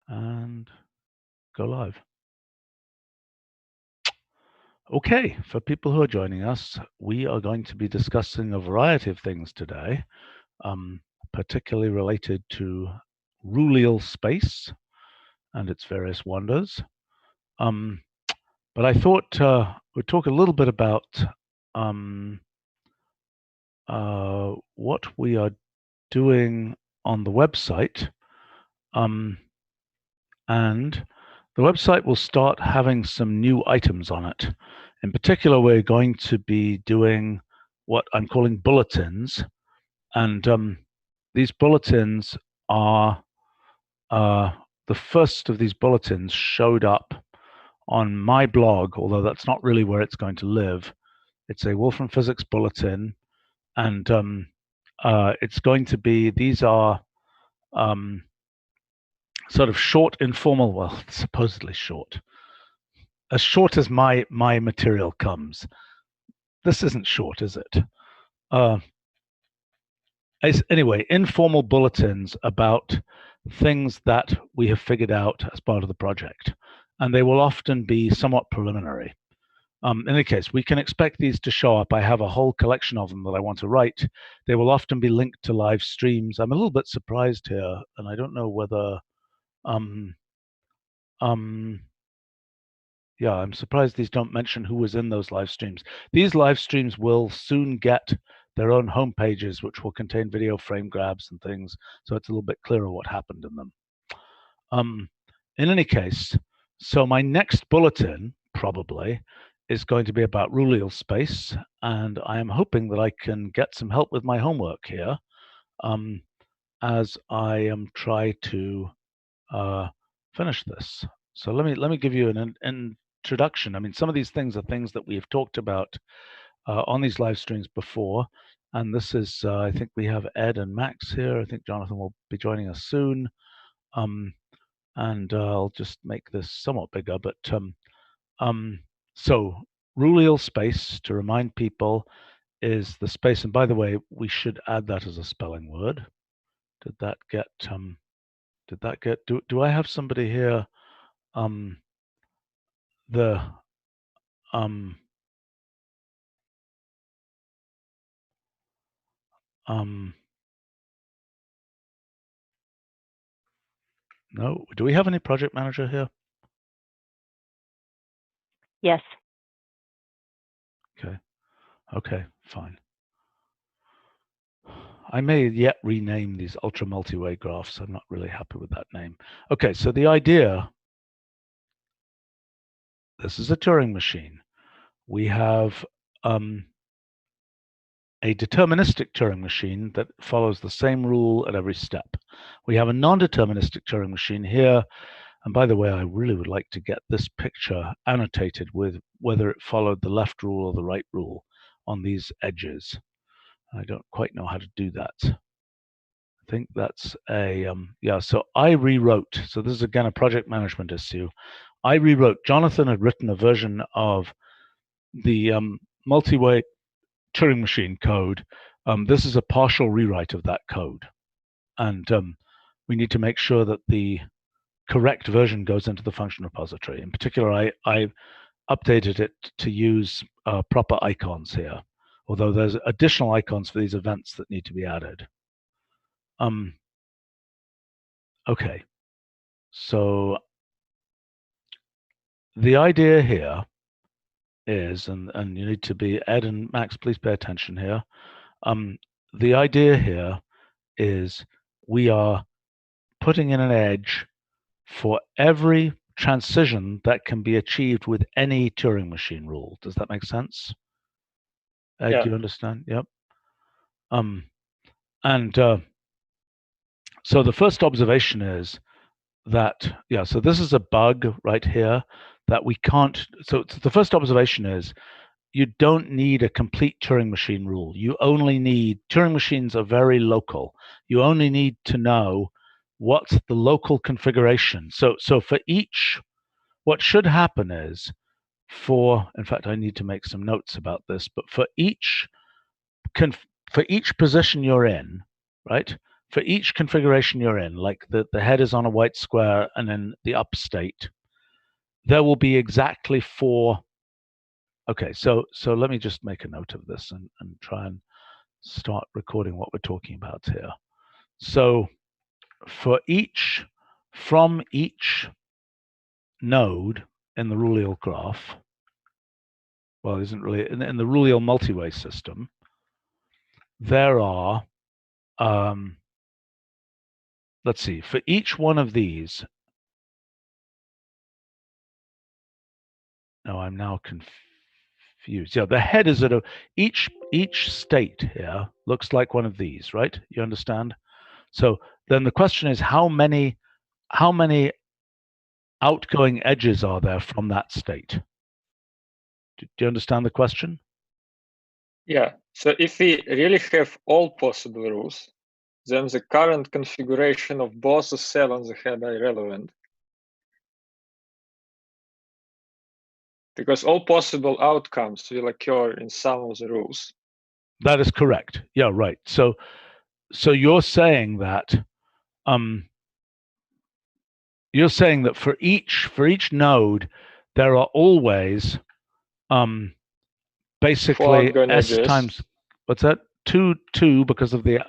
and go live. Okay, for people who are joining us, we are going to be discussing a variety of things today, particularly related to Rulial space and its various wonders. But I thought we'd talk a little bit about what we are doing on the website. And the website will start having some new items on it. In particular, we're going to be doing what I'm calling bulletins. And these bulletins are, the first of these bulletins showed up on my blog, although that's not really where it's going to live. It's a Wolfram Physics bulletin, and it's going to be, these are sort of short, informal, well, supposedly short, as short as my material comes. This isn't short, is it? Anyway, informal bulletins about things that we have figured out as part of the project, and they will often be somewhat preliminary. In any case, we can expect these to show up. I have a whole collection of them that I want to write. They will often be linked to live streams. I'm a little bit surprised here, and I don't know whether yeah, I'm surprised these don't mention who was in those live streams. These live streams will soon get their own home pages, which will contain video frame grabs and things, so it's a little bit clearer what happened in them. In any case, so my next bulletin probably is going to be about Rulial space, and I am hoping that I can get some help with my homework here as I try to finish this. So let me give you an introduction. I mean, some of these things are things that we have talked about on these live streams before, and this is I think we have Ed and Max here. I think Jonathan will be joining us soon, and I'll just make this somewhat bigger. But so Rulial space, to remind people, is the space. And by the way, we should add that as a spelling word. Did that get? Did that get? Do I have somebody here? No. Do we have any project manager here? Yes. Okay. Okay, fine. I may yet rename these ultra multi-way graphs. I'm not really happy with that name. Okay, so the idea, this is a Turing machine. We have a deterministic Turing machine that follows the same rule at every step. We have a non-deterministic Turing machine here. And by the way, I really would like to get this picture annotated with whether it followed the left rule or the right rule on these edges. I don't quite know how to do that. I think that's a, yeah, so I rewrote, so this is again a project management issue. I rewrote, Jonathan had written a version of the multi-way Turing machine code. This is a partial rewrite of that code. And we need to make sure that the correct version goes into the function repository. In particular, I updated it to use proper icons here, although there's additional icons for these events that need to be added. Okay, so the idea here is, and you need to be, Ed and Max, please pay attention here. The idea here is we are putting in an edge for every transition that can be achieved with any Turing machine rule. Does that make sense? Ed, Yeah. do you understand? Yep. So the first observation is that, yeah, so this is a bug right here that we can't, so the first observation is you don't need a complete Turing machine rule. You only need, Turing machines are very local. You only need to know what's the local configuration. So for each, what should happen is in fact, I need to make some notes about this, but for each position you're in, right? for each configuration you're in, like the head is on a white square and in the up state, there will be exactly 4. Okay, so let me just make a note of this and try and start recording what we're talking about here. So for from each node in the Rulial graph, well, it isn't really, in the Rulial multi-way system, there are, let's see, for each one of these, no, I'm now confused. Yeah, the head is at each state here looks like one of these, right? You understand? So then the question is, how many outgoing edges are there from that state? Do you understand the question? Yeah. So if we really have all possible rules, then the current configuration of both the cell and the head are irrelevant. Because all possible outcomes will occur in some of the rules. That is correct. Yeah, right. So you're saying that for each node there are always basically S times, what's that? 2 because of the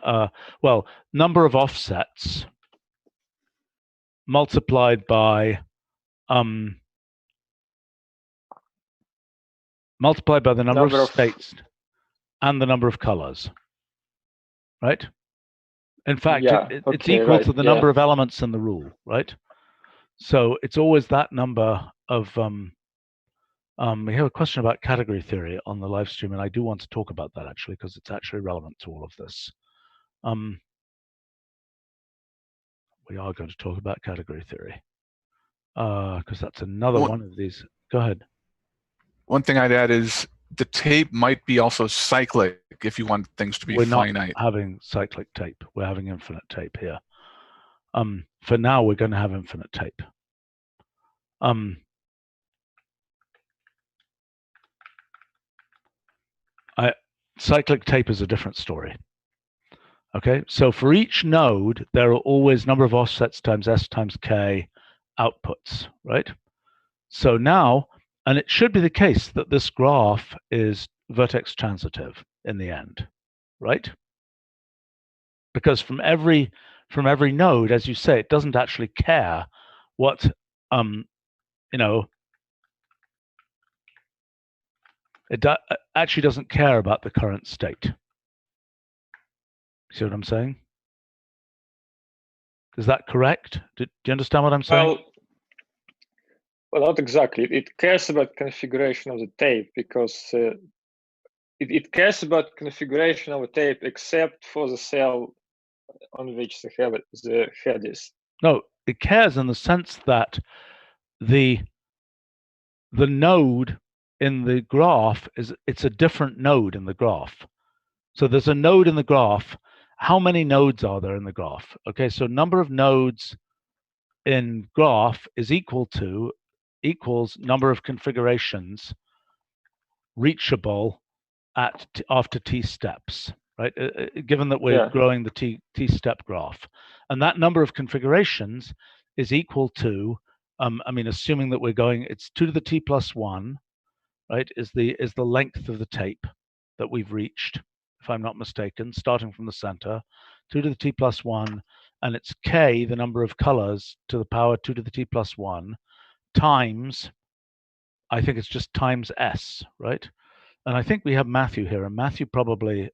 number of offsets multiplied by the number of states and the number of colors, right? In fact, it's equal to the number of elements in the rule, right? So it's always that number of we have a question about category theory on the live stream, and I do want to talk about that actually because it's actually relevant to all of this. We are going to talk about category theory because that's another one of these. Go ahead. One thing I'd add is the tape might be also cyclic if you want things to be finite. We're not having cyclic tape. We're having infinite tape here. For now, we're going to have infinite tape. Cyclic tape is a different story. Okay, so for each node, there are always number of offsets times S times K outputs, right? So now, and it should be the case that this graph is vertex transitive in the end, right? Because from every node, as you say, it doesn't actually care what, it actually doesn't care about the current state. See what I'm saying? Is that correct? Do you understand what I'm saying? Well, not exactly. It cares about configuration of the tape because it cares about configuration of the tape except for the cell on which the head is. No, it cares in the sense that the node in the graph it's a different node in the graph. So there's a node in the graph. How many nodes are there in the graph? Okay, so number of nodes in graph is equals number of configurations reachable after t steps, right? Given that we're growing the t step graph, and that number of configurations is equal to, assuming that we're going, it's 2 to the t plus 1, right? Is the length of the tape that we've reached, if I'm not mistaken, starting from the center, 2 to the t plus 1, and it's k, the number of colors, to the power 2 to the t plus 1, times, I think it's just times s, right? And I think we have Matthew here, and Matthew probably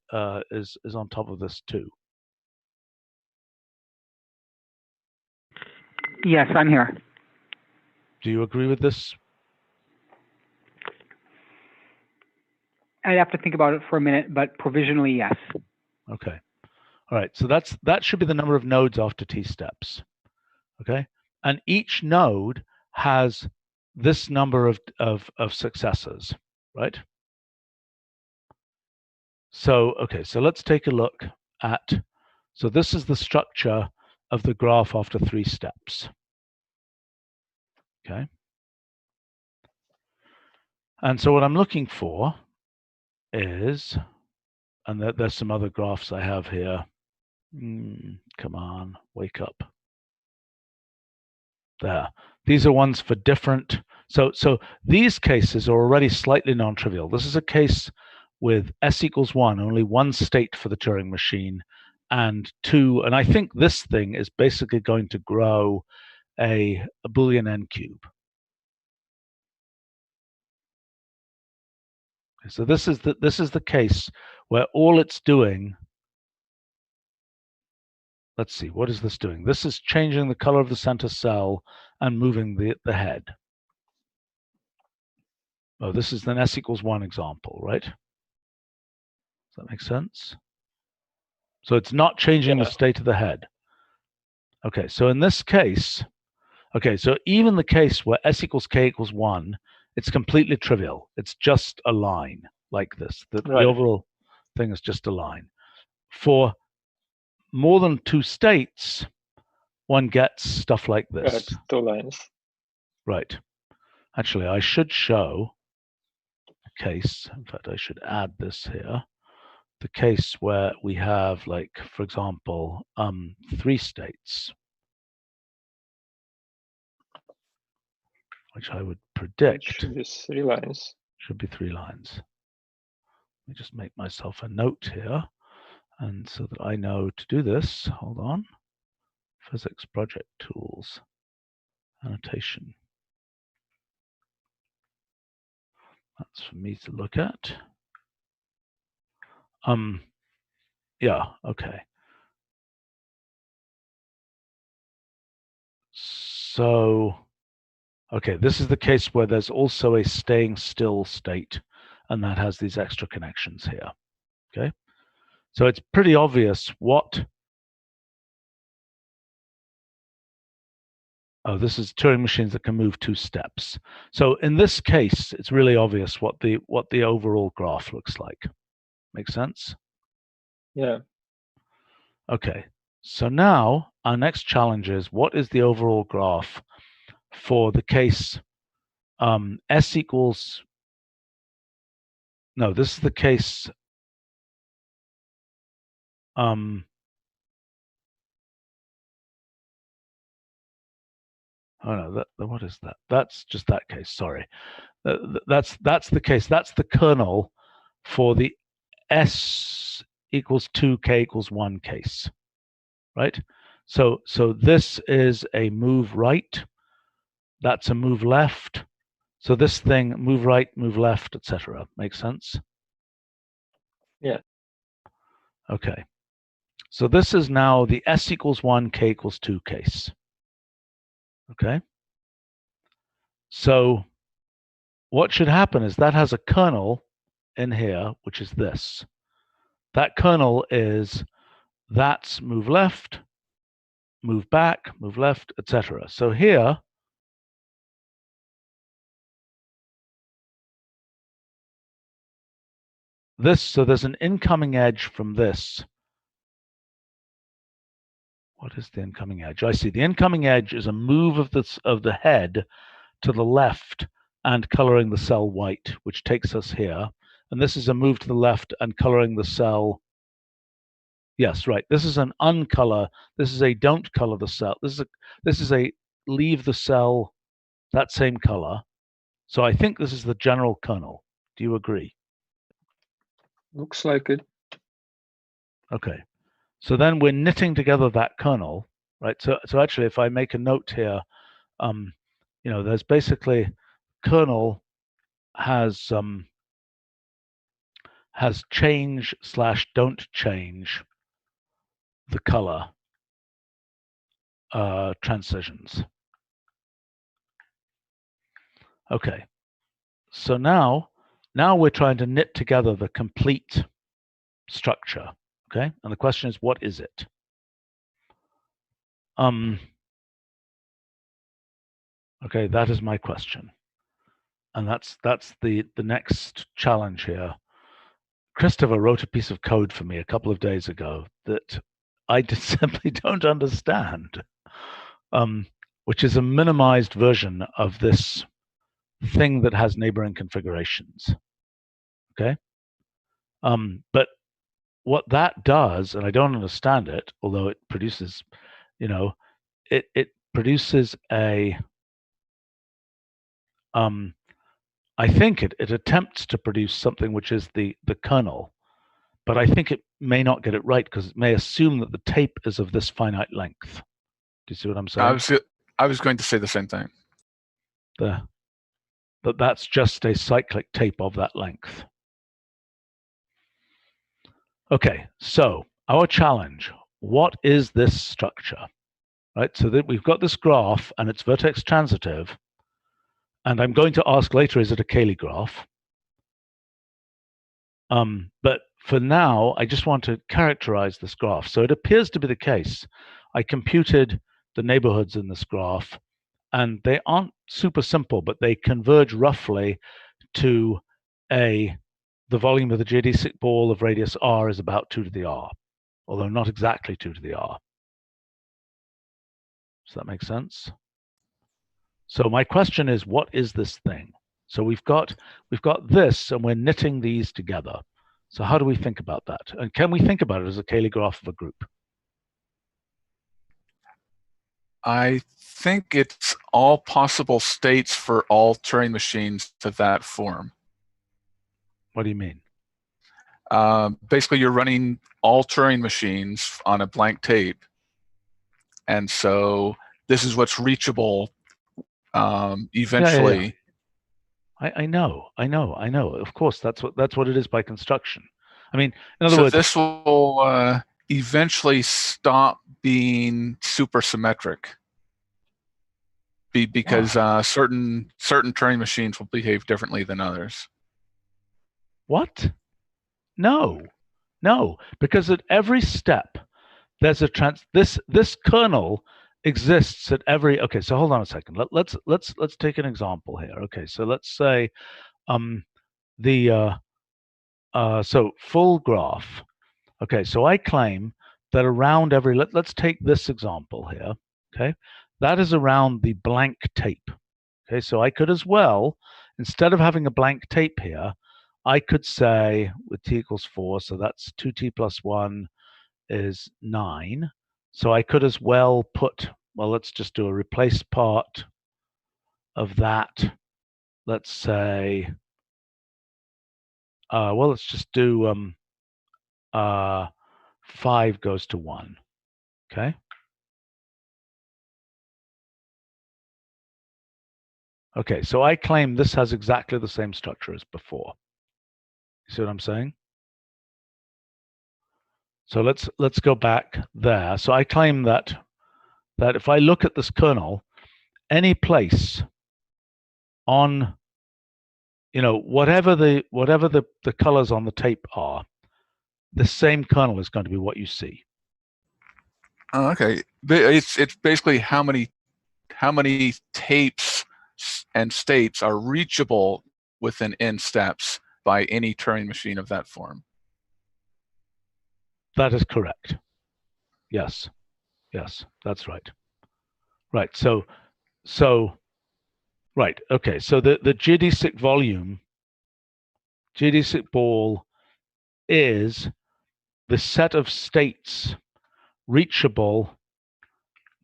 is on top of this too. Yes, I'm here. Do you agree with this? I'd have to think about it for a minute, but provisionally, yes. Okay. All right. So that should be the number of nodes after t steps. Okay. And each node has this number of successors, right? So, okay, so let's take a look at, so this is the structure of the graph after 3 steps. Okay. And so what I'm looking for is, and there's some other graphs I have here. Come on, wake up. There. These are ones for different. So these cases are already slightly non-trivial. This is a case with S equals 1, only one state for the Turing machine, and 2. And I think this thing is basically going to grow a Boolean n cube. So this is the case where all it's doing. Let's see, what is this doing? This is changing the color of the center cell and moving the head. Oh, this is an S equals 1 example, right? Does that make sense? So it's not changing the state of the head. Okay, so in this case, okay, so even the case where S equals K equals 1, it's completely trivial. It's just a line like this. The overall thing is just a line. For more than 2 states, one gets stuff like this. That's 2 lines. Right. Actually, I should show a case. In fact, I should add this here. The case where we have, like, for example, 3 states, which I would predict should be 3 lines. Should be 3 lines. Let me just make myself a note here, and so that I know to do this. Hold on. Physics Project Tools, annotation. That's for me to look at. Yeah, okay. So, okay, this is the case where there's also a staying still state, and that has these extra connections here, okay? So it's pretty obvious what, oh, this is Turing machines that can move 2 steps. So in this case, it's really obvious what the overall graph looks like. Make sense? Yeah. Okay, so now our next challenge is, what is the overall graph for the case S equals, no, this is the case, oh no, what is that? That's just that case, sorry. That's the case, that's the kernel for the S equals 2, K equals 1 case, right? So this is a move right, that's a move left. So this thing, move right, move left, etc. Make sense? Yeah. Okay. So this is now the S equals 1, K equals 2 case. Okay. So what should happen is that has a kernel in here, which is this. That kernel is, that's move left, move back, move left, etc. So here, so there's an incoming edge from this. What is the incoming edge? I see the incoming edge is a move of the head to the left and coloring the cell white, which takes us here. And this is a move to the left and coloring the cell. Yes, right. This is an uncolor. This is a don't color the cell. This is a leave the cell that same color. So I think this is the general kernel. Do you agree? Looks like it. Okay. So then we're knitting together that kernel, right? So actually, if I make a note here, you know, there's basically kernel has change / don't change the color transitions. Okay, so now we're trying to knit together the complete structure. Okay, and the question is, what is it? Okay, that is my question, and that's the next challenge here. Christopher wrote a piece of code for me a couple of days ago that I simply don't understand, which is a minimized version of this thing that has neighboring configurations. Okay, but what that does, and I don't understand it, although it produces, you know, it produces a I think it attempts to produce something which is the kernel, but I think it may not get it right because it may assume that the tape is of this finite length. Do you see what I'm saying? I was going to say the same thing. That's just a cyclic tape of that length. Okay, so our challenge, what is this structure? Right, so that we've got this graph and it's vertex transitive, and I'm going to ask later, is it a Cayley graph? But for now, I just want to characterize this graph. So it appears to be the case. I computed the neighborhoods in this graph, and they aren't super simple, but they converge roughly to the volume of the geodesic ball of radius r is about 2 to the r, although not exactly 2 to the r. Does that make sense? So my question is, what is this thing? So we've got this, and we're knitting these together. So how do we think about that? And can we think about it as a Cayley graph of a group? I think it's all possible states for all Turing machines to that form. What do you mean? Basically, you're running all Turing machines on a blank tape, and so this is what's reachable eventually. Yeah. I know. Of course, that's what it is by construction. I mean, in other words, this will eventually stop being supersymmetric, because certain Turing machines will behave differently than others. What? No, because at every step there's a this kernel exists at every. Okay, so hold on a second. Let's take an example here. Okay, so let's say so full graph. Okay, so I claim that around every, let's take this example here. Okay, that is around the blank tape. Okay, so I could as well, instead of having a blank tape here, I could say with t equals 4, so that's 2t plus 1 is 9. So I could as well put, well, let's just do a replace part of that. Let's say, well, let's just do 5 goes to 1. Okay. Okay, so I claim this has exactly the same structure as before. You see what I'm saying? So let's go back there. So I claim that if I look at this kernel, any place on, whatever the colors on the tape are, the same kernel is going to be what you see. Oh, okay, it's basically how many tapes and states are reachable within n steps by any Turing machine of that form. That is correct. Yes, that's right. Right. So right. Okay. So the geodesic volume, geodesic ball, is the set of states reachable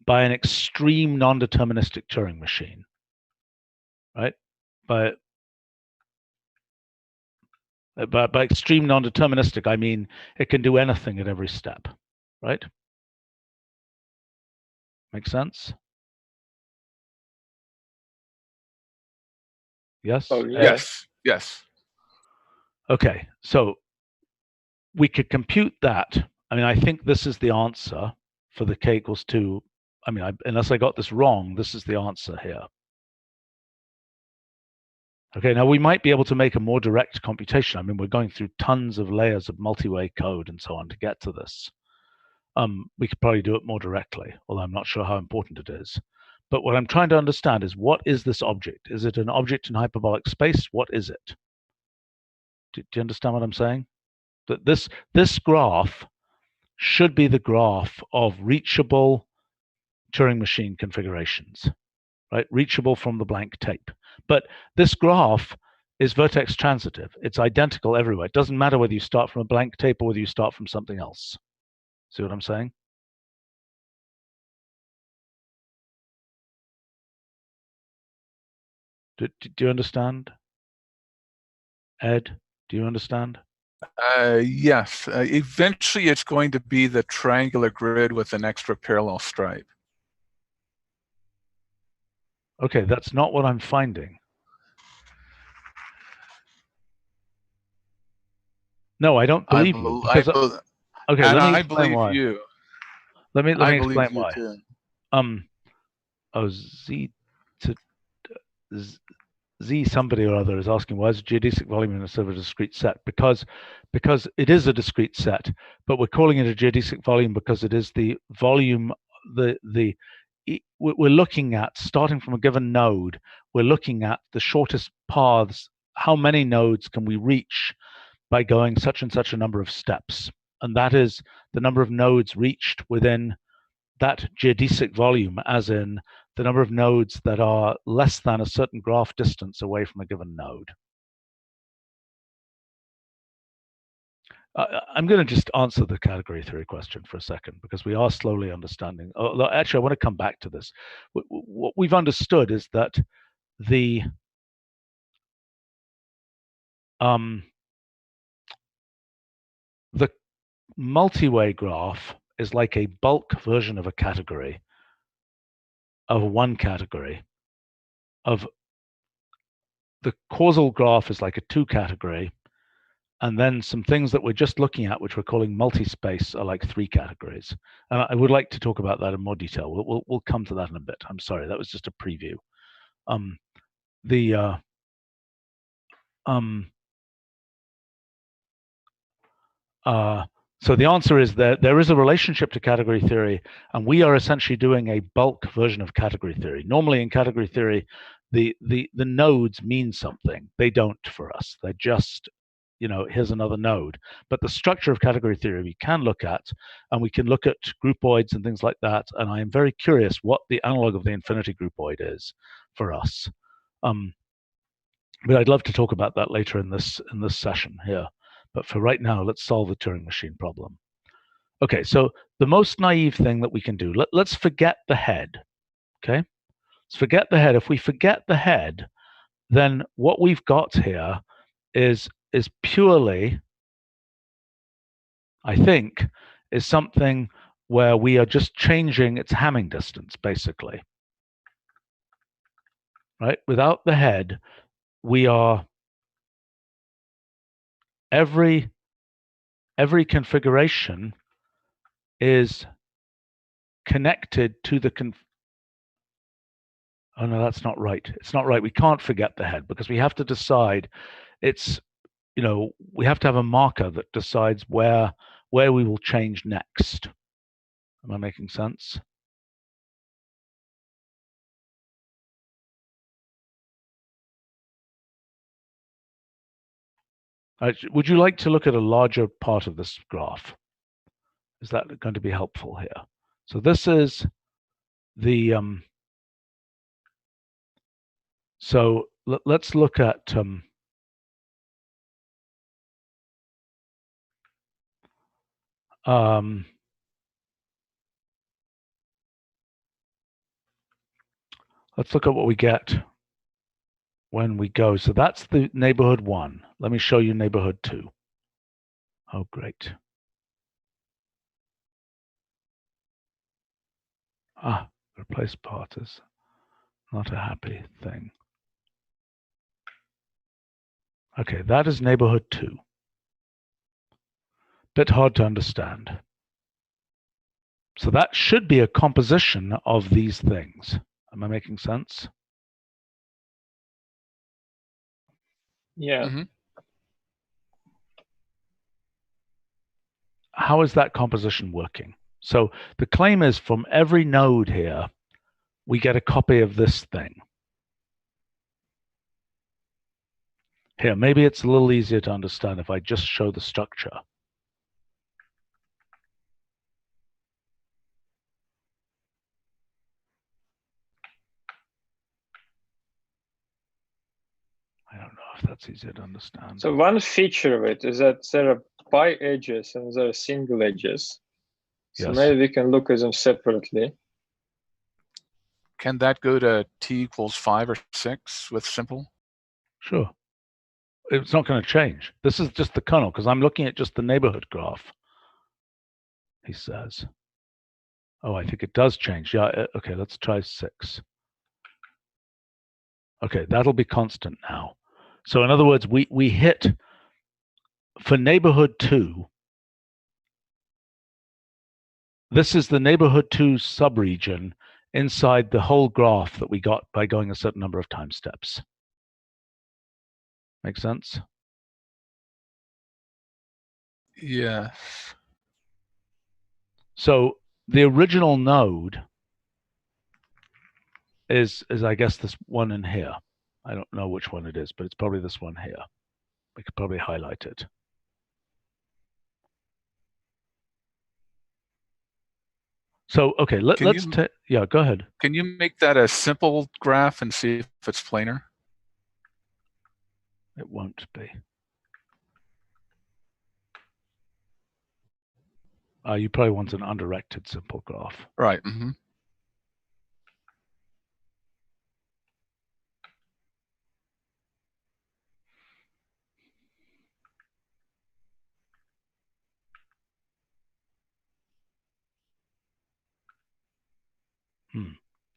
by an extreme non-deterministic Turing machine. Right. By extreme non-deterministic, I mean it can do anything at every step. Right. Make sense? Yes? Oh, yeah. Yes. Okay, so we could compute that. I mean, I think this is the answer for the k equals 2. I mean, unless I got this wrong, this is the answer here. Okay, now we might be able to make a more direct computation. I mean, we're going through tons of layers of multi-way code and so on to get to this. We could probably do it more directly, although I'm not sure how important it is. But what I'm trying to understand is, what is this object? Is it an object in hyperbolic space? What is it? Do you understand what I'm saying? That this graph should be the graph of reachable Turing machine configurations, right? Reachable from the blank tape. But this graph is vertex transitive. It's identical everywhere. It doesn't matter whether you start from a blank tape or whether you start from something else. See what I'm saying? Do you understand? Ed, do you understand? Yes. Eventually, it's going to be the triangular grid with an extra parallel stripe. Okay, that's not what I'm finding. No, I don't believe you. Because, okay, and let me I explain believe why. you. Let me I explain believe you why. too. Oh, Z somebody or other is asking why is a geodesic volume instead of a discrete set? Because it is a discrete set, but we're calling it a geodesic volume because it is the volume. We're looking at, starting from a given node, we're looking at the shortest paths. How many nodes can we reach by going such and such a number of steps? And that is the number of nodes reached within that geodesic volume, as in the number of nodes that are less than a certain graph distance away from a given node. I'm going to just answer the category theory question for a second, because we are slowly understanding. Actually, I want to come back to this. What we've understood is that the multi-way graph is like a bulk version of a category, of one category. Of the causal graph is like a two category, and then some things that we're just looking at, which we're calling multi-space, are like three categories. And I would like to talk about that in more detail. We'll come to that in a bit. I'm sorry, that was just a preview. So the answer is that there is a relationship to category theory, and we are essentially doing a bulk version of category theory. Normally in category theory, the nodes mean something. They don't for us. They're just, here's another node. But the structure of category theory we can look at, and we can look at groupoids and things like that. And I am very curious what the analog of the infinity groupoid is for us. But I'd love to talk about that later in this session here. But for right now, let's solve the Turing machine problem. Okay, so the most naive thing that we can do, let's forget the head, okay? Let's forget the head. If we forget the head, then what we've got here is purely, I think, is something where we are just changing its Hamming distance, basically. Right? Without the head, we are, every configuration is connected to the oh no, that's not right. It's not right. We can't forget the head, because we have to decide. It's, we have to have a marker that decides where we will change next. Am I making sense? Would you like to look at a larger part of this graph? Is that going to be helpful here? So this is the so let's look at let's look at what we get when we go. So that's the neighborhood 1. Let me show you neighborhood 2. Oh, great. Replace part is not a happy thing. Okay, that is neighborhood 2. Bit hard to understand. So that should be a composition of these things. Am I making sense? Yeah. Mm-hmm. How is that composition working? So the claim is, from every node here, we get a copy of this thing. Here, maybe it's a little easier to understand if I just show the structure. I don't know if that's easier to understand. So one feature of it is that there are pi edges and there are single edges. So Yes. maybe we can look at them separately. Can that go to t equals 5 or 6 with simple? Sure. It's not going to change. This is just the kernel because I'm looking at just the neighborhood graph. He says. Oh, I think it does change. Yeah. Okay, let's try 6. Okay, that'll be constant now. So in other words, we hit for neighborhood 2. This is the neighborhood 2 subregion inside the whole graph that we got by going a certain number of time steps. Make sense? Yes. So the original node is I guess this one in here. I don't know which one it is, but it's probably this one here. We could probably highlight it. So okay, let's yeah, go ahead. Can you make that a simple graph and see if it's planar? It won't be. You probably want an undirected simple graph. Right. Mm-hmm.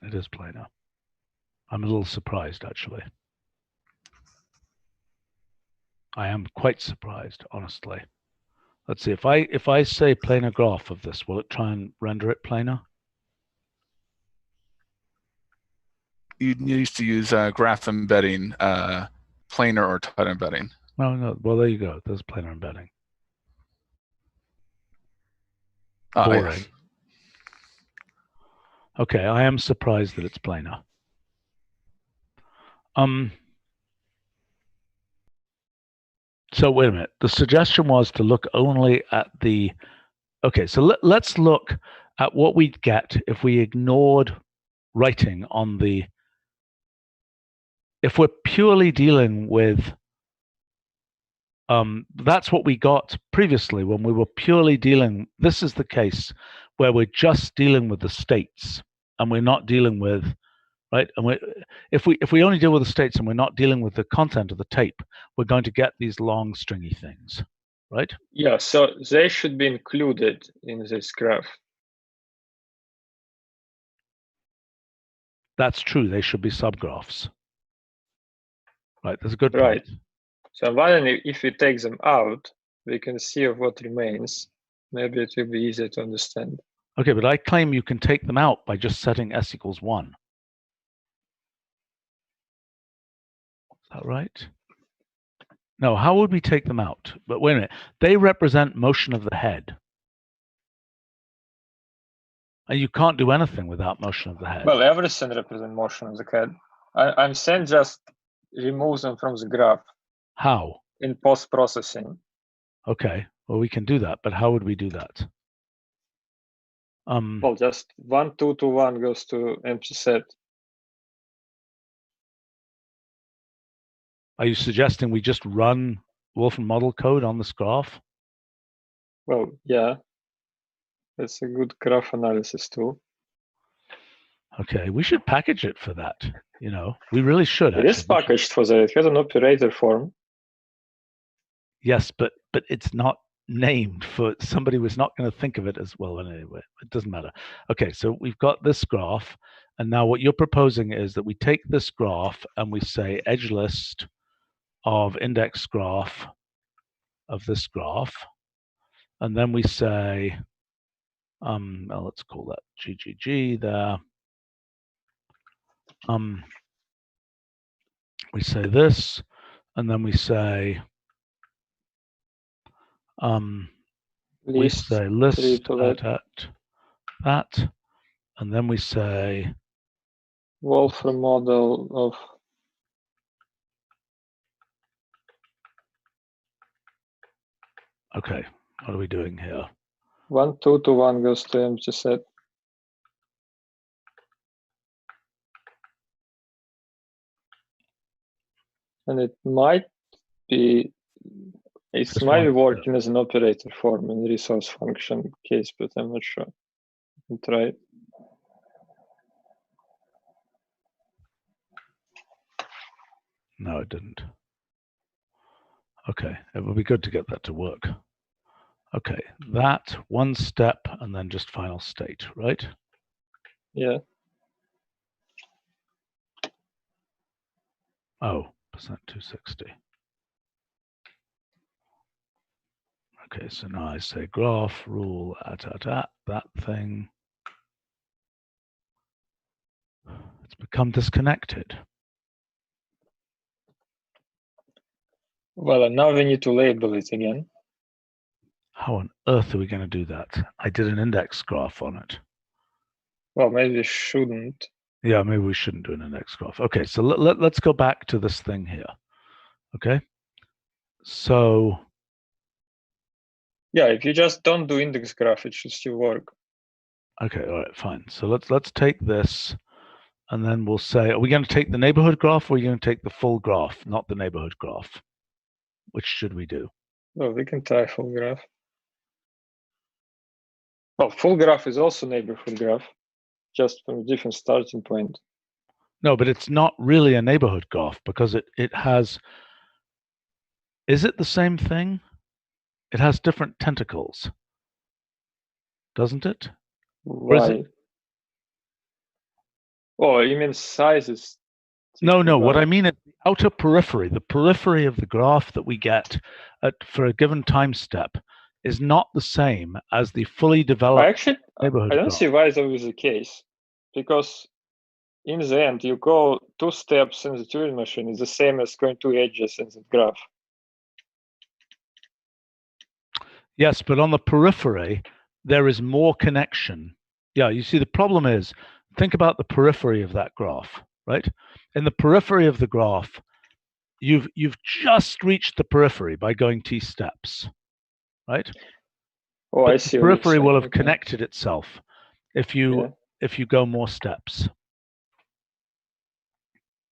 It is planar. I'm a little surprised, actually. I am quite surprised, honestly. Let's see, if I say planar graph of this, will it try and render it planar? You used to use graph embedding, planar or tight embedding. No. Well, there you go. There's planar embedding. Boring. Yes. Okay, I am surprised that it's planar. So wait a minute. The suggestion was to look only at the. Okay, so let's look at what we'd get if we ignored writing on the. If we're purely dealing with. That's what we got previously when we were purely dealing. This is the case where we're just dealing with the states and we're not dealing with, right? And if we only deal with the states and we're not dealing with the content of the tape, we're going to get these long stringy things, right? Yeah, so they should be included in this graph. That's true. They should be subgraphs. Right, that's a good point. Right. So I'm wondering if we take them out, we can see of what remains. Maybe it will be easier to understand. Okay, but I claim you can take them out by just setting s equals 1. Is that right? No, how would we take them out? But wait a minute. They represent motion of the head. And you can't do anything without motion of the head. Well, everything represents motion of the head. I'm saying just remove them from the graph. How? In post-processing. Okay, well, we can do that, but how would we do that? Well, just 1, 2 to 1 goes to empty set. Are you suggesting we just run Wolfram Model code on this graph? Well, yeah. That's a good graph analysis tool. Okay, we should package it for that. You know, we really should. It is packaged for that. It has an operator form. Yes, but it's not named for somebody was not going to think of it as well. Anyway, it doesn't matter. Okay, so we've got this graph, and now what you're proposing is that we take this graph and we say edge list of index graph of this graph, and then we say, well, let's call that GGG there. We say this, and then we say, we say list at that, and then we say Wolfram model of. Okay, what are we doing here? 1, 2 to 1 goes to empty set. And it might It's Just might be one working as an operator form in resource function case, but I'm not sure. I can try it. No, it didn't. Okay, it would be good to get that to work. Okay, that one step and then just final state, right? Yeah. Oh, %260. Okay, so now I say graph rule at that thing. It's become disconnected. Well, and now we need to label it again. How on earth are we going to do that? I did an index graph on it. Well, maybe we shouldn't. Yeah, maybe we shouldn't do an index graph. Okay, so let's go back to this thing here. Okay, so Yeah, if you just don't do index graph, it should still work. okay, all right, fine. So let's take this, and then we'll say, are we going to take the neighborhood graph, or are you going to take the full graph, not the neighborhood graph? Which should we do? Well, we can try full graph. Well, full graph is also neighborhood graph, just from a different starting point. No, but it's not really a neighborhood graph because it has. Is it the same thing? It has different tentacles, doesn't it? Why? Oh, you mean sizes? No. What I mean is the outer periphery, the periphery of the graph that we get for a given time step, is not the same as the fully developed Actually, neighborhood I don't graph. see why that is the case, because in the end, you go 2 steps in the Turing machine is the same as going 2 edges in the graph. Yes, but on the periphery, there is more connection. Yeah, you see, the problem is, think about the periphery of that graph, right? In the periphery of the graph, you've just reached the periphery by going T steps, right? Oh, But I see. the periphery will have Okay. connected itself if you go more steps.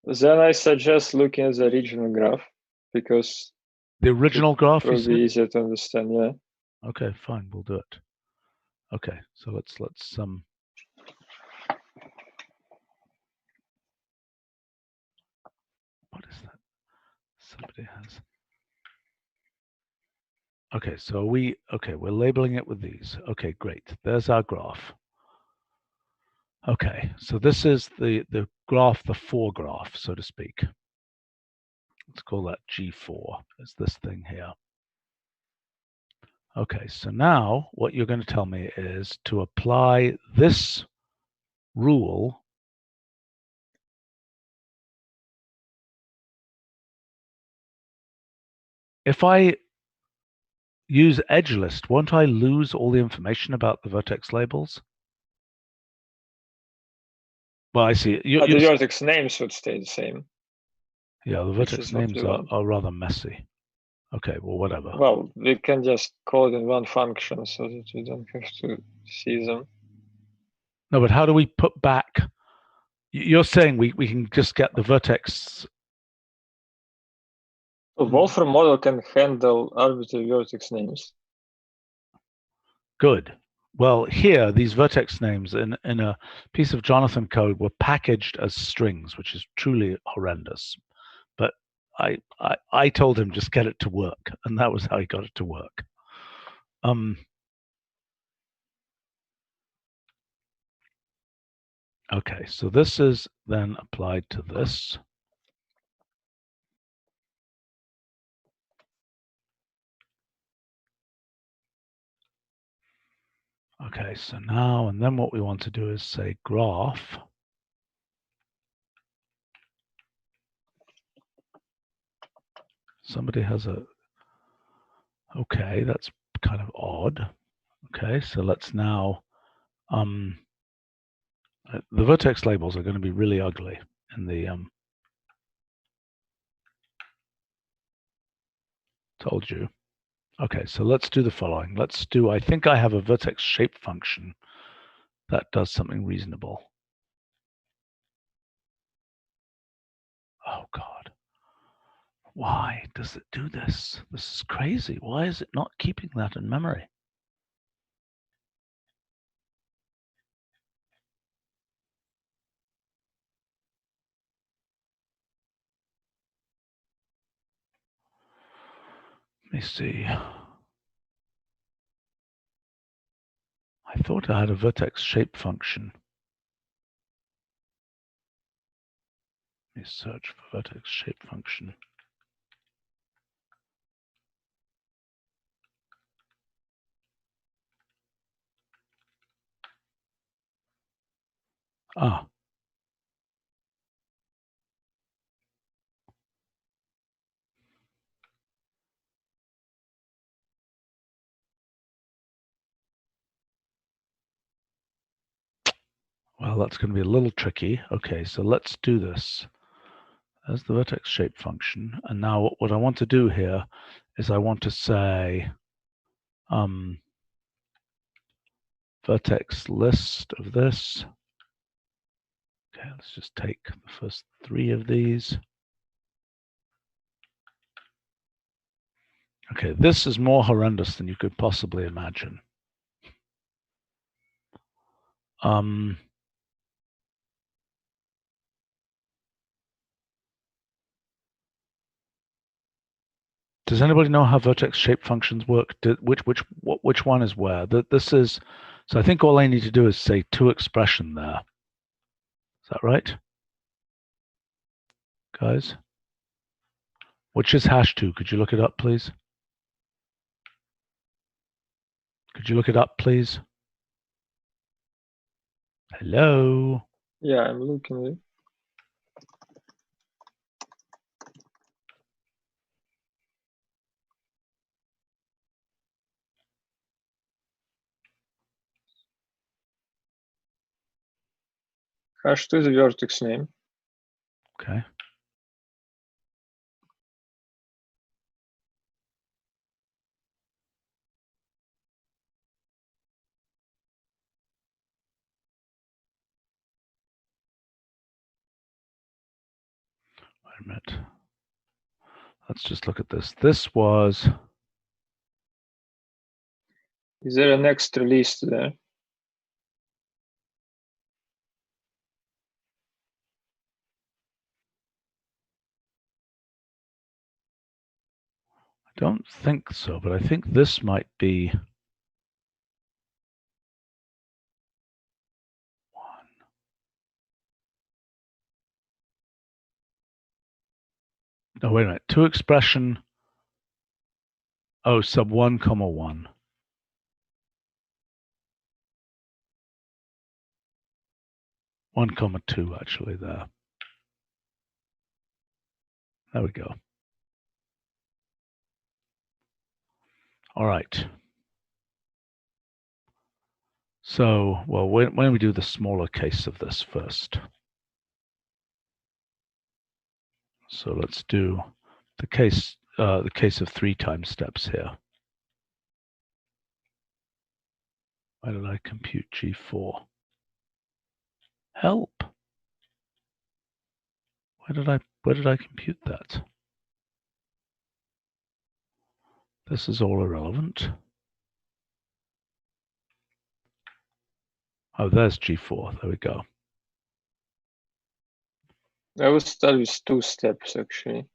Then I suggest looking at the original graph, because The original graph, it will be easier to understand. Yeah. Okay, fine, we'll do it. Okay, so let's what is that? Somebody has. Okay, so we're labeling it with these. Okay, great. There's our graph. Okay, so this is the graph, the foregraph, so to speak. Let's call that G4. It's this thing here. Okay, so now what you're going to tell me is to apply this rule if I use edge list, won't I lose all the information about the vertex labels? Well, I see. The vertex names would stay the same. Yeah, the vertex names are rather messy. Okay, well, whatever. Well, we can just call it in one function so that we don't have to see them. No, but how do we put back? You're saying we can just get the vertex. So Wolfram model can handle arbitrary vertex names. Good. Well, here, these vertex names in a piece of Jonathan code were packaged as strings, which is truly horrendous. But I told him just get it to work, and that was how he got it to work. Okay, so this is then applied to this. Okay, so now, and then what we want to do is say graph. Somebody has a, okay, that's kind of odd. Okay, so let's now, the vertex labels are going to be really ugly in the, told you. Okay, so let's do the following. Let's do, I think I have a vertex shape function that does something reasonable. Oh God. Why does it do this? This is crazy. Why is it not keeping that in memory? Let me see. I thought I had a vertex shape function. Let me search for vertex shape function. Ah. Well, that's going to be a little tricky. Okay, so let's do this. There's the vertex shape function. And now what I want to do here is I want to say vertex list of this. Okay, let's just take the first 3 of these. Okay, this is more horrendous than you could possibly imagine. Does anybody know how vertex shape functions work? Which one is where? This is, so I think all I need to do is say toExpression there. Is that right, guys? Which is #2? Could you look it up, please? Could you look it up, please? Hello? Yeah, I'm looking at it. #2 is the vertex name. Okay. Wait a minute. Let's just look at this. This was, Is there an extra list there? I don't think so, but I think this might be one. No, wait a minute. toExpression, oh, sub 1, 1. 1, 2, actually, there. There we go. All right. So, well, when we do the smaller case of this first. So let's do the case of 3 time steps here. Why did I compute G4? Help! Where did I compute that? This is all irrelevant. Oh, there's G4. There we go. I will start with 2 steps, actually.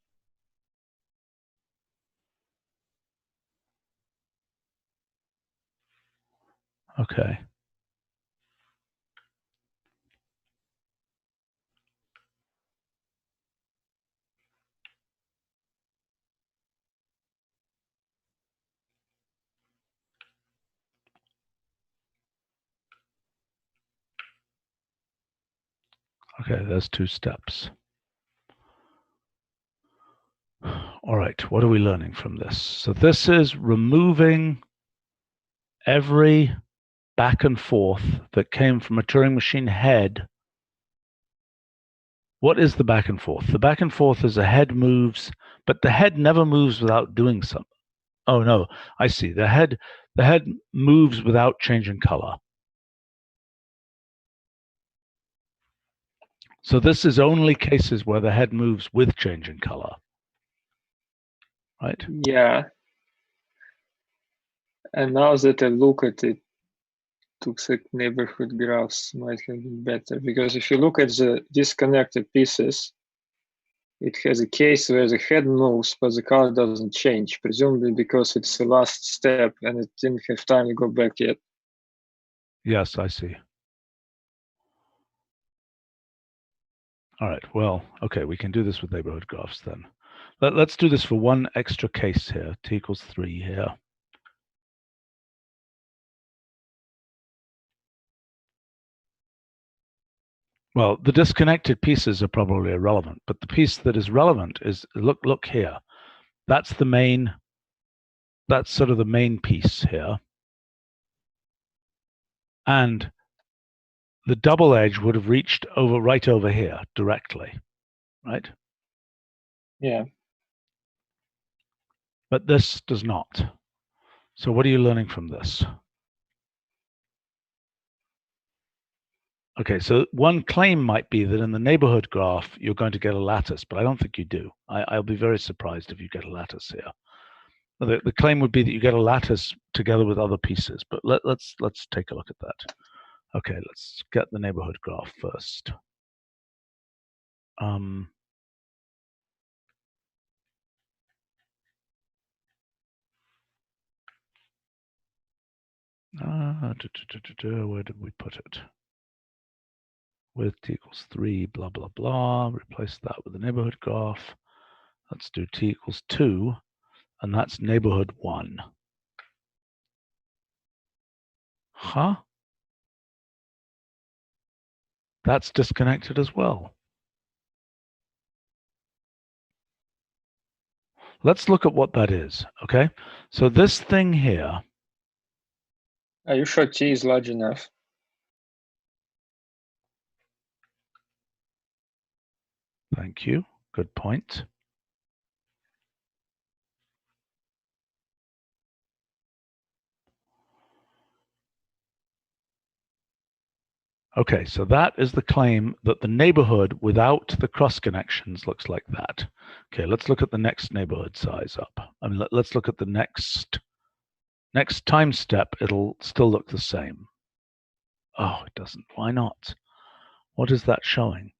Okay. Okay, there's 2 steps. All right, what are we learning from this? So this is removing every back and forth that came from a Turing machine head. What is the back and forth? The back and forth is a head moves, but the head never moves without doing something. Oh no, I see. The head moves without changing color. So this is only cases where the head moves with changing color. right? Yeah. And now that I look at it, looks like neighborhood graphs might have been better, because if you look at the disconnected pieces, it has a case where the head moves, but the color doesn't change, presumably because it's the last step and it didn't have time to go back yet. Yes, I see. All right, well, okay, we can do this with neighborhood graphs then. Let's do this for one extra case here, t equals 3 here. Well, the disconnected pieces are probably irrelevant, but the piece that is relevant is, look here. That's the main, that's sort of the main piece here. And the double edge would have reached over right over here directly, right? Yeah. But this does not. So what are you learning from this? Okay, so one claim might be that in the neighborhood graph, you're going to get a lattice, but I don't think you do. I'll be very surprised if you get a lattice here. The claim would be that you get a lattice together with other pieces, but let's take a look at that. Okay, let's get the neighborhood graph first. Where did we put it? With t equals 3, blah, blah, blah. Replace that with the neighborhood graph. Let's do t equals 2, and that's neighborhood 1. Huh? That's disconnected as well. Let's look at what that is, okay? So this thing here. Are you sure T is large enough? Thank you. Good point. Okay, so that is the claim that the neighborhood without the cross connections looks like that. Okay, let's look at the next neighborhood size up. I mean, let's look at the next time step. It'll still look the same. Oh, it doesn't. Why not? What is that showing?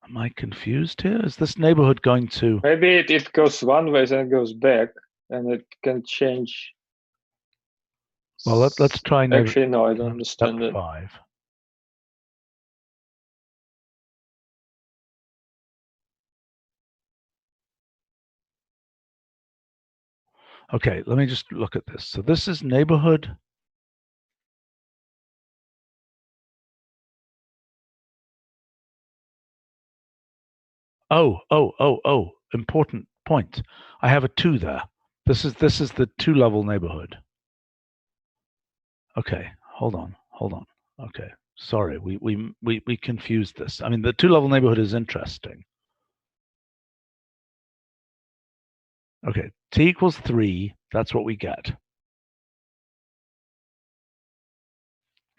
Am I confused here? Is this neighborhood going to... Maybe it goes one way, then it goes back, and it can change. Well, let's try neighborhood. Actually, no, I don't understand it. 5. Okay, let me just look at this. So this is neighborhood. Oh, important point. I have a 2 there. This is the 2-level neighborhood. Okay, hold on. Okay, sorry, we confused this. I mean, the 2-level neighborhood is interesting. Okay, t equals 3, that's what we get.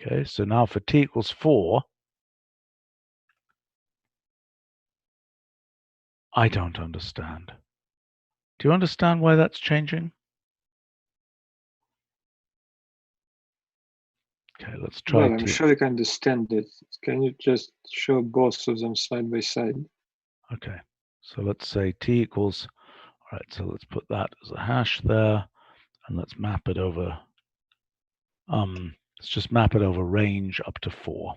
Okay, so now for t equals 4, I don't understand. Do you understand why that's changing? Okay, let's try. Well, I'm sure I can understand it. Can you just show both of them side by side? Okay, so let's say t equals, all right, so let's put that as a hash there, and let's map it over, let's just map it over range up to 4.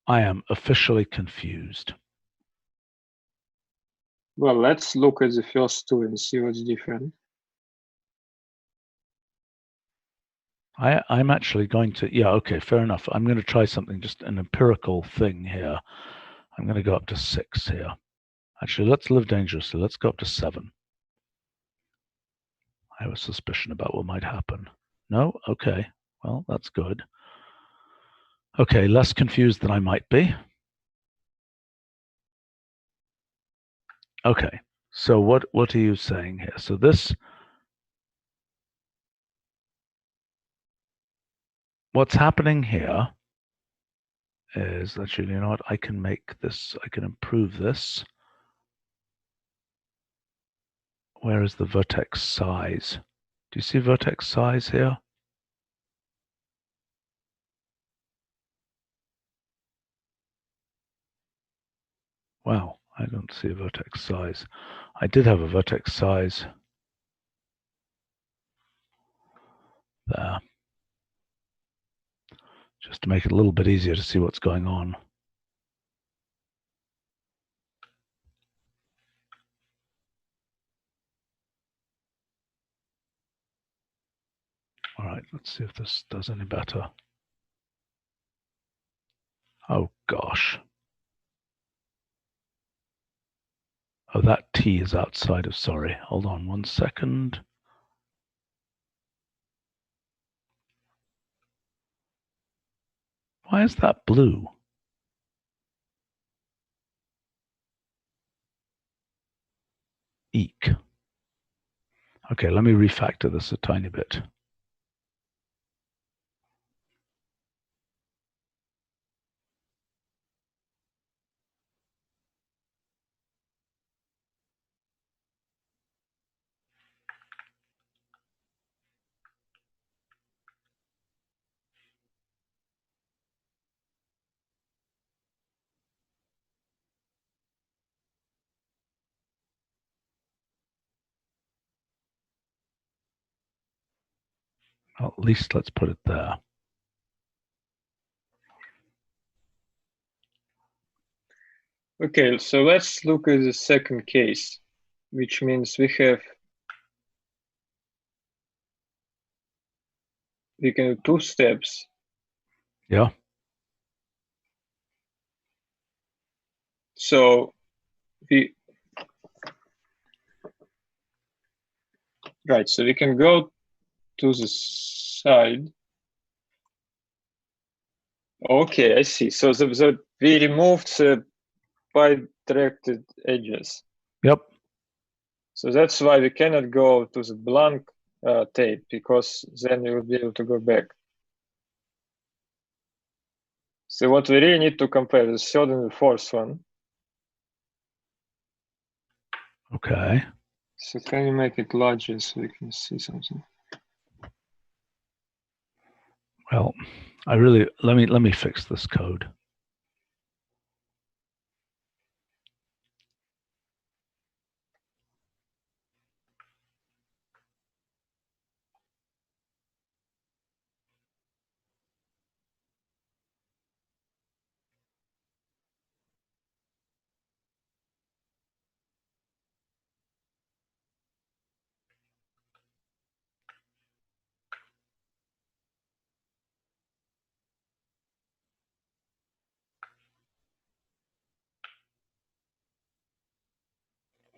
I am officially confused. Well, let's look at the first 2 and see what's different. I'm actually going to, yeah, okay, fair enough. I'm going to try something, just an empirical thing here. I'm going to go up to 6 here. Actually, let's live dangerously. Let's go up to 7. I have a suspicion about what might happen. No? Okay. Well, that's good. Okay, less confused than I might be. Okay, so what are you saying here? So this what's happening here is, actually, you know what, I can make this, I can improve this. Where is the vertex size? Do you see vertex size here? Wow, I don't see a vertex size. I did have a vertex size there, just to make it a little bit easier to see what's going on. All right, let's see if this does any better. Oh gosh. Oh, that T is outside of, sorry. Hold on 1 second. Why is that blue? Eek. Okay, let me refactor this a tiny bit. Well, at least let's put it there. Okay, so let's look at the second case, which means we can do 2 steps. Yeah. So so we can go to the side. Okay, I see. So we removed the bi-directed edges. Yep. So that's why we cannot go to the blank tape, because then we will be able to go back. So what we really need to compare is the third and the fourth one. Okay. So can you make it larger so we can see something? Well, I really, let me fix this code.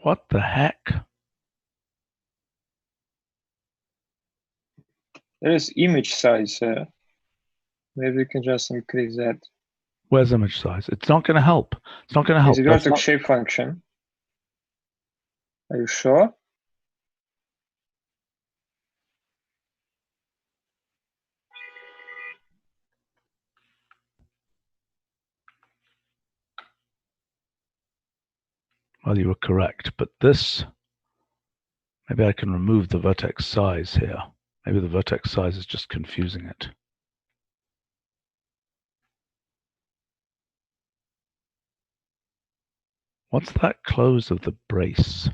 What the heck? There is image size. Maybe we can just increase that. Where's image size? It's not going to help. It's not going to help. Is the vertex shape function? Are you sure? Well, you were correct, but this, maybe I can remove the vertex size here. Maybe the vertex size is just confusing it. What's that close of the brace?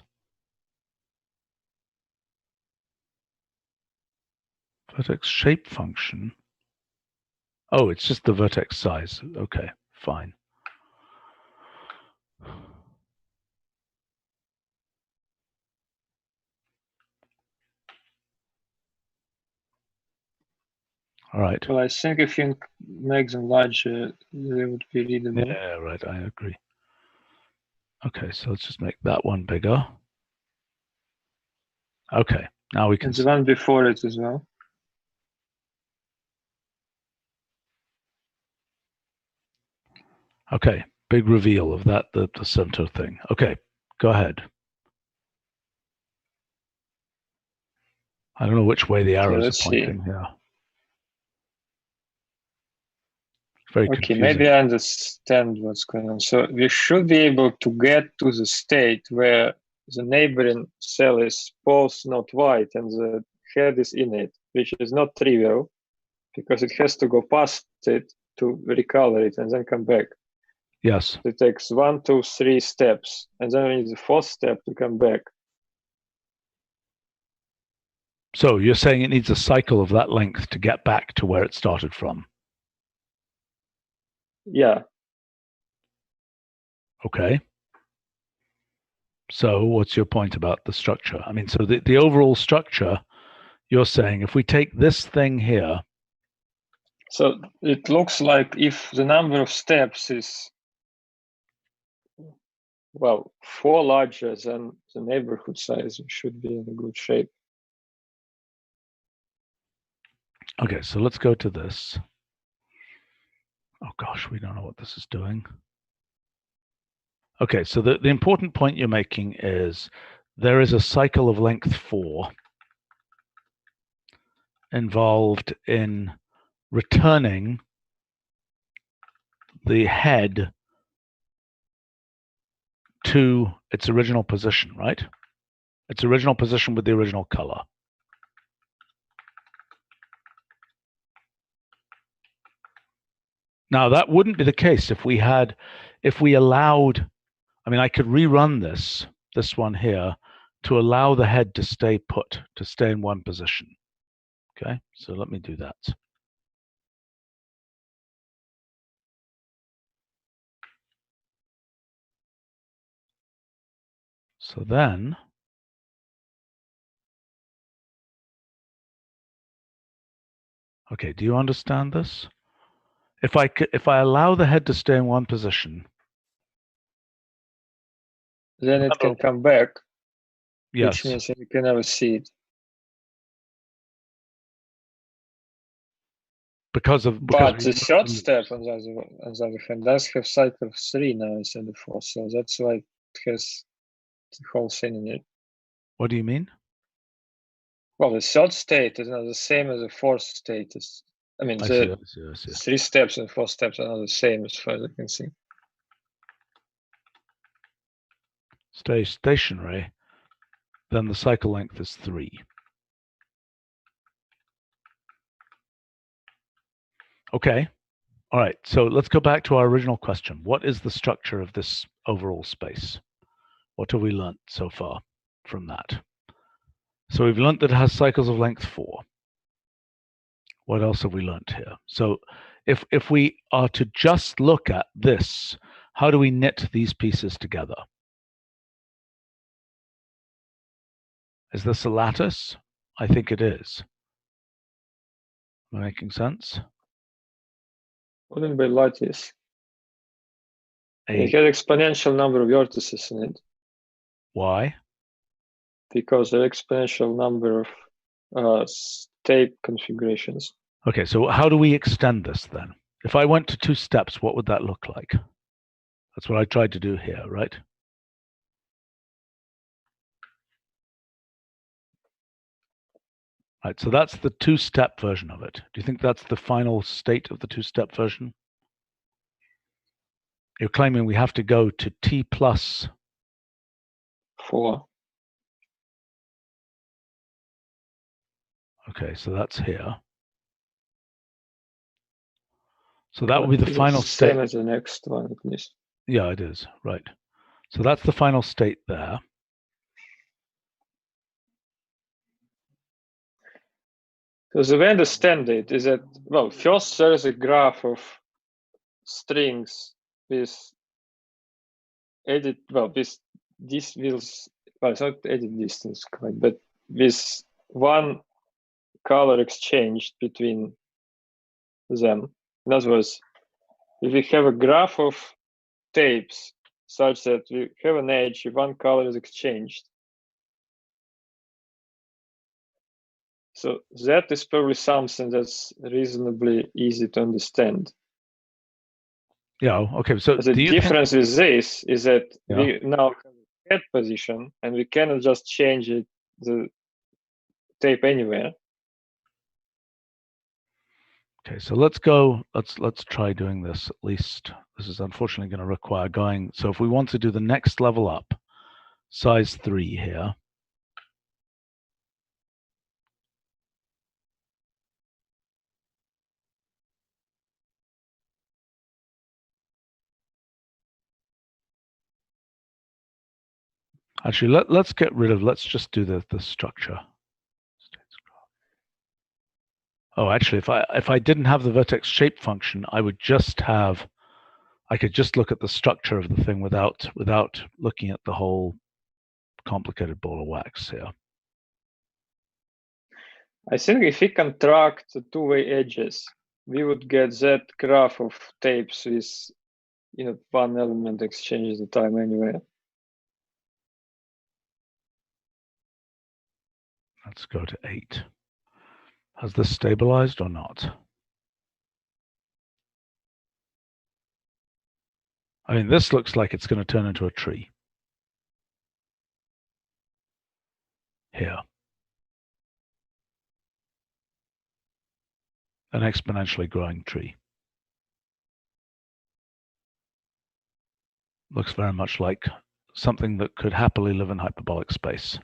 Vertex shape function. Oh, it's just the vertex size. Okay, fine. All right. Well, I think if you make them larger, they would be readable. Yeah, right. I agree. Okay, so let's just make that one bigger. Okay, now we can And the one before it as well. Okay, big reveal of that, the center thing. Okay, go ahead. I don't know which way the arrows are pointing here. Very Okay, confusing. maybe I understand what's going on. So we should be able to get to the state where the neighboring cell is both not white and the head is in it, which is not trivial because it has to go past it to recolor it and then come back. Yes. It takes 1, 2, 3 steps, and then we need the 4th step to come back. So you're saying it needs a cycle of that length to get back to where it started from. Yeah. Okay. So what's your point about the structure? I mean, so the overall structure, you're saying if we take this thing here. So it looks like if the number of steps is, well, 4 larger than the neighborhood size, we should be in a good shape. Okay, so let's go to this. Oh gosh, we don't know what this is doing. Okay, so the important point you're making is there is a cycle of length 4 involved in returning the head to its original position, right? Its original position with the original color. Now that wouldn't be the case if we allowed, I mean, I could rerun this one here to allow the head to stay put, to stay in one position. Okay, so let me do that. So then, okay, do you understand this? If I allow the head to stay in one position, then it can come back, yes, which means you can never see it. because But the 3rd step, on the other hand, does have cycle of 3 now instead of 4, so that's why it has the whole thing in it. What do you mean? Well, the 3rd state is not the same as the 4th state. I mean, I the see. 3 steps and 4 steps are not the same as far as I can see. Stay stationary, then the cycle length is 3. Okay, all right, so let's go back to our original question. What is the structure of this overall space? What have we learnt so far from that? So we've learnt that it has cycles of length 4. What else have we learnt here? So if we are to just look at this, how do we knit these pieces together? Is this a lattice? I think it is. Am I making sense? Wouldn't be lattice. It has exponential number of vertices in it. Why? Because the exponential number of tape configurations. Okay, so how do we extend this then? If I went to 2 steps, what would that look like? That's what I tried to do here, right? Right, so that's the 2-step version of it. Do you think that's the final state of the 2-step version? You're claiming we have to go to t plus 4. Okay, so that's here. So that would be the final state. Same as the next one, at least. Yeah, it is, right. So that's the final state there. So the way I understand it is that, well, first there is a graph of strings with edit, well, with this will, well, it's not edit distance quite, but with one color exchanged between them. In other words, if we have a graph of tapes such that we have an edge, if one color is exchanged, so that is probably something that's reasonably easy to understand. Yeah, okay. So the difference with this is that we now have a head position and we cannot just change it, the tape anywhere. Okay, so let's go, let's try doing this at least. This is unfortunately going to require going. So if we want to do the next level up, size 3 here. Actually, let's get rid of, let's just do the structure. Oh, actually, if I didn't have the vertex shape function, I would just have, I could just look at the structure of the thing without looking at the whole complicated ball of wax here. I think if we contract the two-way edges, we would get that graph of tapes with, one element exchanges the time anyway. Let's go to 8. Has this stabilized or not? I mean, this looks like it's going to turn into a tree. Here. An exponentially growing tree. Looks very much like something that could happily live in hyperbolic space.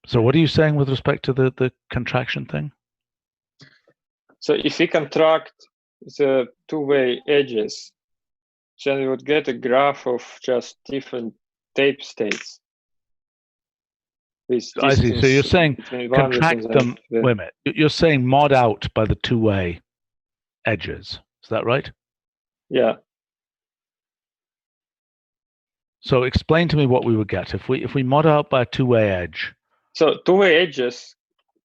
So what are you saying with respect to the contraction thing? So if we contract the two-way edges, then we would get a graph of just different tape states. I see. So you're saying contract them. Wait a minute. You're saying mod out by the two-way edges. Is that right? Yeah. So explain to me what we would get if we mod out by a two-way edge. So two-way edges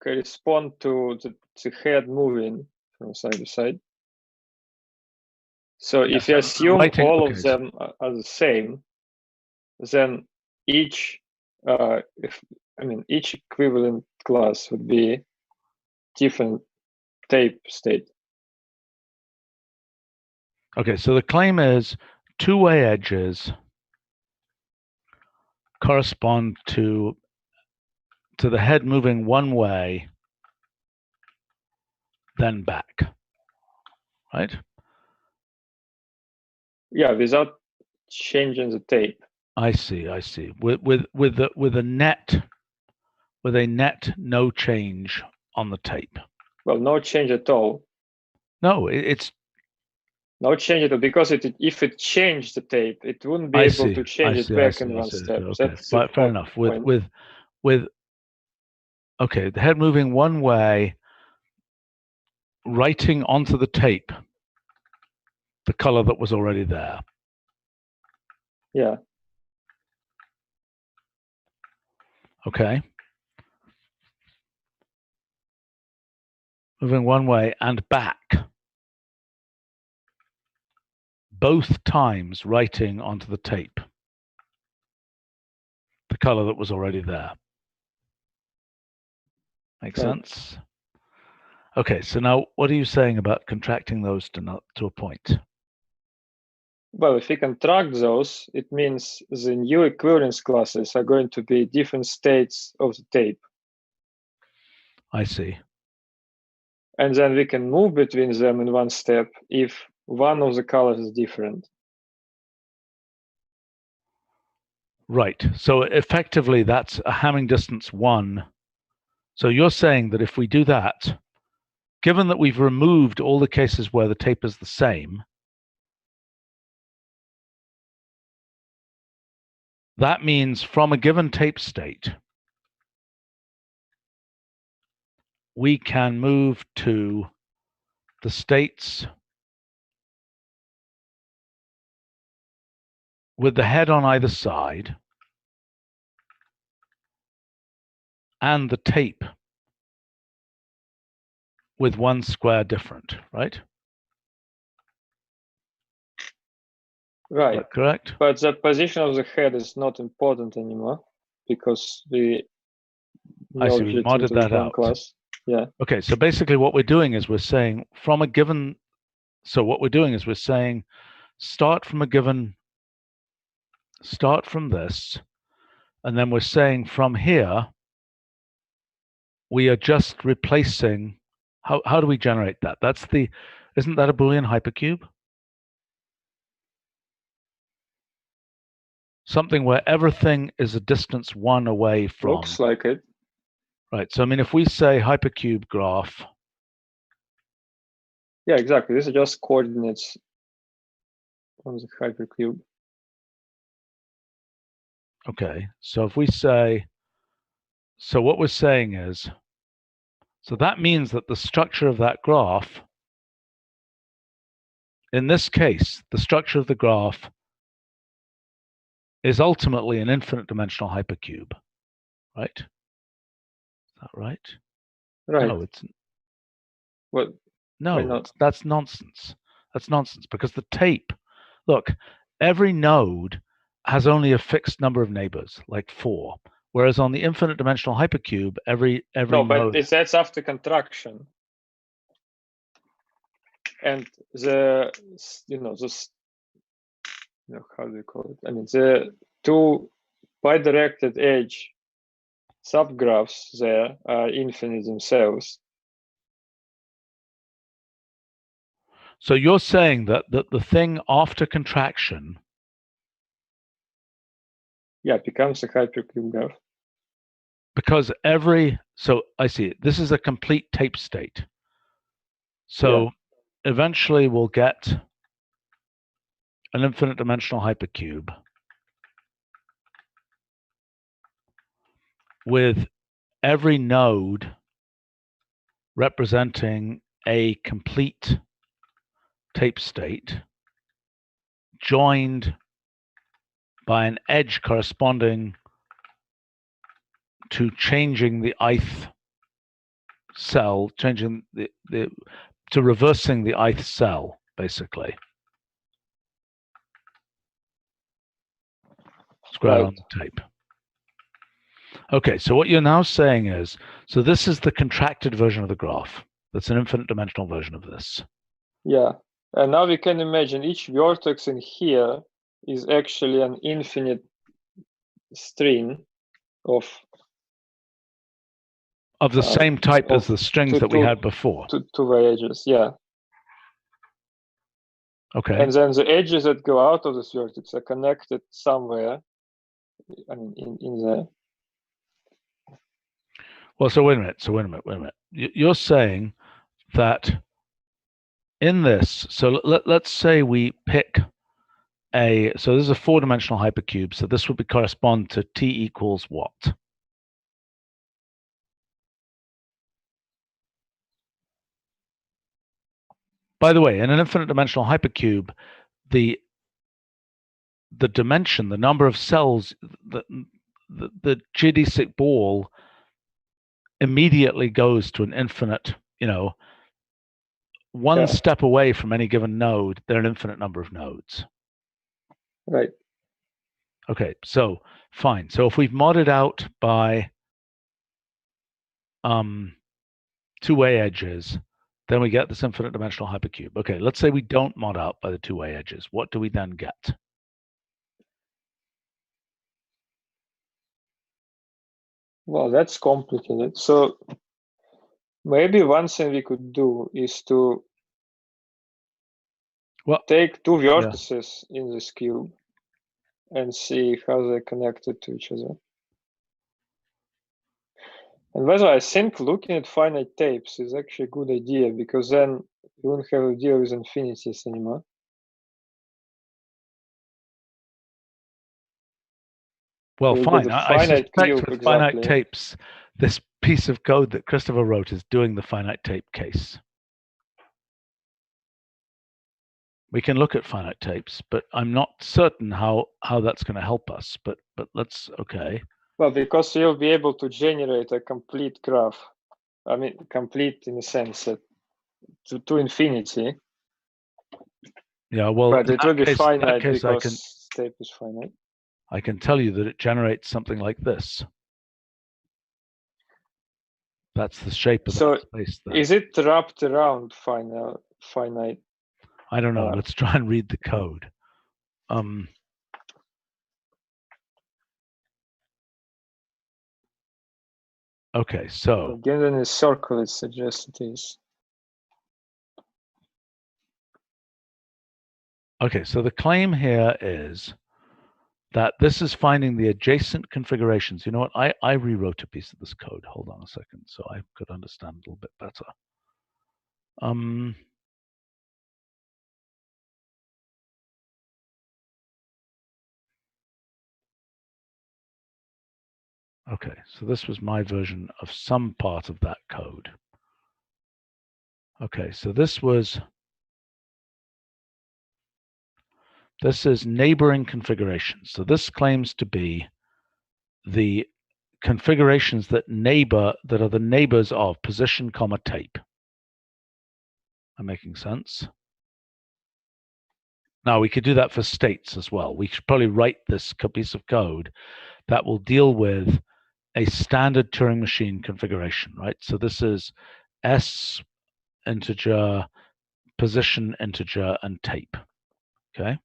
correspond to the head moving from side to side. So if you assume all of them are the same, then each each equivalent class would be different tape state. Okay, so the claim is two-way edges correspond to the head moving one way, then back, right? Yeah, without changing the tape. I see. With a net no change on the tape. Well, no change at all. No, it's no change at all, because if it changed the tape, it wouldn't be able to change it back in one step. Okay, but fair enough. Okay, the head moving one way, writing onto the tape the color that was already there. Yeah. Okay. Moving one way and back. Both times writing onto the tape the color that was already there. Make sense? Okay, so now what are you saying about contracting those to a point? Well, if we contract those, it means the new equivalence classes are going to be different states of the tape. I see. And then we can move between them in one step if one of the colors is different. Right. So effectively, that's a Hamming distance 1. So you're saying that if we do that, given that we've removed all the cases where the tape is the same, that means from a given tape state, we can move to the states with the head on either side and the tape with one square different, right? Right. Is that correct? But the position of the head is not important anymore because we modded that out. Class. Yeah. Okay, so basically what we're doing is we're saying from a given, so what we're doing is we're saying start from this, and then we're saying from here, we are just replacing How do we generate that? Isn't that a Boolean hypercube? Something where everything is a distance 1 away from. Looks like it. Right. So I mean, if we say hypercube graph. Yeah, exactly. This is just coordinates on the hypercube. Okay. So if we say, so what we're saying is, so that means that the structure of that graph, in this case, the structure of the graph is ultimately an infinite dimensional hypercube, right? Is that right? Right. No, it's Well, no, that's nonsense. That's nonsense because the tape, look, every node has only a fixed number of neighbors, like 4. Whereas on the infinite dimensional hypercube, every no, but node. that's after contraction. And the how do you call it? I mean, the two bidirected edge subgraphs there are infinite themselves. So you're saying that the thing after contraction, yeah, becomes a hypercube graph. Because so I see it. This is a complete tape state. So eventually we'll get an infinite dimensional hypercube with every node representing a complete tape state joined by an edge corresponding to changing the ith cell, changing to reversing the ith cell, basically. Square on the tape. Okay, so what you're now saying is, so this is the contracted version of the graph. That's an infinite dimensional version of this. Yeah, and now we can imagine each vertex in here is actually an infinite string of the same type as the strings that we had before. Two-way edges, yeah. Okay. And then the edges that go out of this vertex are connected somewhere. I mean, in there. Well, so wait a minute. You're saying that in this, so let's say we pick so this is a 4-dimensional hypercube, so this would correspond to t equals what? By the way, in an infinite dimensional hypercube, the dimension, the number of cells, the geodesic ball immediately goes to an infinite, one step away from any given node, there are an infinite number of nodes. Right. Okay, so fine. So if we've modded out by two-way edges, then we get this infinite dimensional hypercube. Okay, let's say we don't mod out by the two-way edges. What do we then get? Well, that's complicated. So maybe one thing we could do is to take two vertices in this cube and see how they're connected to each other. And by the way, I think looking at finite tapes is actually a good idea, because then you won't have to deal with infinities anymore. Well, fine. I suspect with finite tapes, this piece of code that Christopher wrote is doing the finite tape case. We can look at finite tapes, but I'm not certain how that's going to help us. But let's, okay. Well, because you'll be able to generate a complete graph. I mean, complete in the sense that to infinity. Yeah, well, but it will be finite because tape is finite. I can tell you that it generates something like this. That's the shape of the space. So is it wrapped around finite? I don't know. Let's try and read the code. Okay, so given a circle, it suggests it is. Okay, so the claim here is that this is finding the adjacent configurations. You know what? I rewrote a piece of this code. Hold on a second, so I could understand a little bit better. Okay, so this was my version of some part of that code. Okay, so this is neighboring configurations. So this claims to be the configurations that are the neighbors of position, comma, tape. Am I making sense? Now we could do that for states as well. We should probably write this piece of code that will deal with a standard Turing machine configuration, right? So this is S integer, position integer, and tape. Okay.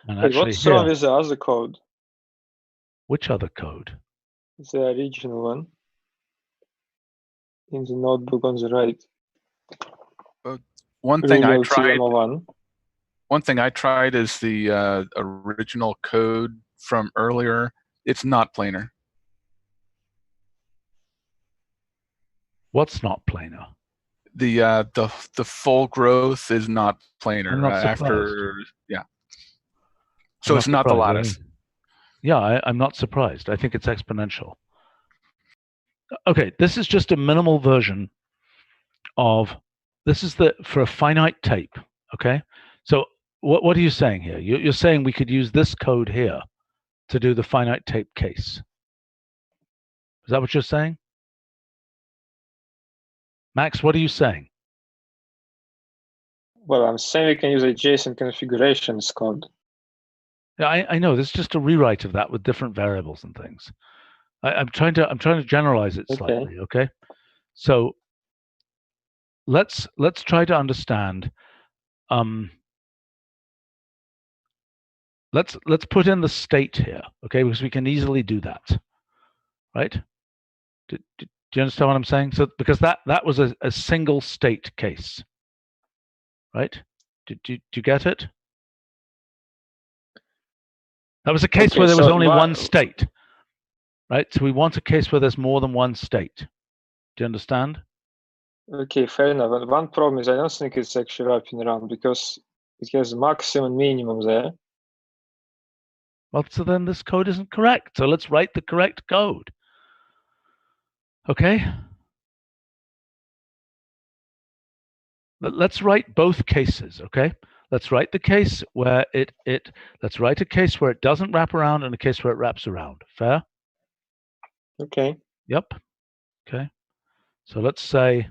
And But actually what's here, wrong with the other code? which other code? The original one in the notebook on the right. One thing I Rulial tried. TM1. One thing I tried is the original code from earlier. It's not planar. What's not planar? The full growth is not planar. I'm not after surprised. So I'm it's not the surprised. lattice. Yeah, I'm not surprised. I think it's exponential. Okay, this is just a minimal version of, this is for a finite tape, okay? So what are you saying here? You're saying we could use this code here to do the finite tape case. Is that what you're saying? Max, what are you saying? Well, I'm saying we can use adjacent configurations code. Yeah, I know. This is just a rewrite of that with different variables and things. I'm trying to generalize it slightly, okay? So let's try to understand. Let's put in the state here, okay? Because we can easily do that, right? Do you understand what I'm saying? So because that was a single state case, right? Do you get it? That was a case where there was only one state, right? So we want a case where there's more than one state. Do you understand? Okay, fair enough. And one problem is I don't think it's actually wrapping around because it has maximum and minimum there. Well, so then this code isn't correct. So let's write the correct code. Okay? Let's write both cases, okay? Let's write the case where let's write a case where it doesn't wrap around and a case where it wraps around. Fair? Okay. Yep. Okay. So let's say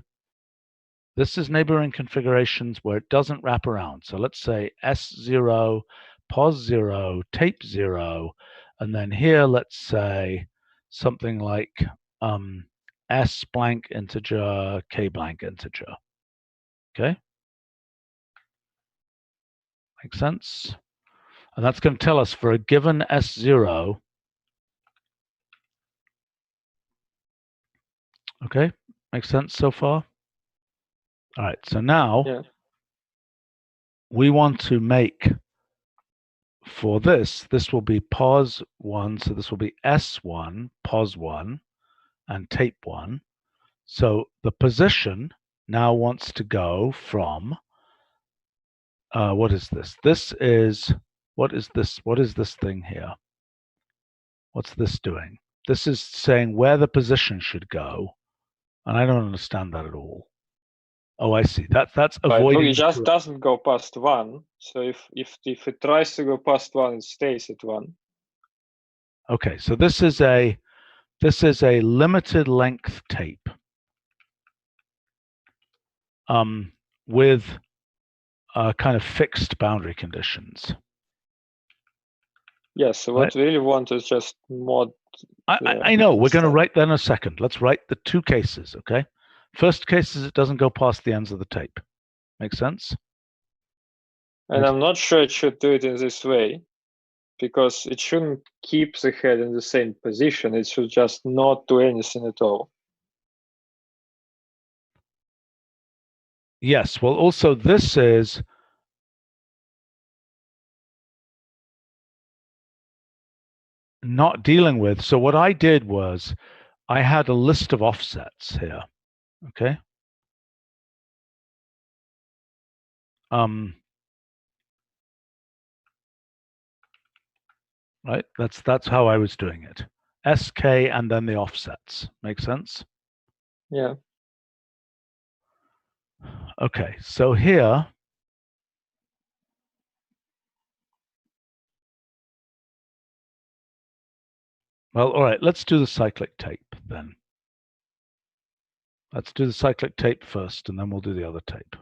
this is neighboring configurations where it doesn't wrap around. So let's say S0, pos 0, tape 0, and then here let's say something like S blank integer, K blank integer. Okay? Makes sense? And that's going to tell us for a given S0. Okay, makes sense so far? All right, so now we want to make, for this will be pos 1, so this will be S1, pos 1, and tape 1. So the position now wants to go from, what is this? What is this thing here? What's this doing? This is saying where the position should go, and I don't understand that at all. Oh, I see. That's avoiding. It just doesn't go past 1. So if it tries to go past 1, it stays at 1. Okay, so this is a limited length tape with kind of fixed boundary conditions. Yes, so what we really want is just mod. I know, we're going to write that in a second. Let's write the two cases, okay? First case is it doesn't go past the ends of the tape. Make sense? And I'm not sure it should do it in this way, because it shouldn't keep the head in the same position. It should just not do anything at all. Yes, well, also this is not dealing with. So what I did was I had a list of offsets here. Okay. Right. That's how I was doing it. SK and then the offsets. Make sense? Yeah. Okay. So here, well, all right, let's do the cyclic tape then. Let's do the cyclic tape first, and then we'll do the other tape.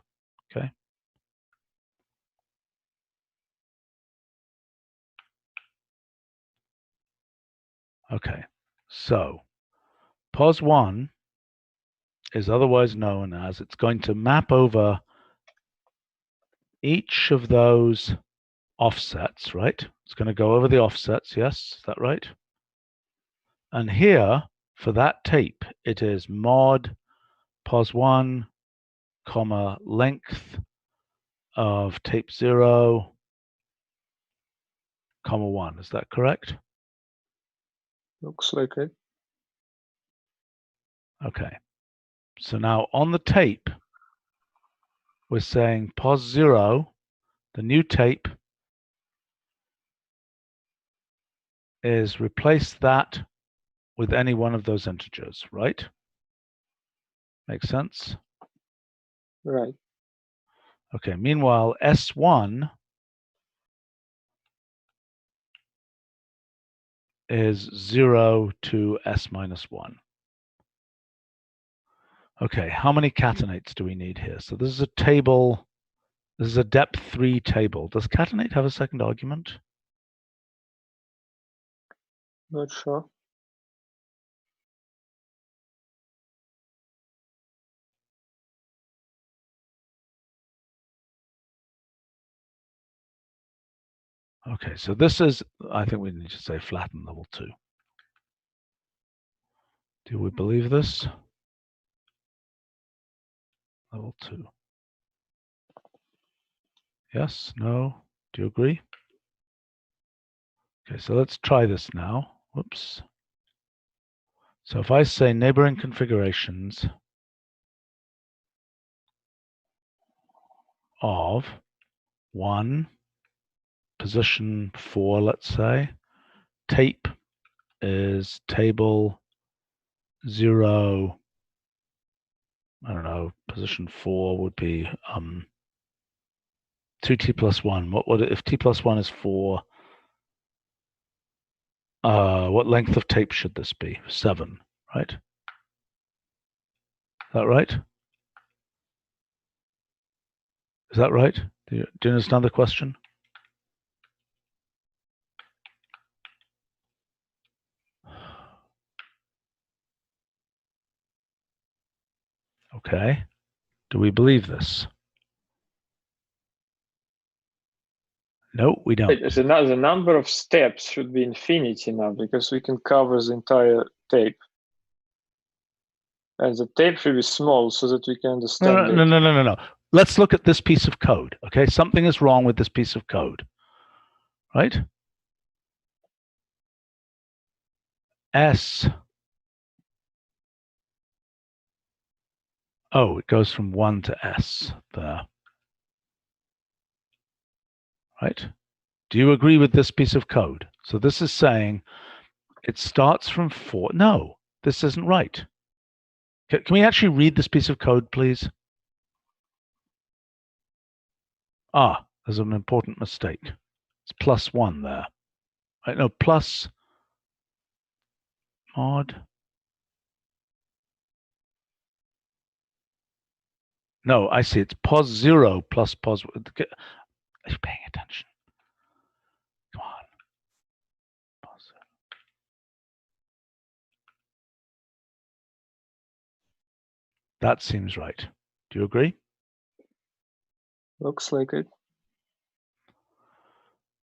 Okay. Okay. So pos1 is otherwise known as, it's going to map over each of those offsets, right? It's going to go over the offsets, yes, is that right? And here, for that tape, it is mod pos1, comma, length of tape 0, comma 1. Is that correct? Looks like it. Okay. So now on the tape, we're saying pos0, the new tape, is replace that with any one of those integers, right? Makes sense? Right. Okay, meanwhile, S1 is 0 to S minus 1. Okay, how many catenates do we need here? So this is a table, this is a depth 3 table. Does catenate have a second argument? Not sure. Okay, so this is, I think we need to say flatten level 2. Do we believe this? Level 2. Yes, no, do you agree? Okay, so let's try this now. Whoops. So if I say neighboring configurations of 1, position 4, let's say, tape is table 0, I don't know, position 4 would be 2t plus 1. What would it, if t plus 1 is 4, what length of tape should this be? 7, right? Is that right? Is that right? Do you understand the question? Okay. Do we believe this? No, we don't. The number of steps should be infinity now because we can cover the entire tape. And the tape should be small so that we can understand it. No. Let's look at this piece of code, okay? Something is wrong with this piece of code, right? S. Oh, it goes from 1 to S there. Right? Do you agree with this piece of code? So this is saying it starts from 4. No, this isn't right. Can we actually read this piece of code, please? Ah, there's an important mistake. It's plus 1 there. Right? No, plus mod. No, I see. It's pos0 plus pos. Are you paying attention? Come on. Pos. That seems right. Do you agree? Looks like it.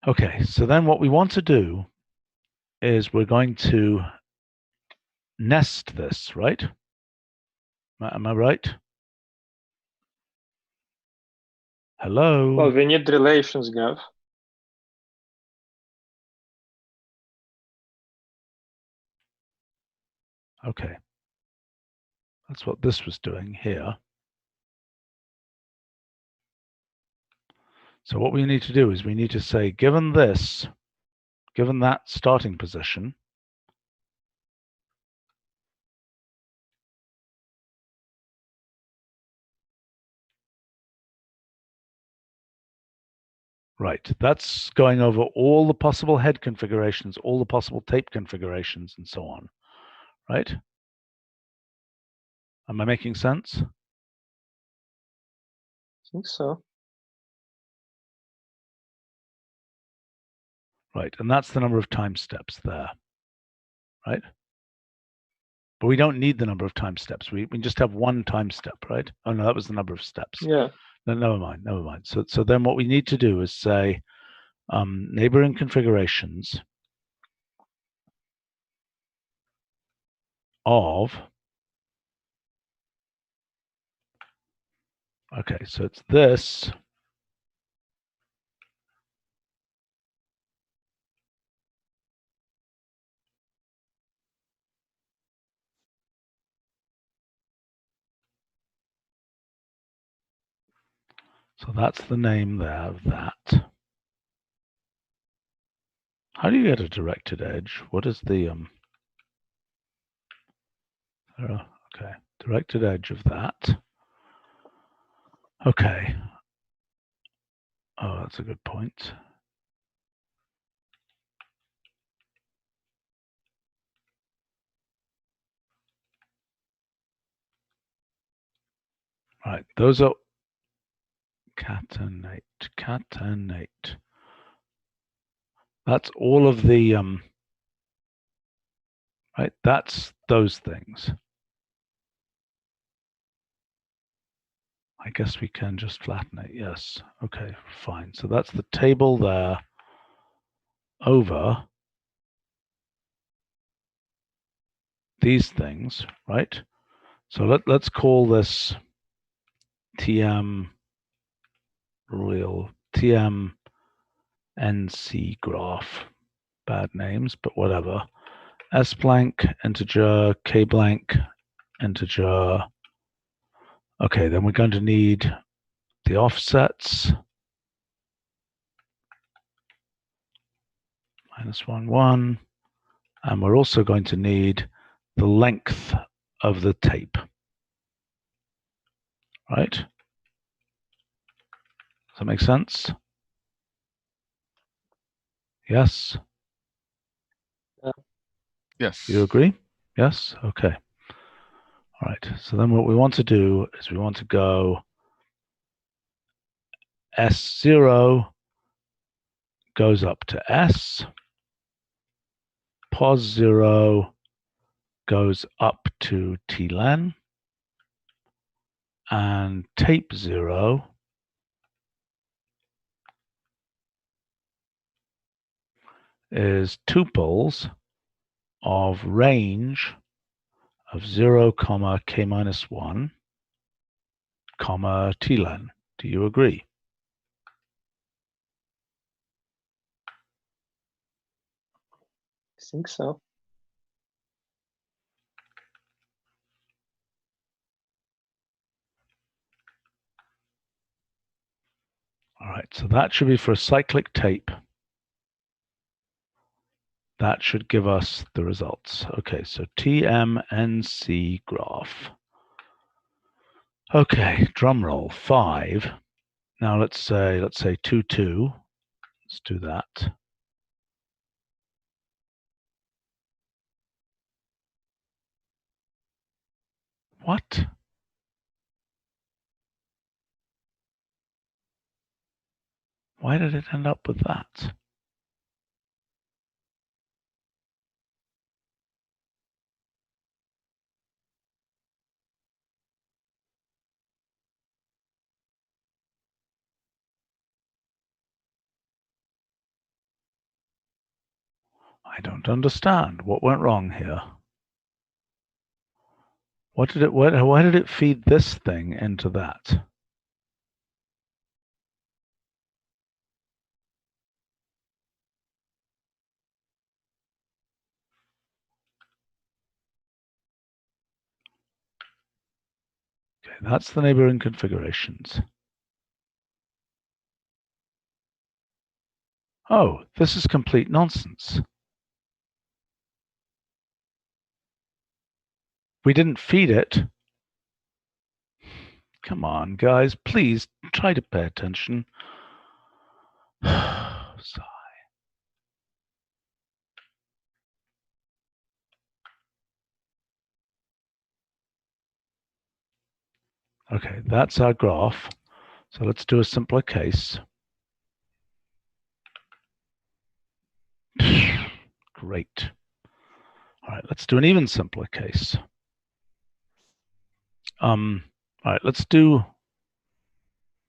Okay, so then what we want to do is we're going to nest this, right? Am I right? Hello? Well, we need relations graph. Okay. That's what this was doing here. So what we need to do is we need to say, given this, given that starting position, right, that's going over all the possible head configurations, all the possible tape configurations, and so on, right? Am I making sense? I think so. Right, and that's the number of time steps there, right? But we don't need the number of time steps. We just have one time step, right? Oh no, that was the number of steps. Yeah. No, never mind, never mind. So then what we need to do is say neighboring configurations of, okay, so it's this so that's the name there of that. How do you get a directed edge? What is the okay, directed edge of that? Okay. Oh, that's a good point. Right, those are catenate. That's all of the right, that's those things. I guess we can just flatten it, yes. Okay, fine. So that's the table there over these things, right? So let's call this TM Rulial, TM NC graph. Bad names, but whatever. S blank, integer, K blank, integer. Okay, then we're going to need the offsets. -1, 1. And we're also going to need the length of the tape. Right? Does that make sense? Yes? Yes. You agree? Yes? Okay. All right. So then what we want to do is we want to go S0 goes up to S. Pos 0 goes up to tlen. And tape 0 is tuples of range of 0, comma k minus 1, comma tlen. Do you agree? I think so. All right, so that should be for a cyclic tape. That should give us the results. Okay, so TMNC graph. Okay, drum roll 5. Now let's say 2, 2. Let's do that. What? Why did it end up with that? I don't understand. What went wrong here? Why did it feed this thing into that? that's the neighboring configurations. Oh, this is complete nonsense. We didn't feed it. Come on, guys, please try to pay attention. Sigh. Okay, that's our graph. So let's do a simpler case. Great. All right, let's do an even simpler case. All right, let's do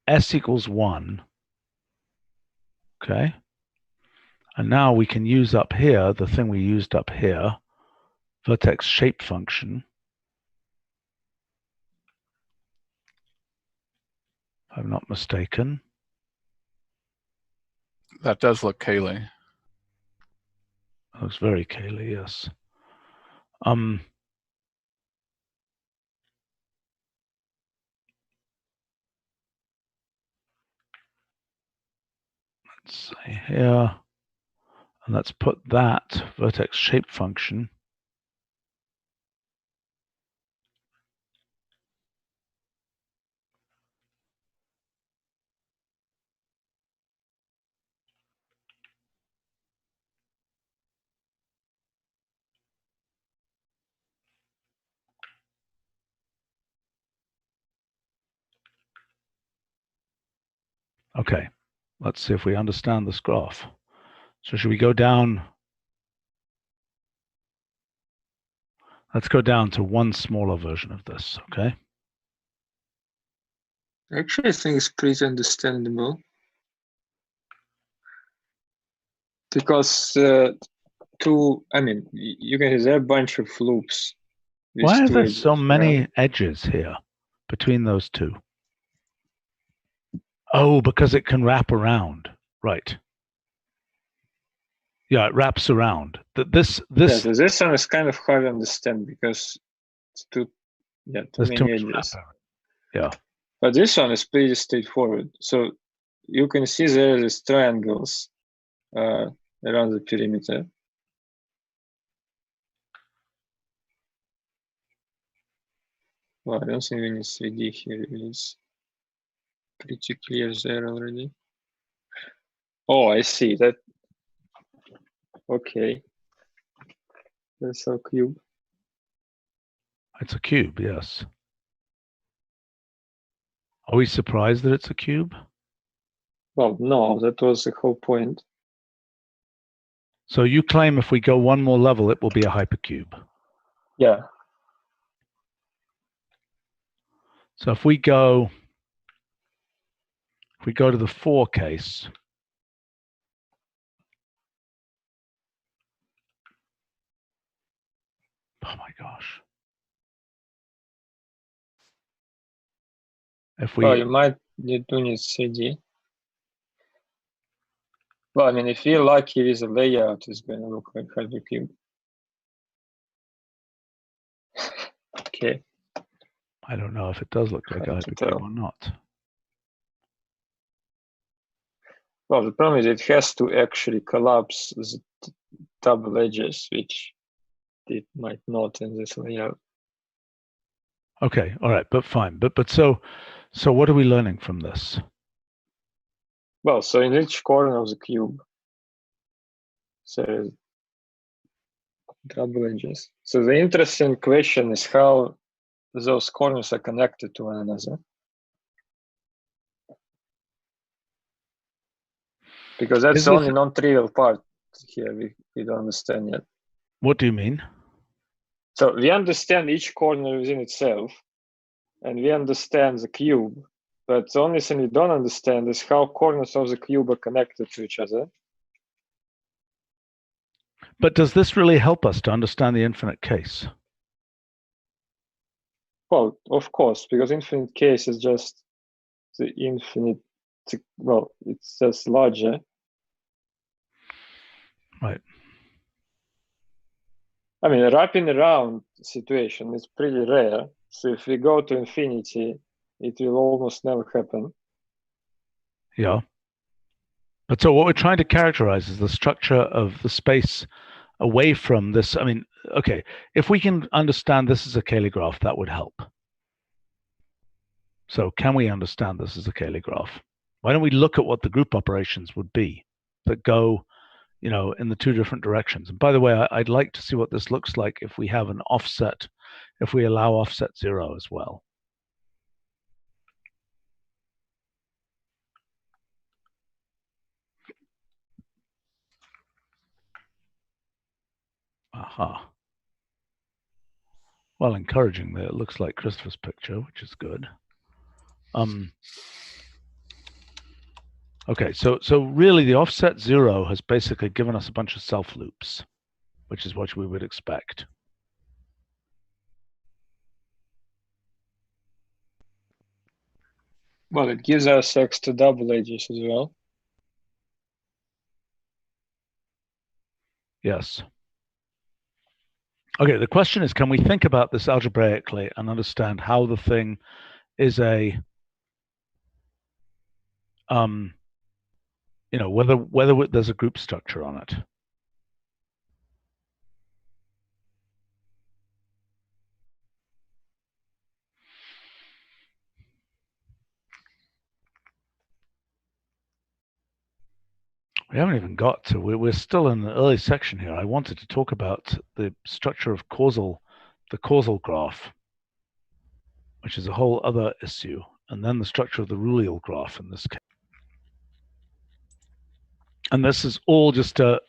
s equals 1. Okay. And now we can use up here the thing we used up here, vertex shape function. If I'm not mistaken. That does look Cayley. Looks very Cayley, yes. Let's say here, and let's put that vertex shape function Okay, let's see if we understand this graph. So should we go down? Let's go down to one smaller version of this, okay? Actually, I think it's pretty understandable. Because I mean, you can have a bunch of loops. Why are there edges, so many edges here between those two? Oh, because it can wrap around, right? Yeah, it wraps around. This Yeah, so this one is kind of hard to understand because it's too many edges. Yeah. But this one is pretty straightforward. So you can see there are these triangles around the perimeter. Well, I don't think we need 3D here. It's pretty clear there already. Oh, I see that. Okay. That's our cube. It's a cube, yes. Are we surprised that it's a cube? Well, no, that was the whole point. So you claim if we go one more level, it will be a hypercube. Yeah. So if we go to the 4 case, oh my gosh. If we, you might need 3D. Well, I mean, if you're lucky with the layout, it's going to look like hypercube. Okay. I don't know if it does look like a hypercube or not. Well, the problem is it has to actually collapse the double edges, which it might not in this layout. Okay, all right, but fine. But so what are we learning from this? Well, so in each corner of the cube, there is double edges. So the interesting question is how those corners are connected to one another. Because that's the only non-trivial part here we don't understand yet. What do you mean? So we understand each corner within itself, and we understand the cube, but the only thing we don't understand is how corners of the cube are connected to each other. But does this really help us to understand the infinite case? Well, of course, because infinite case is just the infinite, well, it's just larger. Right. I mean, a wrapping around situation is pretty rare, So if we go to infinity, it will almost never happen. Yeah. But so what we're trying to characterize is the structure of the space away from this. I mean, okay, if we can understand this as a Cayley graph, that would help. So can we understand this as a Cayley graph? Why don't we look at what the group operations would be that go, you know, in the two different directions? And by the way, I'd like to see what this looks like if we have an offset, if we allow offset 0 as well. Aha. Well, encouragingly, it looks like Christopher's picture, which is good. Okay, so really the offset 0 has basically given us a bunch of self loops, which is what we would expect. Well, it gives us extra double edges as well. Yes. Okay, the question is, can we think about this algebraically and understand how the thing is a, you know, whether there's a group structure on it? We haven't even got to, we're still in the early section here. I wanted to talk about the structure of the causal graph, which is a whole other issue, and then the structure of the Rulial graph in this case. And this is all just a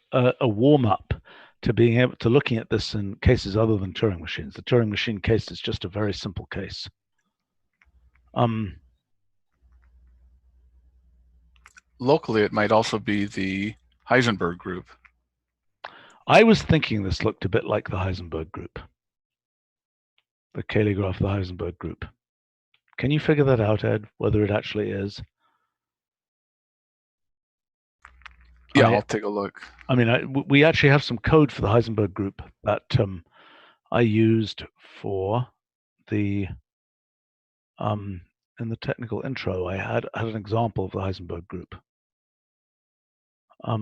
warm-up to being able to looking at this in cases other than Turing machines. The Turing machine case is just a very simple case. Locally, it might also be the Heisenberg group. I was thinking this looked a bit like the Heisenberg group, the Cayley graph of the Heisenberg group. Can you figure that out, Ed, whether it actually is? Yeah, I'll take a look. I mean, we actually have some code for the Heisenberg group that I used for the, in the technical intro, I had an example of the Heisenberg group. I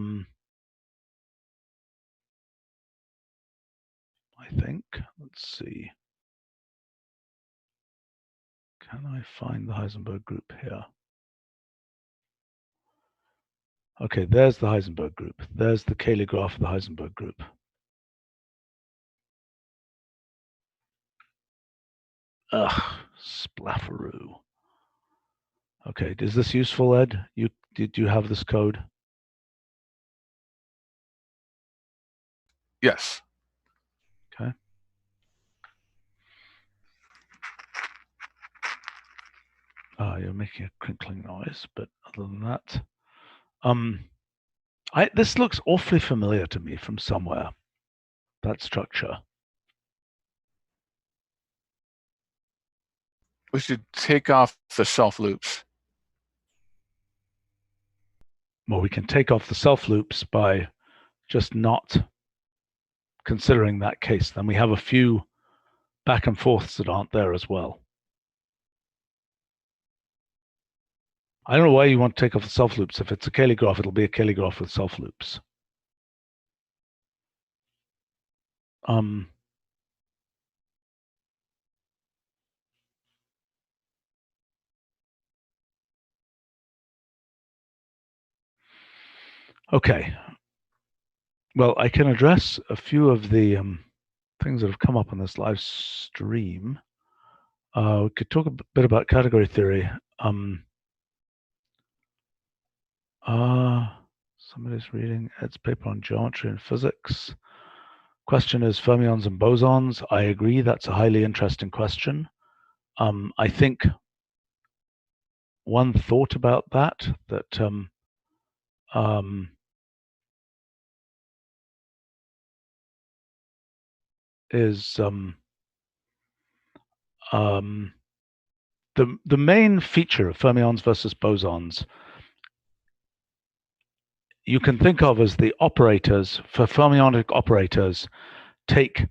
think, let's see. Can I find the Heisenberg group here? Okay, there's the Heisenberg group. There's the Cayley graph of the Heisenberg group. Ugh, splafferoo. Okay, is this useful, Ed? Do you have this code? Yes. Okay. You're making a crinkling noise, but other than that, this looks awfully familiar to me from somewhere, that structure. We should take off the self loops. Well, we can take off the self loops by just not considering that case. Then we have a few back and forths that aren't there as well. I don't know why you want to take off the self loops. If it's a Cayley graph, it'll be a Cayley graph with self loops. Okay. Well, I can address a few of the things that have come up on this live stream. We could talk a bit about category theory. Somebody's reading Ed's paper on geometry and physics. Question is fermions and bosons. I agree, that's a highly interesting question. I think one thought about that is the main feature of fermions versus bosons you can think of as the operators for fermionic operators take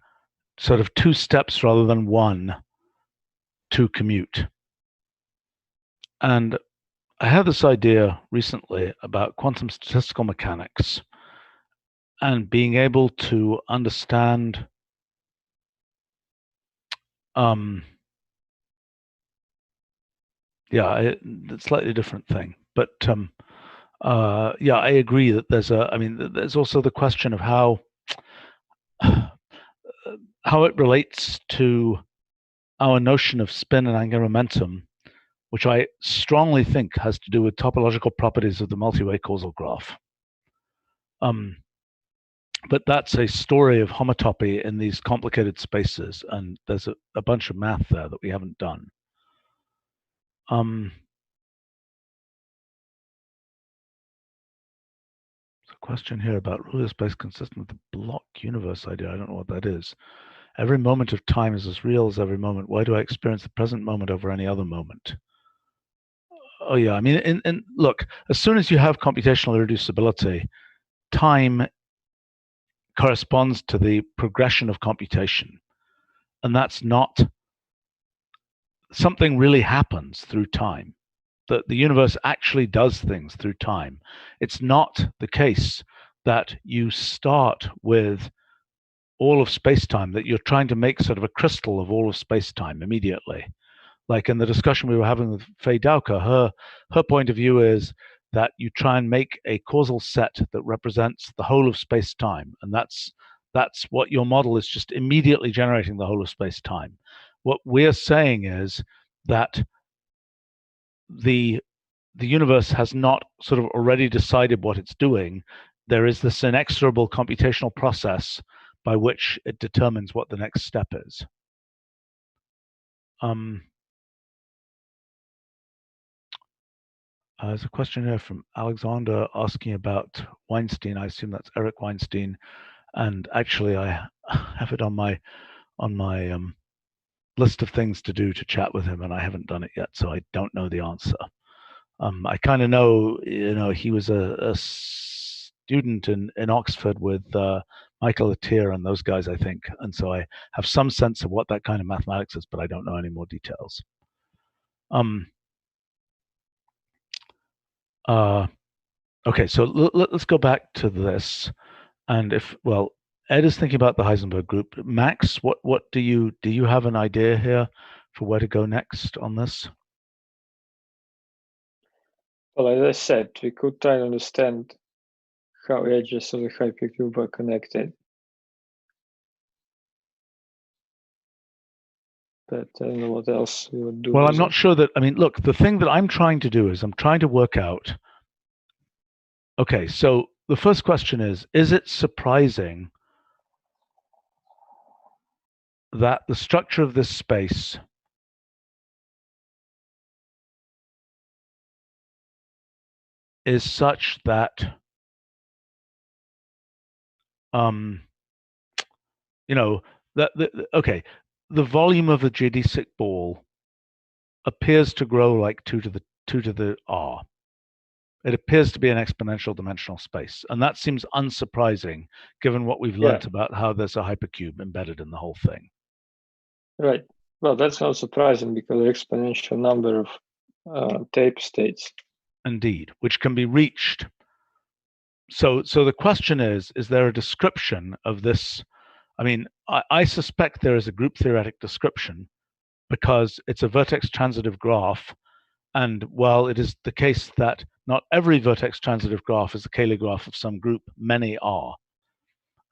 sort of two steps rather than one to commute. And I had this idea recently about quantum statistical mechanics and being able to understand it's a slightly different thing, but yeah, I agree that there's also the question of how it relates to our notion of spin and angular momentum, which I strongly think has to do with topological properties of the multi-way causal graph. But that's a story of homotopy in these complicated spaces, and there's a bunch of math there that we haven't done. There's a question here about Rulial space consistent with the block universe idea. I don't know what that is. Every moment of time is as real as every moment. Why do I experience the present moment over any other moment? Oh yeah, I mean, and look, as soon as you have computational irreducibility, time corresponds to the progression of computation. And that's not something really happens through time. The universe actually does things through time. It's not the case that you start with all of space-time, that you're trying to make sort of a crystal of all of space-time immediately. Like in the discussion we were having with Faye Dowker, her point of view is that you try and make a causal set that represents the whole of space-time, and that's what your model is, just immediately generating the whole of space-time. What we're saying is that the universe has not sort of already decided what it's doing. There is this inexorable computational process by which it determines what the next step is. There's a question here from Alexander asking about Weinstein. I assume that's Eric Weinstein, and actually I have it on my list of things to do to chat with him, and I haven't done it yet, so I don't know the answer. I kind of know, he was a student in Oxford with Michael Attier and those guys, I think, and so I have some sense of what that kind of mathematics is, but I don't know any more details. Okay, so let's go back to this, and Ed is thinking about the Heisenberg group. Max, what do you have an idea here for where to go next on this? Well, as I said, we could try to understand how edges of the hypercube are connected. But I don't know what else we would do. Well, I'm not sure that, look, the thing that I'm trying to do is I'm trying to work out, okay, so the first question is it surprising that the structure of this space is such that the volume of a geodesic ball appears to grow like 2 to the r. It appears to be an exponential dimensional space, and that seems unsurprising given what we've learned about how there's a hypercube embedded in the whole thing. Right. Well, that's not surprising because the exponential number of tape states. Indeed, which can be reached. So the question is there a description of this? I suspect there is a group theoretic description because it's a vertex transitive graph. And while it is the case that not every vertex transitive graph is a Cayley graph of some group, many are.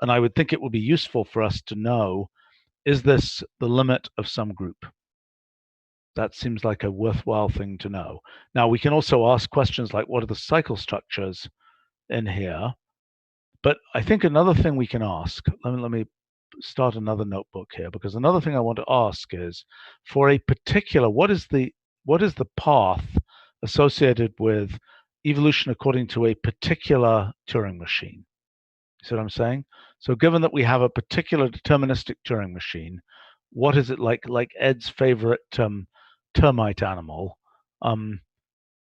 And I would think it would be useful for us to know, is this the limit of some group? That seems like a worthwhile thing to know. Now, we can also ask questions like, what are the cycle structures in here? But I think another thing we can ask, let me start another notebook here, because another thing I want to ask is, for a particular, what is the path associated with evolution according to a particular Turing machine? You see what I'm saying? So given that we have a particular deterministic Turing machine, what is it like Ed's favorite termite animal?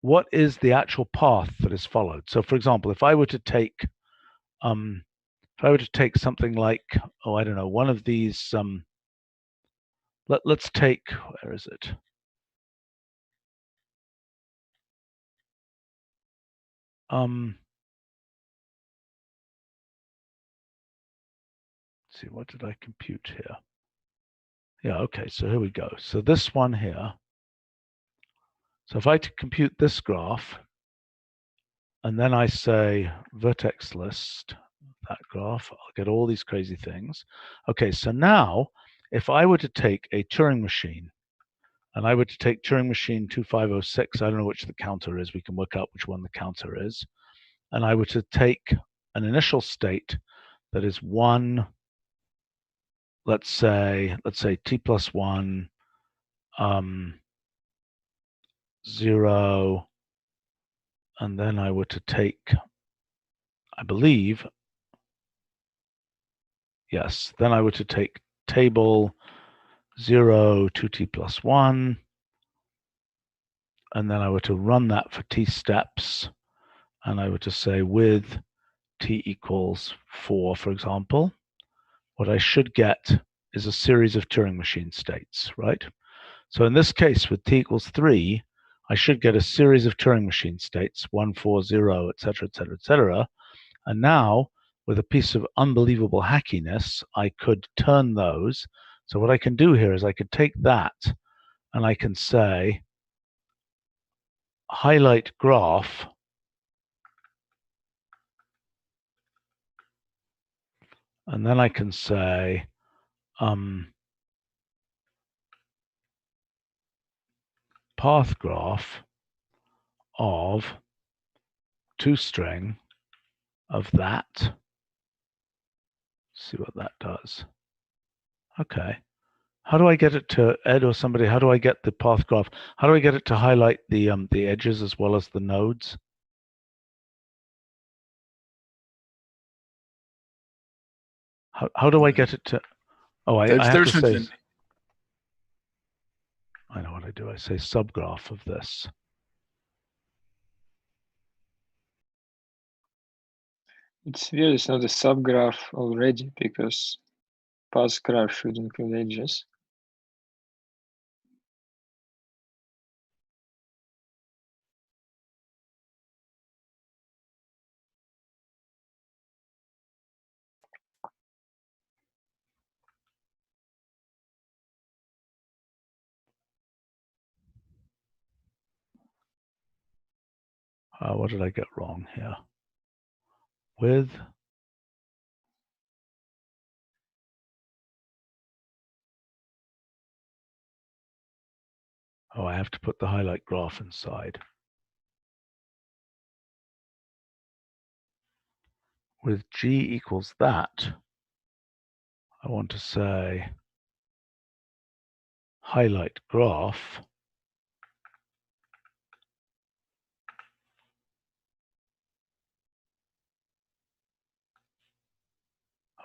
What is the actual path that is followed? So for example, if I were to take something like, I don't know, one of these let's take, where is it? Let's see, what did I compute here? Yeah, okay, so here we go. So this one here, so if I compute this graph, and then I say vertex list, that graph, I'll get all these crazy things. Okay, so now, if I were to take a Turing machine, and I were to take Turing machine 2506, I don't know which the counter is, we can work out which one the counter is, and I were to take an initial state that is 1, let's say t plus 1, 0, and then I were to take, I believe, yes, then I were to take table 0, 2t plus 1, and then I were to run that for t steps, and I were to say with t equals 4, for example, what I should get is a series of Turing machine states, right? So in this case, with t equals 3, I should get a series of Turing machine states, 1, 4, 0, etc., etc., etc. And now, with a piece of unbelievable hackiness, I could turn those. So what I can do here is I could take that and I can say, highlight graph, and then I can say, path graph of toString of that. See what that does. Okay. How do I get it to, Ed or somebody, how do I get the path graph? How do I get it to highlight the edges as well as the nodes? How do I get it to, oh, I have to say, I know what I do. I say subgraph of this. It's weird it's not a subgraph already because path graph should include edges. What did I get wrong here? With, oh, I have to put the highlight graph inside. With G equals that, I want to say highlight graph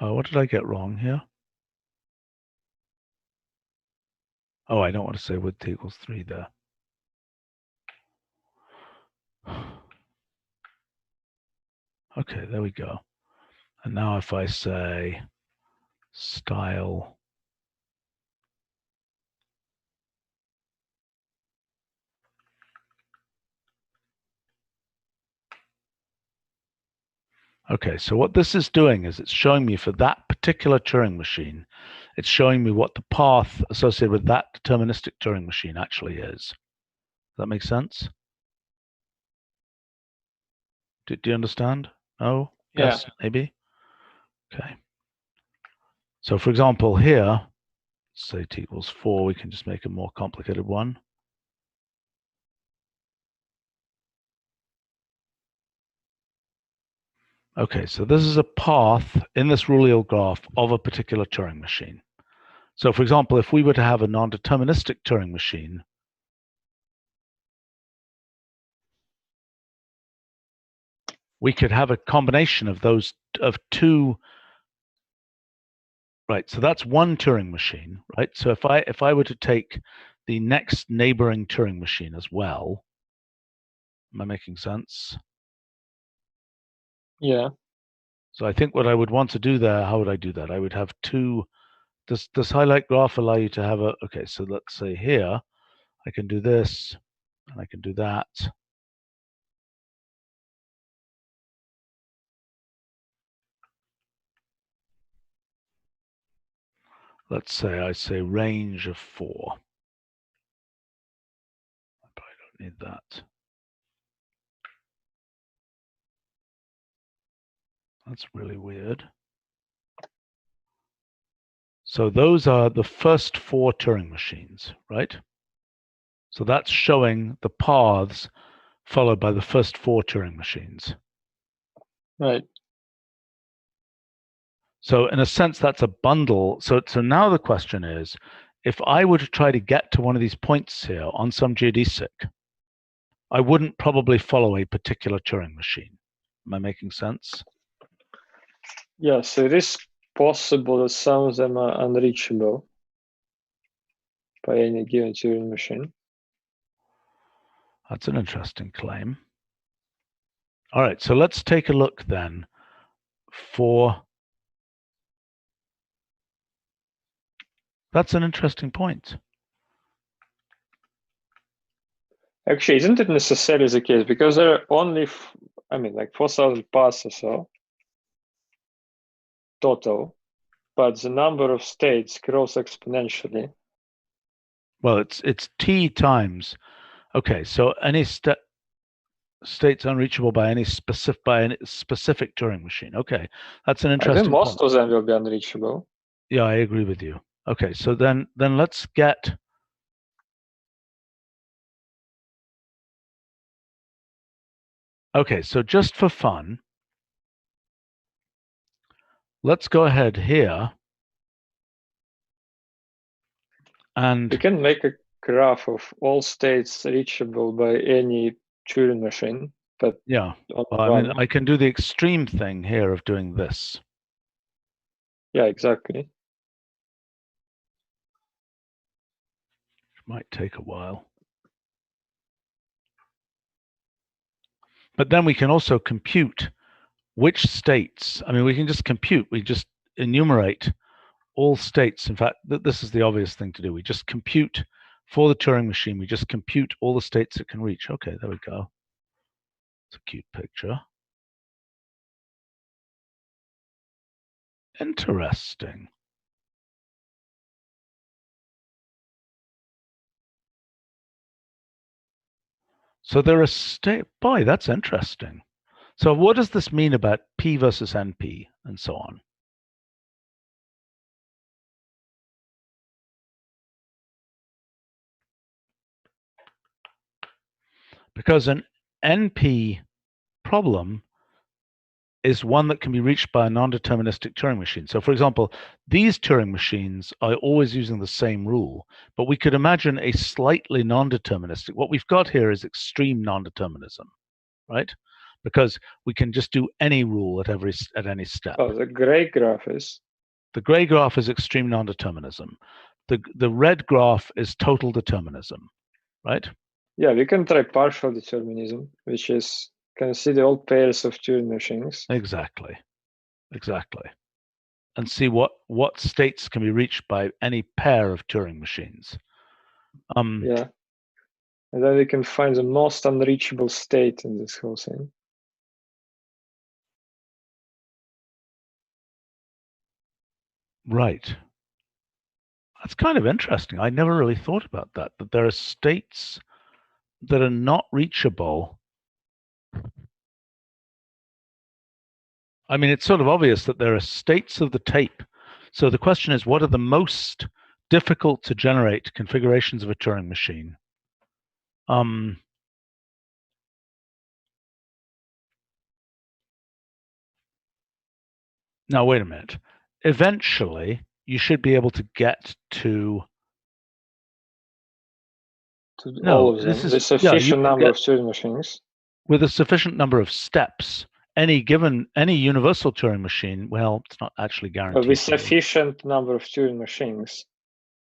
what did I get wrong here? Oh, I don't want to say with t equals 3 there. Okay, there we go. And now if I say style okay, so what this is doing is it's showing me for that particular Turing machine, it's showing me what the path associated with that deterministic Turing machine actually is. Does that make sense? Do you understand? No? Yeah. Yes? Maybe? Okay. So for example, here, say t equals 4, we can just make a more complicated one. Okay, so this is a path in this Rulial graph of a particular Turing machine. So for example, if we were to have a non-deterministic Turing machine, we could have a combination of those, of two, right? So that's one Turing machine, right? So if I were to take the next neighboring Turing machine as well, am I making sense? Yeah. So I think what I would want to do there, how would I do that? I would have two Does highlight graph allow you to have a, okay, so let's say here, I can do this, and I can do that. Let's say I say range of 4. I probably don't need that. That's really weird. So those are the first 4 Turing machines, right? So that's showing the paths followed by the first 4 Turing machines. Right. So in a sense, that's a bundle. So now the question is, if I were to try to get to one of these points here on some geodesic, I wouldn't probably follow a particular Turing machine. Am I making sense? Yeah, so it is possible that some of them are unreachable by any given Turing machine. That's an interesting claim. All right, so let's take a look then for, that's an interesting point. Actually, isn't it necessarily the case? Because there are only, like 4,000 paths or so total, but the number of states grows exponentially. Well, it's t times. Okay, so any state's unreachable by any specific Turing machine. Okay, that's an I interesting think most point. of them will be unreachable. Yeah, I agree with you. Okay, so then let's get. Okay, so just for fun, let's go ahead here and We can make a graph of all states reachable by any Turing machine, but yeah. only Well, I mean, one. I can do the extreme thing here of doing this. Yeah, exactly. Might take a while. But then we can also compute which states. I mean, we can just compute. We just enumerate all states. In fact, this is the obvious thing to do. We just compute for the Turing machine. We just compute all the states it can reach. Okay, there we go. It's a cute picture. Interesting. So there are state. Boy, that's interesting. So what does this mean about P versus NP and so on? Because an NP problem is one that can be reached by a non-deterministic Turing machine. So for example, these Turing machines are always using the same rule, but we could imagine a slightly non-deterministic. What we've got here is extreme non-determinism, right? Because we can just do any rule at any step. Oh, the gray graph is? The gray graph is extreme non-determinism. The red graph is total determinism, right? Yeah, we can try partial determinism, which is consider all pairs of Turing machines. Exactly. And see what states can be reached by any pair of Turing machines. Yeah. And then we can find the most unreachable state in this whole thing. Right. That's kind of interesting. I never really thought about that there are states that are not reachable. I mean, it's sort of obvious that there are states of the tape. So the question is, what are the most difficult to generate configurations of a Turing machine? Now, wait a minute. Eventually, you should be able to get to All of them. The sufficient number of Turing machines. With a sufficient number of steps, any universal Turing machine, well, it's not actually guaranteed. With sufficient number of Turing machines,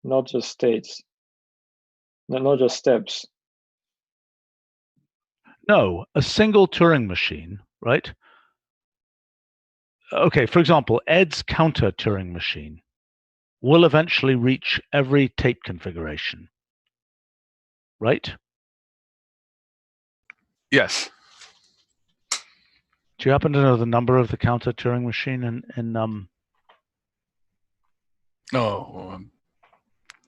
not just states, not just steps. No, a single Turing machine, right? Okay, for example, Ed's counter Turing machine will eventually reach every tape configuration, right? Yes. Do you happen to know the number of the counter Turing machine Oh,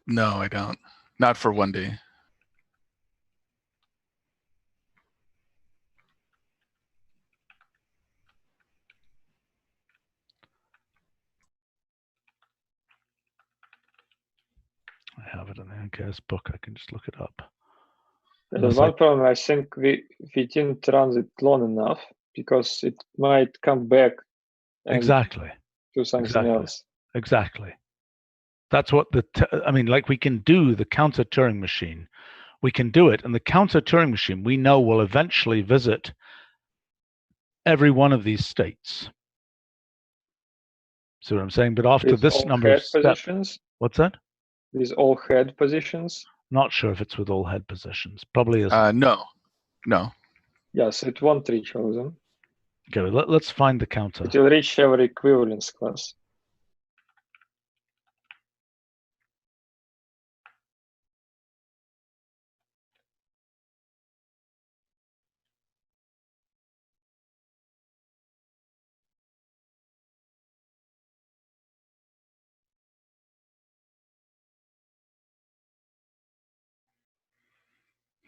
no, I don't. Not for 1D. I have it in the NKS book. I can just look it up. The one problem, I think we didn't run it long enough because it might come back and Exactly. do something else. Exactly. That's what I mean, like we can do the counter Turing machine. We can do it. And the counter Turing machine, we know will eventually visit every one of these states. See what I'm saying? But after With this all number head of steps, positions, what's that? with all head positions. Not sure if it's with all head positions. Probably is. No. Yes, it won't reach all of them. Okay, let's find the counter. It will reach every equivalence class.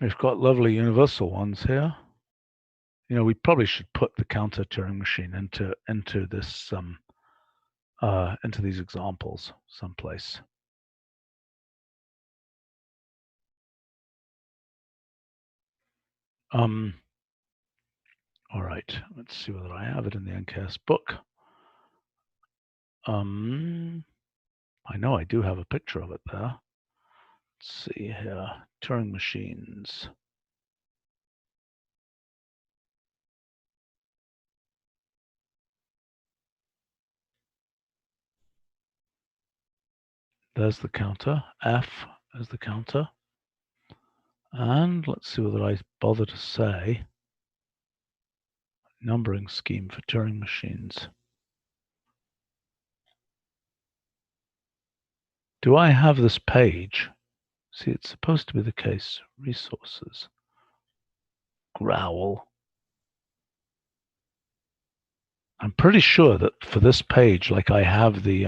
We've got lovely universal ones here. You know, we probably should put the counter Turing machine into this into these examples someplace. All right, let's see whether I have it in the NKS book. I know I do have a picture of it there. Let's see here, Turing machines. There's the counter, F as the counter. And let's see whether I bother to say numbering scheme for Turing machines. Do I have this page? See, it's supposed to be the case. Resources. Growl. I'm pretty sure that for this page, like I have the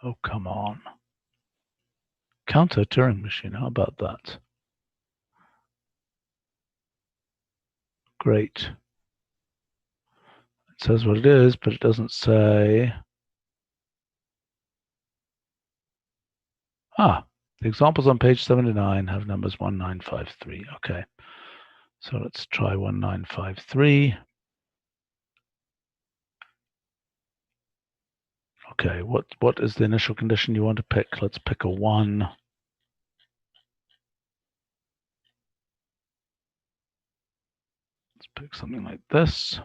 oh, come on. Counter Turing machine, how about that? Great. It says what it is, but it doesn't say. Ah, the examples on page 79 have numbers 1953. Okay. So let's try 1953. Okay, what is the initial condition you want to pick? Let's pick a 1. Let's pick something like this.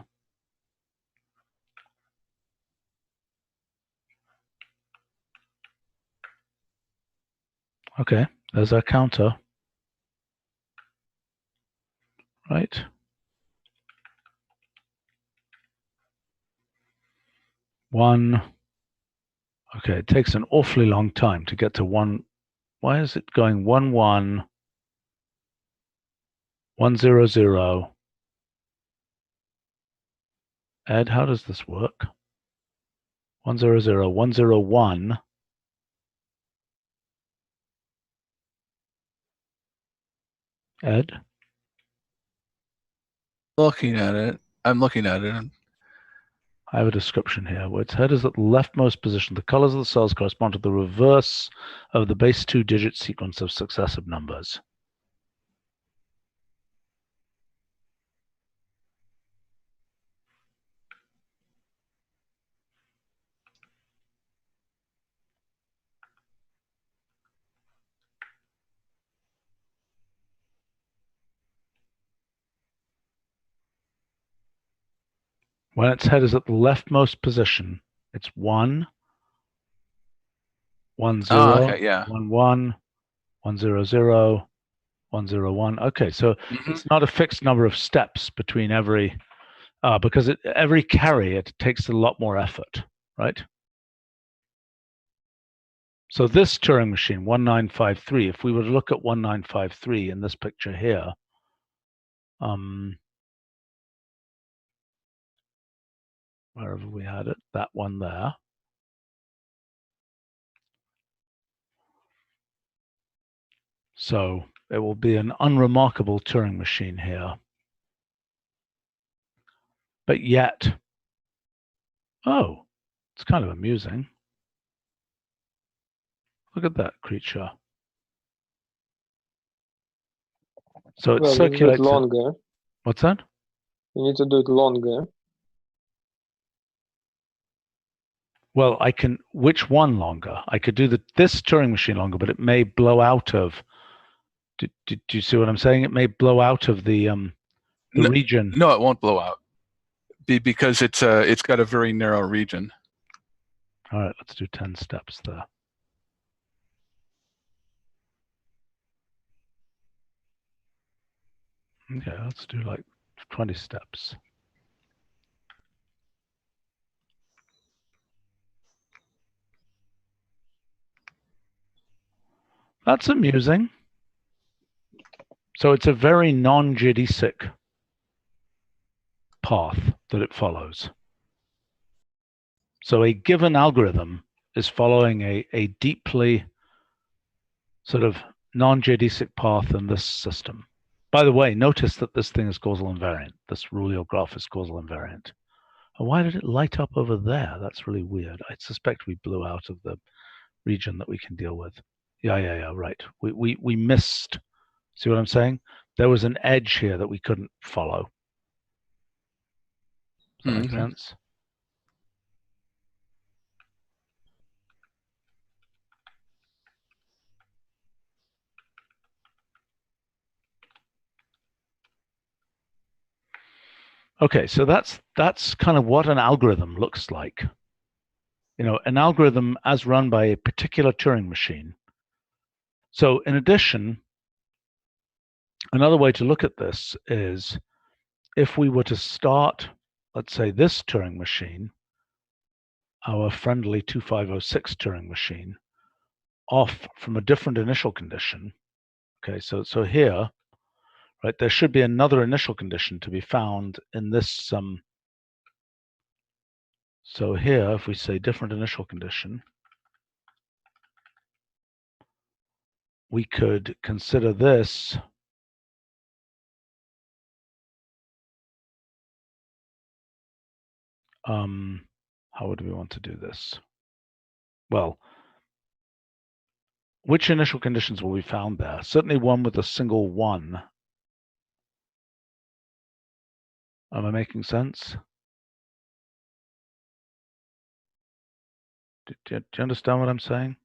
Okay, there's our counter. Right? One. Okay, it takes an awfully long time to get to 1. Why is it going 1 1 1 0 0? Ed, how does this work? 1 0 0 1 0 1. Ed? Looking at it. I'm looking at it. I have a description here where its head is at the leftmost position. The colors of the cells correspond to the reverse of the base 2-digit sequence of successive numbers. When its head is at the leftmost position, it's 1 1 0 okay, yeah. 1 1 1 0 0 1 0 1. Okay, so it's not a fixed number of steps between every because every carry, it takes a lot more effort, right? So this Turing machine, 1953, if we were to look at 1953 in this picture here, wherever we had it, that one there. So it will be an unremarkable Turing machine here. But yet, oh, it's kind of amusing. Look at that creature. So it Well, you need to do it circulates. longer. What's that? You need to do it longer. Well, I can. Which one longer? I could do this Turing machine longer, but it may blow out of. Do you see what I'm saying? It may blow out of the region. No, it won't blow out because it's got a very narrow region. All right, let's do 10 steps there. Okay, let's do like 20 steps. That's amusing. So it's a very non-geodesic path that it follows. So a given algorithm is following a deeply sort of non-geodesic path in this system. By the way, notice that this thing is causal invariant. This Rulial graph is causal invariant. And why did it light up over there? That's really weird. I suspect we blew out of the region that we can deal with. Yeah, right. We missed. See what I'm saying? There was an edge here that we couldn't follow. Does that make sense? Okay, so that's kind of what an algorithm looks like. You know, an algorithm as run by a particular Turing machine. So in addition, another way to look at this is if we were to start, let's say, this Turing machine, our friendly 2506 Turing machine, off from a different initial condition. Okay, so here, right, there should be another initial condition to be found in this so here, if we say different initial condition, we could consider this how would we want to do this? Well, which initial conditions will be found there? Certainly one with a single 1. Am I making sense? Do you understand what I'm saying?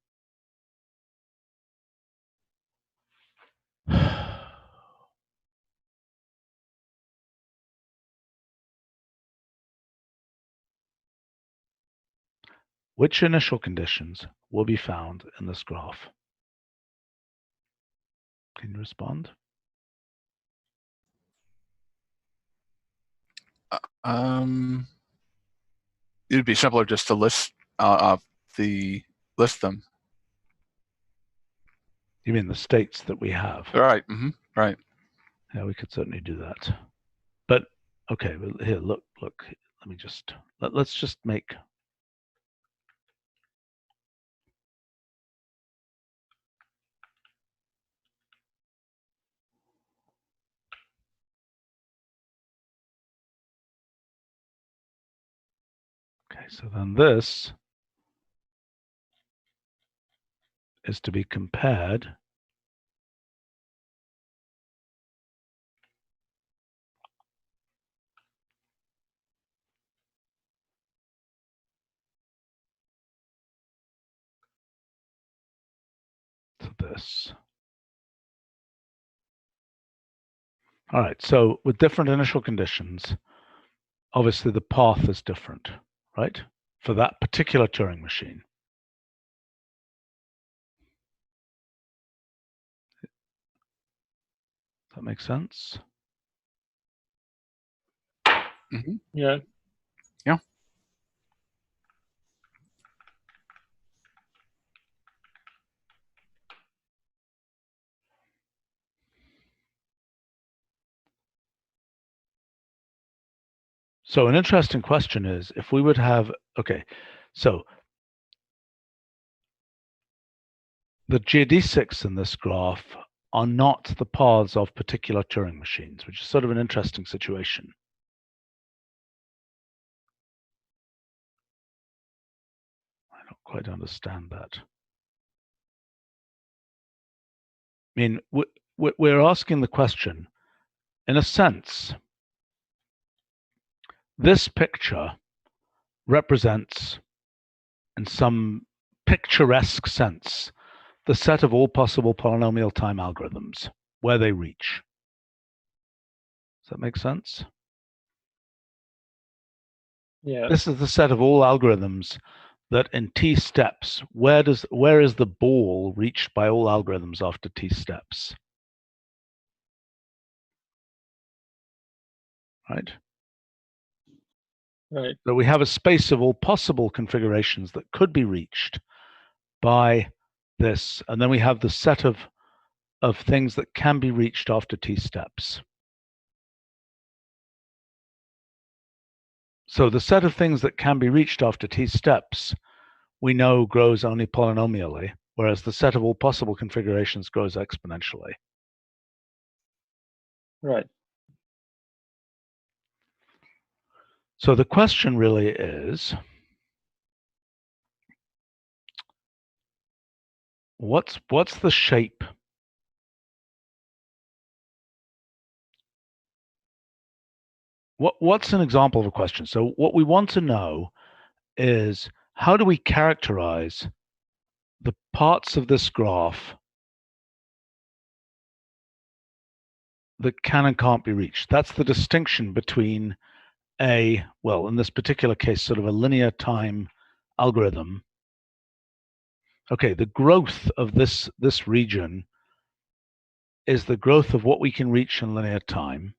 Which initial conditions will be found in this graph? Can you respond? It'd be simpler just to list them. You mean the states that we have? Right. Right. Yeah, we could certainly do that. But okay, well, here, look. Let me just let's just make. Okay, so then this is to be compared to this. All right, so with different initial conditions, obviously the path is different, right? For that particular Turing machine. Does that make sense? Mm-hmm. Yeah. Yeah. So an interesting question is, if we would have, okay, so the geodesics in this graph are not the paths of particular Turing machines, which is sort of an interesting situation. I don't quite understand that. I mean, we're asking the question, in a sense, this picture represents, in some picturesque sense, the set of all possible polynomial time algorithms, where they reach. Does that make sense? Yeah. This is the set of all algorithms that in t steps, where is the ball reached by all algorithms after t steps? Right? Right. So we have a space of all possible configurations that could be reached by this, and then we have the set of things that can be reached after t steps. So the set of things that can be reached after t steps, we know grows only polynomially, whereas the set of all possible configurations grows exponentially. Right. So the question really is, what's the shape? What's an example of a question? So what we want to know is, how do we characterize the parts of this graph that can and can't be reached? That's the distinction between well, in this particular case, sort of a linear time algorithm. Okay, the growth of this region is the growth of what we can reach in linear time.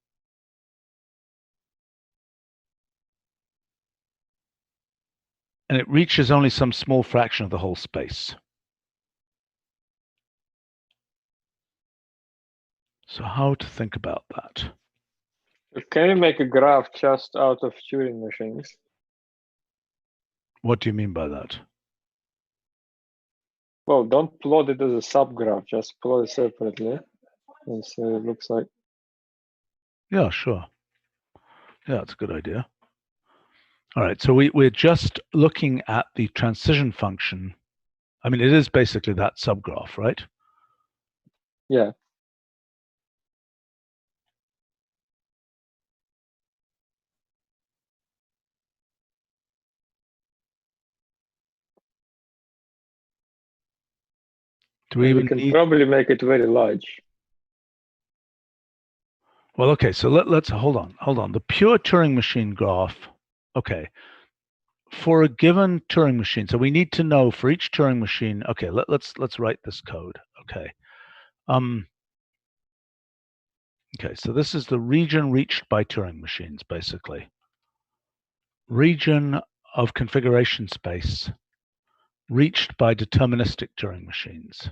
And it reaches only some small fraction of the whole space. So how to think about that? Can you make a graph just out of Turing machines? What do you mean by that? Well, don't plot it as a subgraph, just plot it separately. And so it looks like. Yeah, sure. Yeah, that's a good idea. All right, so we're just looking at the transition function. I mean, it is basically that subgraph, right? Yeah. Do we And even we can need? probably make it very large. Well, okay, so let's hold on. The pure Turing machine graph, okay, for a given Turing machine, so we need to know for each Turing machine, okay, let's write this code, okay. Okay, so this is the region reached by Turing machines, basically. Region of configuration space reached by deterministic Turing machines.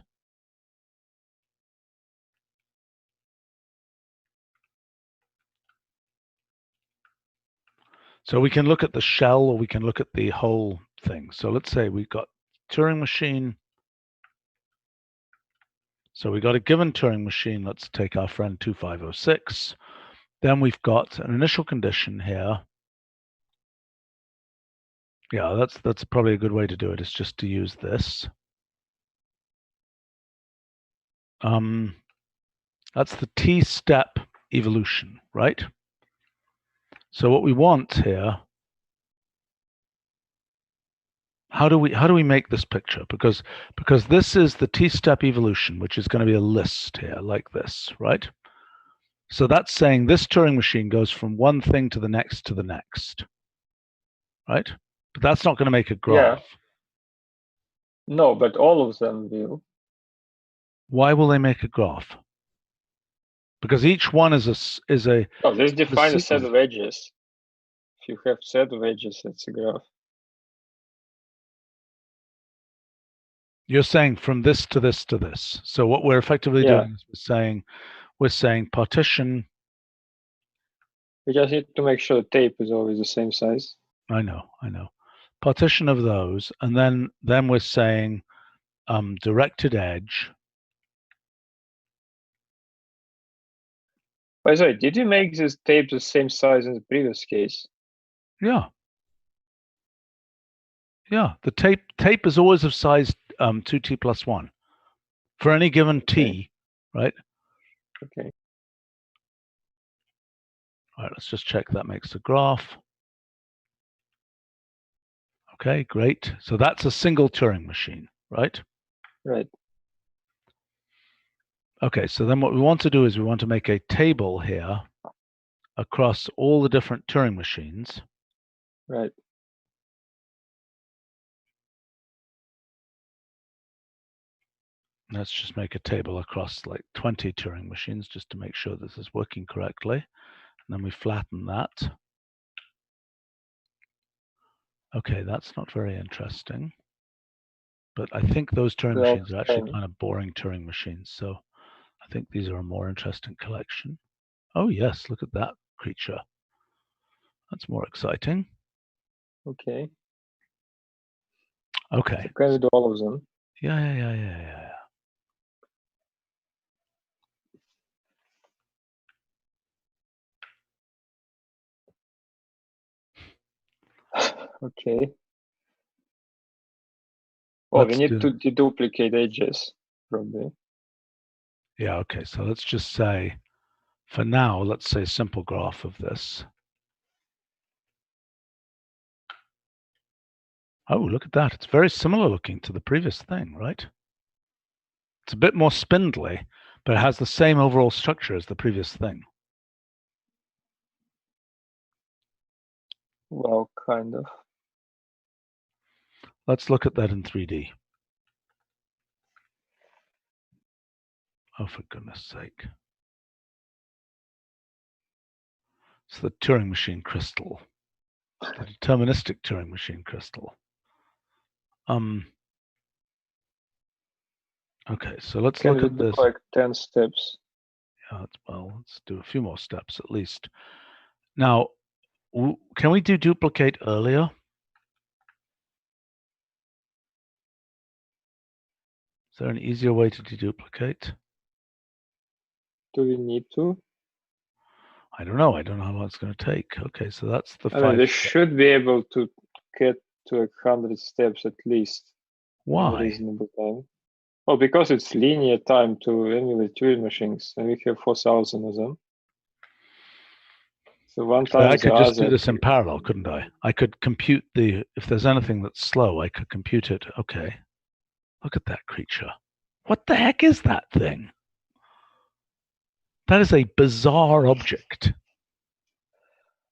So we can look at the shell or we can look at the whole thing. So let's say we've got Turing machine. So we got a given Turing machine. Let's take our friend 2506. Then we've got an initial condition here. Yeah, that's probably a good way to do it, is just to use this. That's the t-step evolution, right? So what we want here, how do we make this picture? Because this is the t-step evolution, which is going to be a list here like this, right? So that's saying this Turing machine goes from one thing to the next, right? But that's not going to make a graph. Yeah. No, but all of them will. Why will they make a graph? Because each one is a Oh, this defines a set of edges. If you have set of edges, that's a graph. You're saying from this to this to this. So what we're effectively Yeah. doing is we're saying partition. We just need to make sure the tape is always the same size. I know. Partition of those, and then we're saying directed edge. By the way, did you make this tape the same size in the previous case? Yeah. The tape is always of size 2t plus 1 for any given t, right? Okay. All right, let's just check that makes the graph. Okay, great. So that's a single Turing machine, right? Right. Okay, so then what we want to do is we want to make a table here across all the different Turing machines. Right. Let's just make a table across like 20 Turing machines just to make sure this is working correctly. And then we flatten that. Okay, that's not very interesting. But I think those Turing They're all machines are actually same. kind of boring Turing machines. So I think these are a more interesting collection. Oh yes, look at that creature. That's more exciting. Okay. Okay. So can we do all of them? Yeah. Okay. Oh, we Let's need to deduplicate edges, probably. Yeah, okay. So let's just say, for now, let's say simple graph of this. Oh, look at that. It's very similar looking to the previous thing, right? It's a bit more spindly, but it has the same overall structure as the previous thing. Well, kind of. Let's look at that in 3D. Oh, for goodness sake. It's the Turing machine crystal, the deterministic Turing machine crystal. Okay, so let's look at this. Like 10 steps. Yeah, well, let's do a few more steps at least. Now, can we do duplicate earlier? Is there an easier way to deduplicate? Do we need to? I don't know. I don't know how long it's going to take. Okay, so that's the I mean, 5 we steps. should be able to get to 100 steps at least. In a Why? reasonable time. Well, because it's linear time to emulate Turing machines, and we have 4,000 of them. So one So time I could just do other. this in parallel, couldn't I? I could compute if there's anything that's slow, I could compute it. Okay. Look at that creature. What the heck is that thing? That is a bizarre object.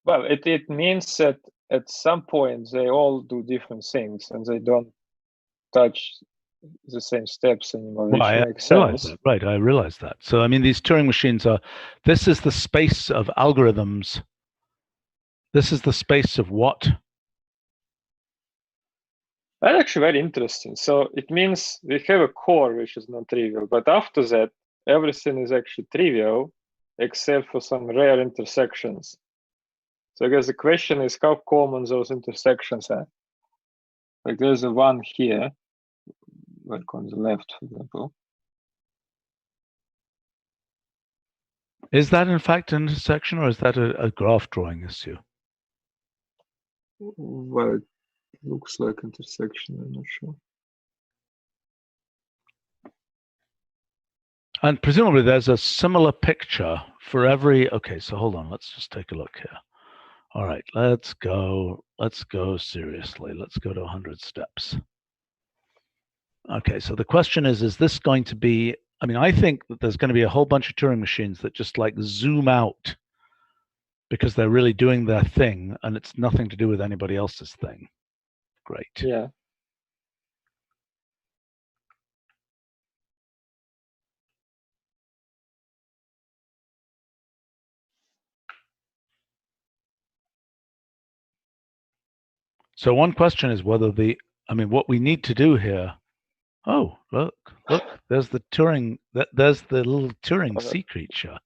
Well, it means that at some point they all do different things and they don't touch the same steps anymore, which Well, I makes realize sense. that. Right, I realize that. So, I mean, these Turing machines this is the space of algorithms. This is the space of what? That's actually very interesting. So it means we have a core, which is non-trivial, but after that, everything is actually trivial, except for some rare intersections. So I guess the question is how common those intersections are. Like there's a one here, like on the left, for example. Is that in fact an intersection, or is that a graph drawing issue? Well, it looks like intersection, I'm not sure. And presumably there's a similar picture for every, okay, so hold on, let's just take a look here. All right, let's go seriously. Let's go to 100 steps. Okay, so the question is this going to be, I mean, I think that there's going to be a whole bunch of Turing machines that just like zoom out because they're really doing their thing and it's nothing to do with anybody else's thing. Great. Yeah. So one question is whether what we need to do here. Oh, look, there's the Turing, there's the little Turing sea creature.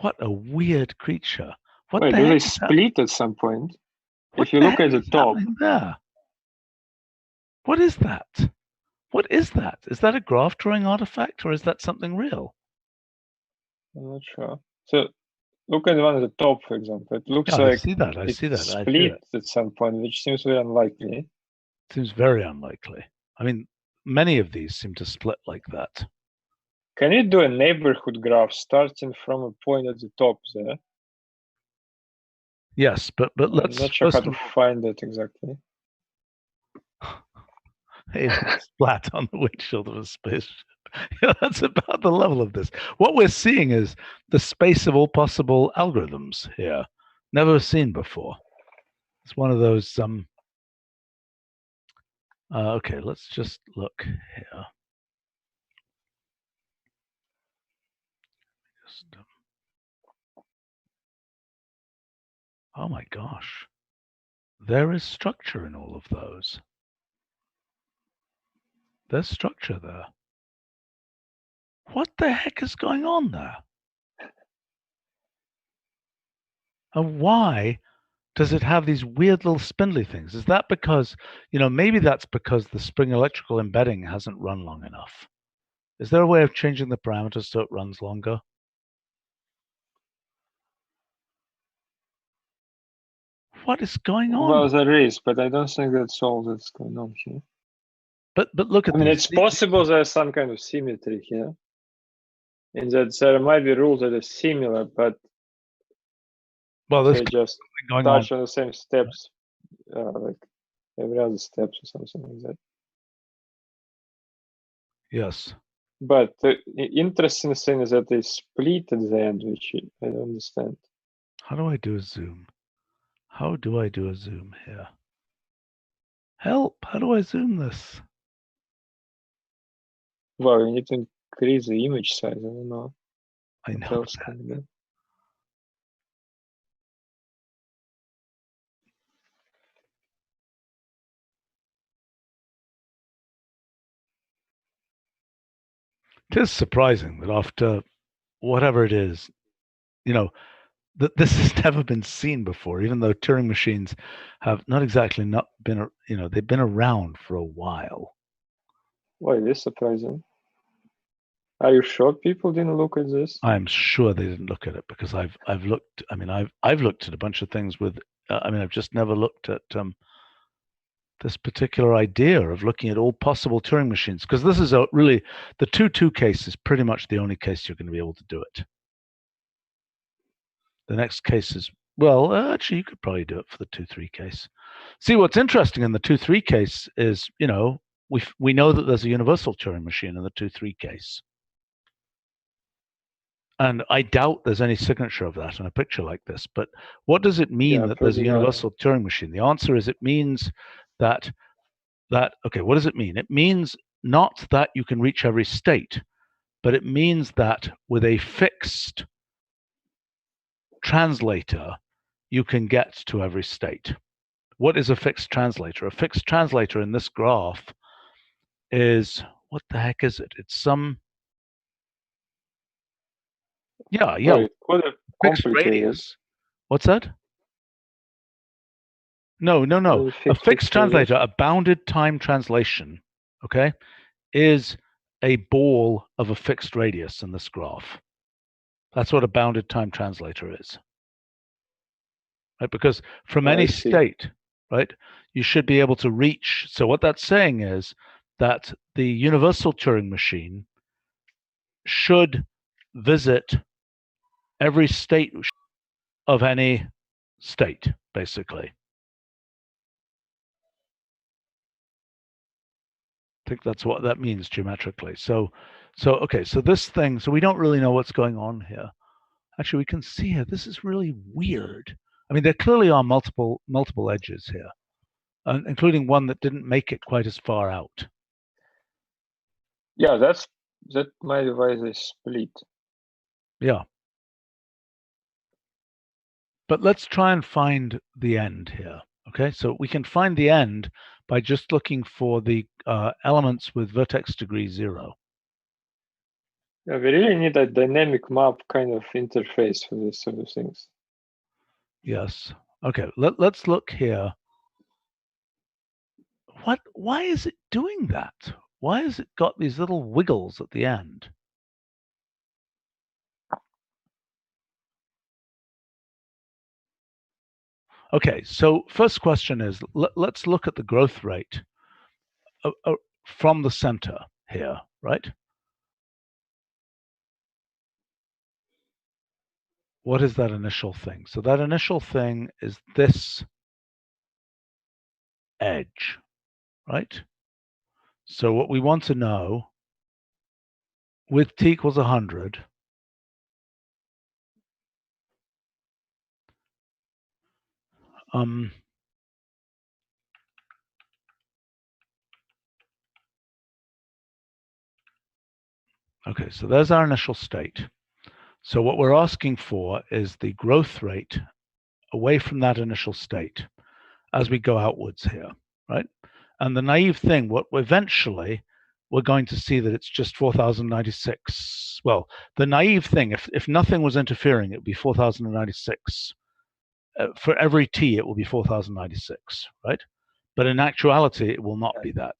What a weird creature. What Wait, the do heck they is split at some point? What If you the look heck at the is top, happening there? What is that? What is that? Is that a graph drawing artifact or is that something real? I'm not sure. So look at the one at the top, for example. It looks Yeah, like I see that. I it see that. I see split it. at some point, which seems very unlikely. Seems very unlikely. I mean, many of these seem to split like that. Can you do a neighborhood graph starting from a point at the top there? Yes, but let's I'm not sure how first to of all, find that exactly. hey, splat on the windshield of a spaceship. Yeah, that's about the level of this. What we're seeing is the space of all possible algorithms here, never seen before. It's one of those. Okay, let's just look here. Oh my gosh, there is structure in all of those. There's structure there. What the heck is going on there? And why does it have these weird little spindly things? Is that because, maybe that's because the spring electrical embedding hasn't run long enough? Is there a way of changing the parameters so it runs longer? What is going on? Well, there is, but I don't think that's all that's going on here. But look at I mean, these. it's possible there's some kind of symmetry here, in that there might be rules that are similar, but There's they just going touch on on the same steps, like every other steps or something like that. Yes. But the interesting thing is that they split at the end, which I don't understand. How do I do a zoom? How do I do a zoom here? Help! How do I zoom this? Well, you need to increase the image size. I don't know. I What know else that. can we do? It is surprising that after whatever it is, that this has never been seen before, even though Turing machines have not been, they've been around for a while. Why, it is surprising. Are you sure people didn't look at this? I'm sure they didn't look at it because I've looked. I mean, I've looked at a bunch of things with. I've just never looked at this particular idea of looking at all possible Turing machines, because this is really the 2-2 case is pretty much the only case you're going to be able to do it. The next case is, well, actually, you could probably do it for the 2-3 case. See, what's interesting in the 2-3 case is, we know that there's a universal Turing machine in the 2-3 case. And I doubt there's any signature of that in a picture like this. But what does it mean that there's a universal Turing machine? The answer is it means that, okay, what does it mean? It means not that you can reach every state, but it means that with a fixed translator, you can get to every state. What is a fixed translator? A fixed translator in this graph is, what the heck is it? It's some, Well, fixed radius. What's that? No. A fixed translator, a bounded time translation, okay, is a ball of a fixed radius in this graph. That's what a bounded time translator is. Right? Because from any state, right, you should be able to reach. So what that's saying is that the universal Turing machine should visit every state of any state, basically. I think that's what that means geometrically. So okay, so this thing, so we don't really know what's going on here. Actually, we can see here, this is really weird. I mean, there clearly are multiple edges here, including one that didn't make it quite as far out. Yeah, that might be why they split. Yeah. But let's try and find the end here. Okay, so we can find the end by just looking for the elements with vertex degree 0. Yeah, we really need a dynamic map kind of interface for these sort of things. Yes. Okay, let's look here. Why is it doing that? Why has it got these little wiggles at the end? Okay, so first question is, let's look at the growth rate from the center here, right? What is that initial thing? So that initial thing is this edge, right? So what we want to know, with t equals 100, okay, so there's our initial state. So what we're asking for is the growth rate away from that initial state as we go outwards here, right? And the naive thing, what eventually we're going to see that it's just 4096. Well, the naive thing, if nothing was interfering, it would be 4096. For every t, it will be 4096, right? But in actuality, it will not be that,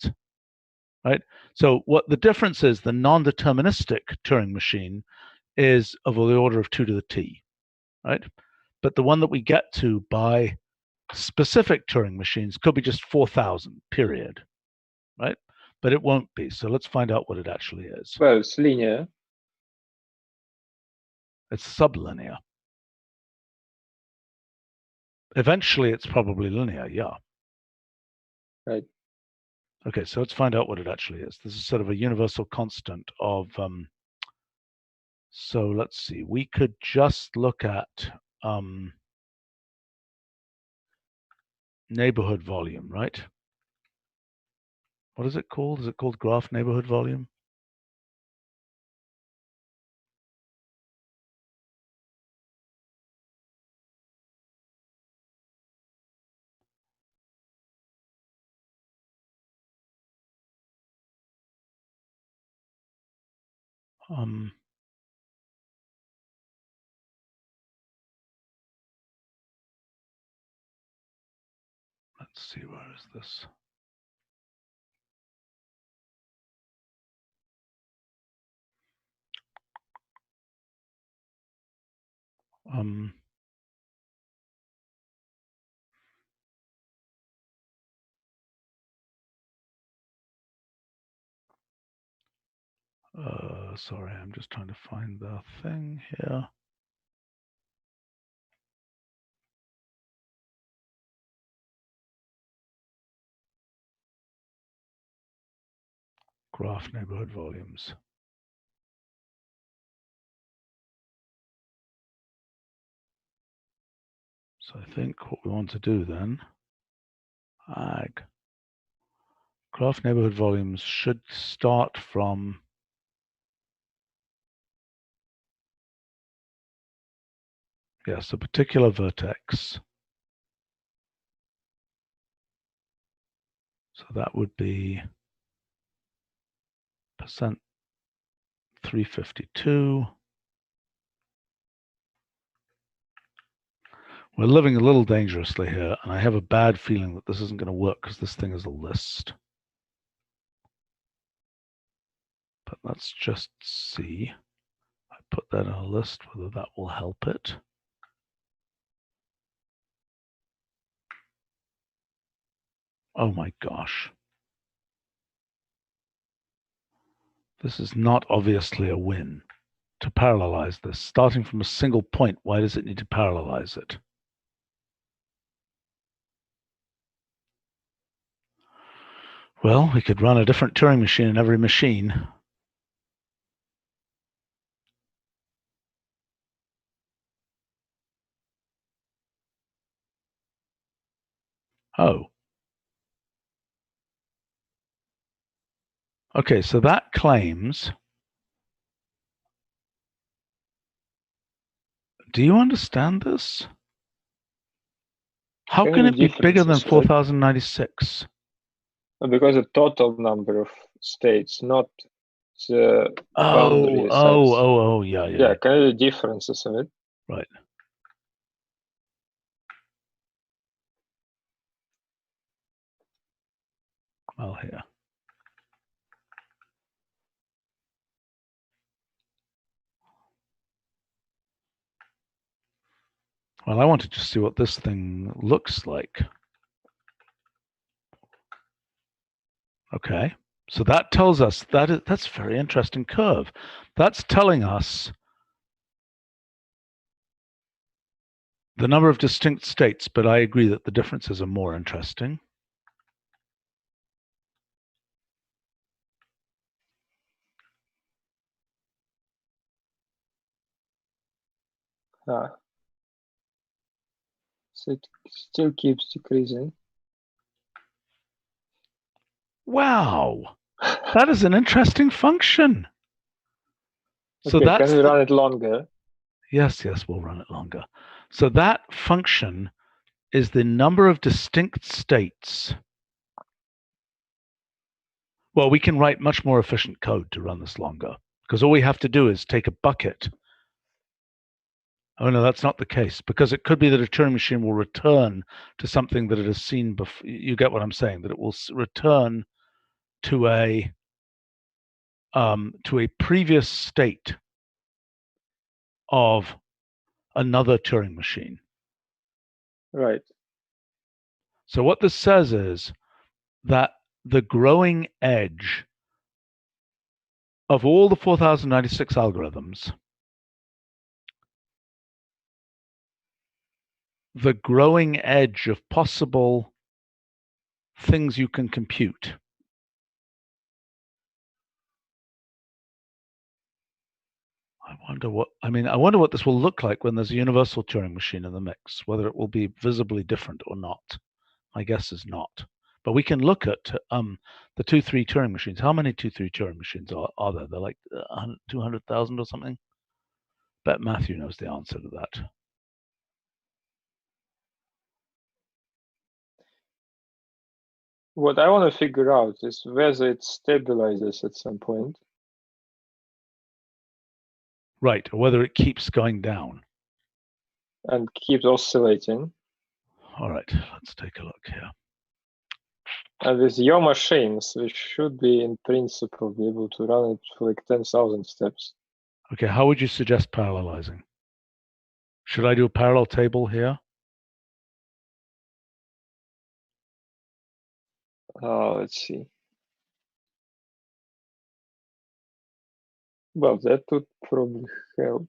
right? So what the difference is, the non-deterministic Turing machine is of the order of 2 to the t, right? But the one that we get to by specific Turing machines could be just 4000, period, right? But it won't be. So let's find out what it actually is. Well, it's linear. It's sublinear. Eventually, it's probably linear, yeah. Right. Okay, so let's find out what it actually is. This is sort of a universal constant of, so let's see, we could just look at neighborhood volume, right? What is it called? Is it called graph neighborhood volume? Let's see, where is this? Sorry, I'm just trying to find the thing here. Graph neighborhood volumes. So I think what we want to do then, graph neighborhood volumes should start from yes, a particular vertex. So that would be percent 352. We're living a little dangerously here, and I have a bad feeling that this isn't going to work because this thing is a list. But let's just see. I put that in a list, whether that will help it. Oh my gosh. This is not obviously a win to parallelize this. Starting from a single point, why does it need to parallelize it? Well, we could run a different Turing machine in every machine. Oh. Okay, so that claims, do you understand this? How can it be bigger than 4096? Because the total number of states, not the boundary size. Yeah. Can you do differences of it? Right. Well, here. Well, I want to just see what this thing looks like. Okay, so that tells us that's a very interesting curve. That's telling us the number of distinct states, but I agree that the differences are more interesting. So it still keeps decreasing. Wow, that is an interesting function. So okay, can we run it longer? Yes, we'll run it longer. So that function is the number of distinct states. Well, we can write much more efficient code to run this longer, because all we have to do is take a bucket. Oh, no, that's not the case, because it could be that a Turing machine will return to something that it has seen before. You get what I'm saying, that it will return to a previous state of another Turing machine. Right. So what this says is that the growing edge of all the 4096 algorithms, the growing edge of possible things you can compute I wonder what this will look like when there's a universal Turing machine in the mix, whether it will be visibly different or not. My guess is not. But we can look at the 2-3 Turing machines. How many 2-3 Turing machines are there? They're like 200,000 or something? Bet Matthew knows the answer to that. What I want to figure out is whether it stabilizes at some point. Right, or whether it keeps going down. And keeps oscillating. All right, let's take a look here. And with your machines, we should be, in principle, be able to run it for like 10,000 steps. Okay, how would you suggest parallelizing? Should I do a parallel table here? Let's see. Well, that would probably help.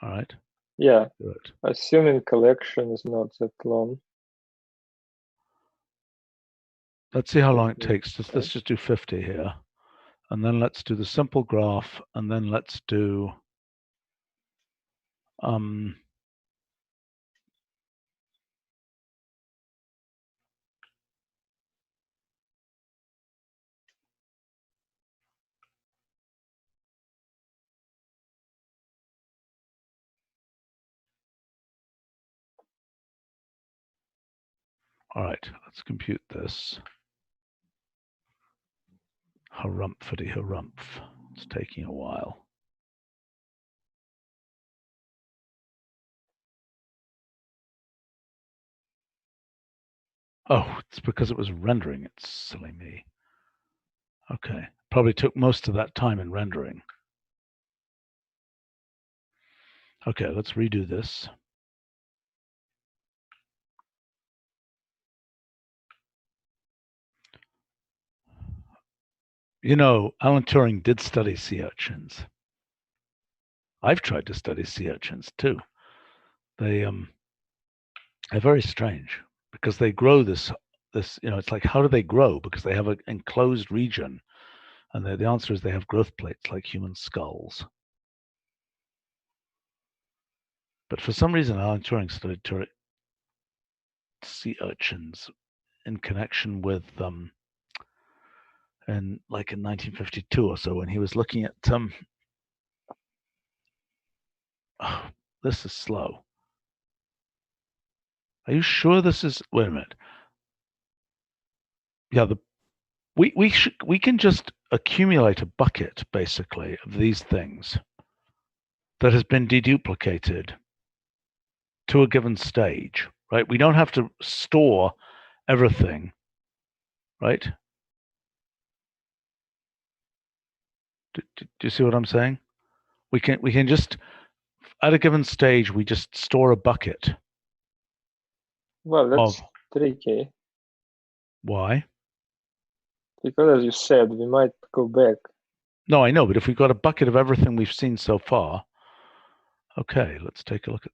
All right. Yeah. Good. Assuming collection is not that long. Let's see how long it takes. Let's just do 50 here. And then let's do the simple graph. And then let's do all right, let's compute this. Harumph-itty harumph. It's taking a while. Oh, it's because it was rendering. It's silly me. Okay, probably took most of that time in rendering. Okay, let's redo this. You know, Alan Turing did study sea urchins. I've tried to study sea urchins too. They're very strange because they grow this, it's like, how do they grow? Because they have an enclosed region. And the answer is they have growth plates like human skulls. But for some reason, Alan Turing studied sea urchins in connection with in 1952 or so, when he was looking at oh, this is slow. Are you sure this is? Wait a minute. Yeah, we can just accumulate a bucket basically of these things that has been deduplicated to a given stage, right? We don't have to store everything, right? Do you see what I'm saying? We can just at a given stage we just store a bucket. Well, that's Of tricky why? because, as you said, we might go back. No, I know, but if we've got a bucket of everything we've seen so far, okay, let's take a look at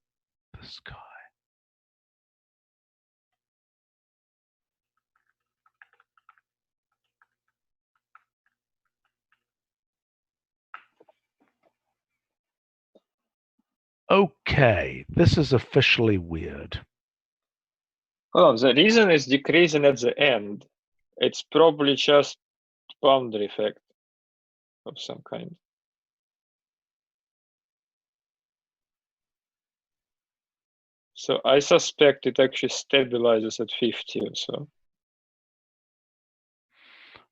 this guy. Okay, this is officially weird. Oh, the reason is decreasing at the end. It's probably just boundary effect of some kind. So I suspect it actually stabilizes at 50 or so.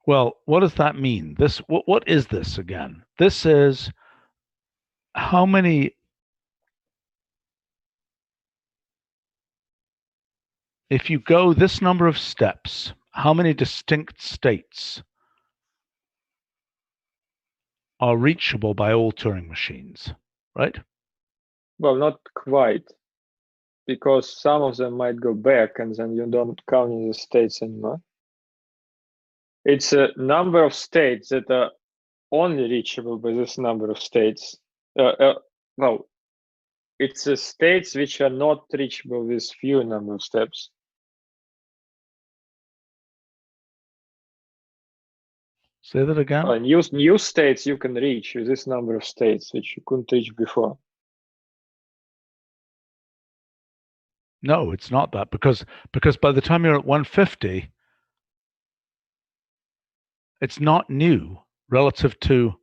Well, what does that mean? What is this again? This is how many, if you go this number of steps, how many distinct states are reachable by all Turing machines, right? Well, not quite, because some of them might go back and then you don't count in the states anymore. It's a number of states that are only reachable by this number of states. Well, it's states which are not reachable with few number of steps. Say that again. New states you can reach with this number of states which you couldn't reach before. No, it's not that, because by the time you're at 150, it's not new relative to.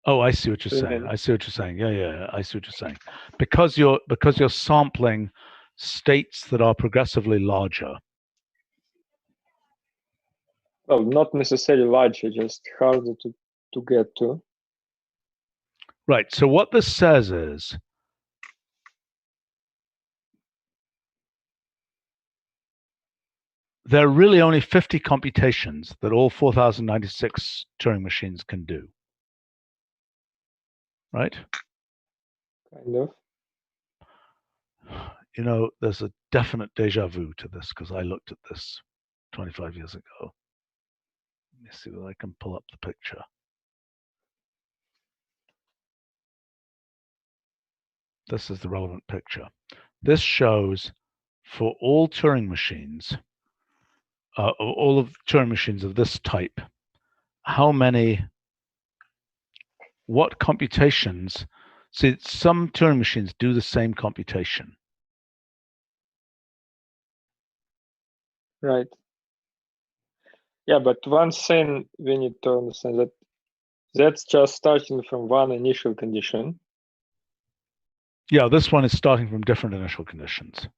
Oh, I see what you're saying. I see what you're saying. Yeah, I see what you're saying. Because you're sampling states that are progressively larger. Well, not necessarily larger, just harder to get to. Right. So what this says is there are really only 50 computations that all 4096 Turing machines can do. Right? Kind of. You know, there's a definite deja vu to this because I looked at this 25 years ago. Let me see whether I can pull up the picture. This is the relevant picture. This shows for all Turing machines, all of Turing machines of this type, what computations. See, some Turing machines do the same computation. Right. Yeah, but one thing we need to understand that that's just starting from one initial condition. Yeah, this one is starting from different initial conditions.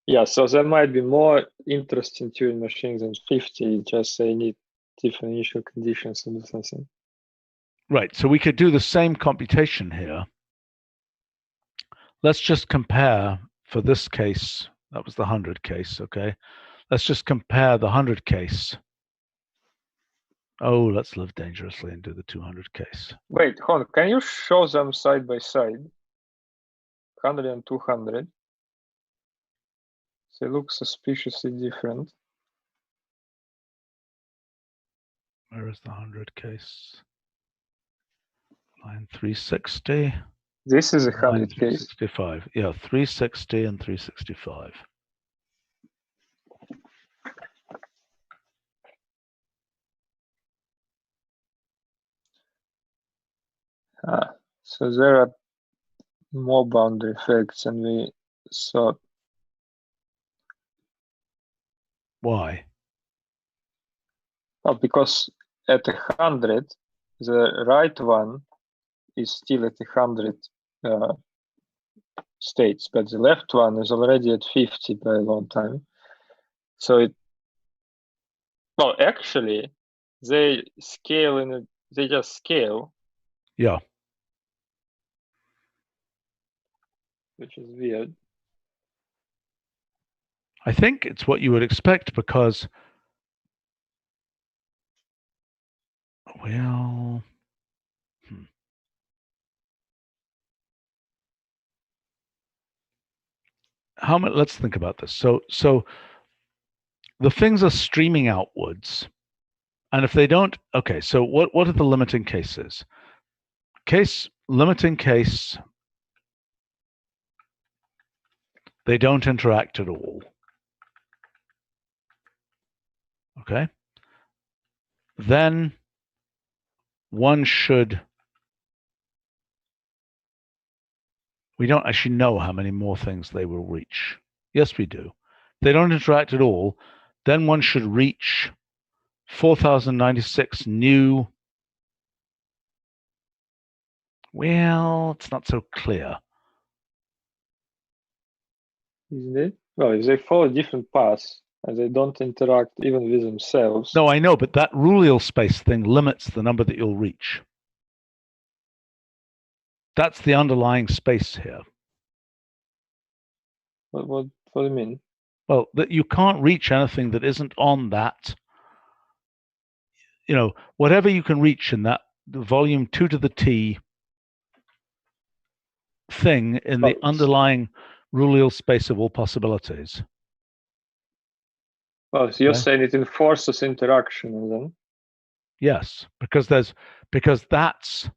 Yeah, so there might be more interesting Turing machines than 50, just they need different initial conditions to do something. Right, so we could do the same computation here. Let's just compare, for this case, that was the 100 case, okay? Let's just compare the 100 case. Oh, let's live dangerously and do the 200 case. Wait, hold on, can you show them side by side? 100 and 200. They look suspiciously different. Where is the 100 case? Line 360. This is a 100 case. 365. Yeah, 360 and 365. So there are more boundary effects than we thought. Why? Well, because at 100, the right one is still at 100 states, but the left one is already at 50 by a long time. So it, well, actually, they scale in it, they just scale. Yeah. Which is weird. I think it's what you would expect because, well, how much? Let's think about this. So the things are streaming outwards, and if they don't, okay. So what are the limiting cases? Limiting case. They don't interact at all. Okay. Then one should. We don't actually know how many more things they will reach. Yes, we do. If they don't interact at all, then one should reach 4,096 new. Well, it's not so clear. Isn't it? Well, if they follow different paths and they don't interact even with themselves. No, I know, but that Rulial space thing limits the number that you'll reach. That's the underlying space here. What do you mean? Well, that you can't reach anything that isn't on that. You know, whatever you can reach in that volume 2 to the T thing in the underlying Rulial space of all possibilities. Well, so you're saying it enforces interaction then? Yes, because that's.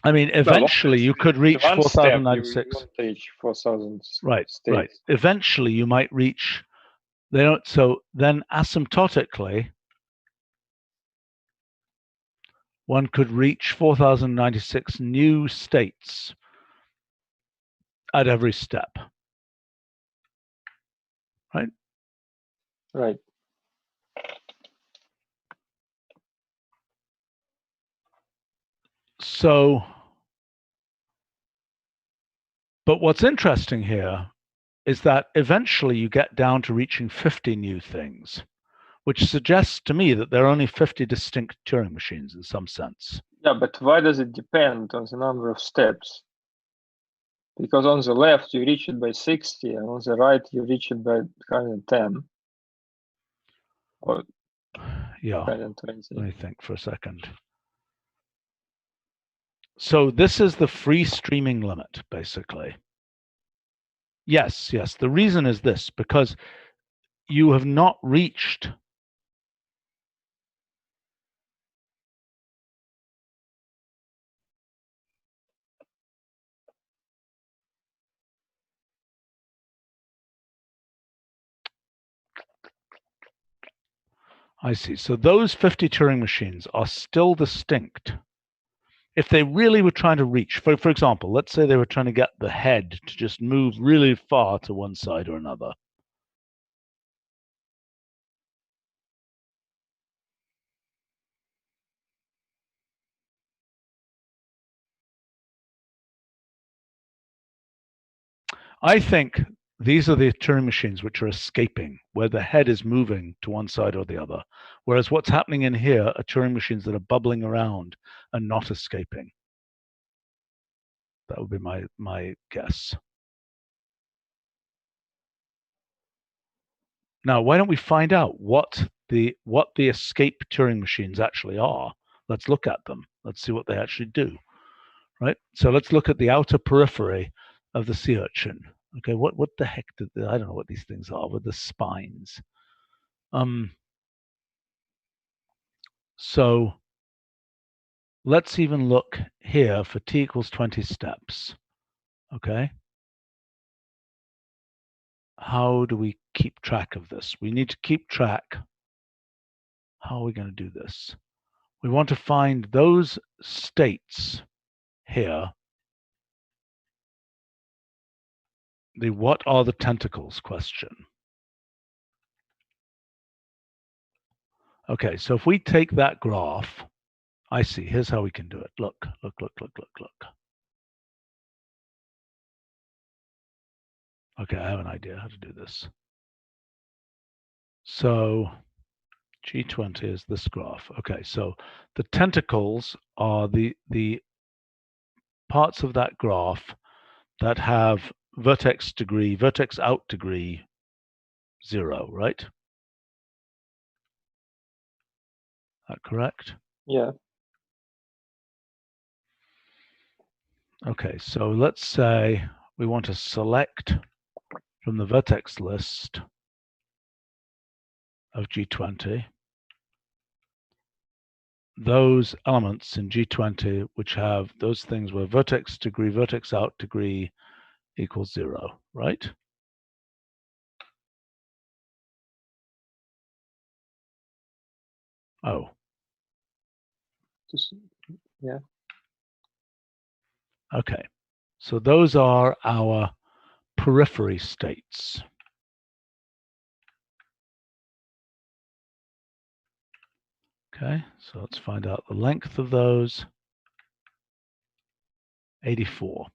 I mean, eventually you could reach 4,096. You won't reach 4,000 right, states. Right. Eventually you might reach. They don't. So then, asymptotically, one could reach 4,096 new states at every step. Right. Right. So, but what's interesting here is that eventually you get down to reaching 50 new things, which suggests to me that there are only 50 distinct Turing machines in some sense. Yeah, but why does it depend on the number of steps? Because on the left you reach it by 60, and on the right you reach it by 110. Or yeah, 120. Let me think for a second. So this is the free streaming limit, basically. Yes. The reason is this, because you have not reached I see. So those 50 Turing machines are still distinct. If they really were trying to reach, for example, let's say they were trying to get the head to just move really far to one side or another. I think these are the Turing machines which are escaping, where the head is moving to one side or the other. Whereas what's happening in here are Turing machines that are bubbling around and not escaping. That would be my guess. Now, why don't we find out what the escape Turing machines actually are? Let's look at them. Let's see what they actually do. Right? So let's look at the outer periphery of the sea urchin. Okay, what the heck did I don't know what these things are with the spines. So let's even look here for t equals 20 steps. Okay. How do we keep track of this? We need to keep track. How are we going to do this? We want to find those states here. The what are the tentacles question. Okay, so if we take that graph, I see. Here's how we can do it. Look. Okay, I have an idea how to do this. So G20 is this graph. Okay, so the tentacles are the parts of that graph that have vertex out degree 0, right? Is that correct? Yeah. Okay, so let's say we want to select from the vertex list of G20 those elements in G20 which have those things where vertex out degree equals 0, right? Oh. Yeah. Okay, so those are our periphery states. Okay, so let's find out the length of those. 84.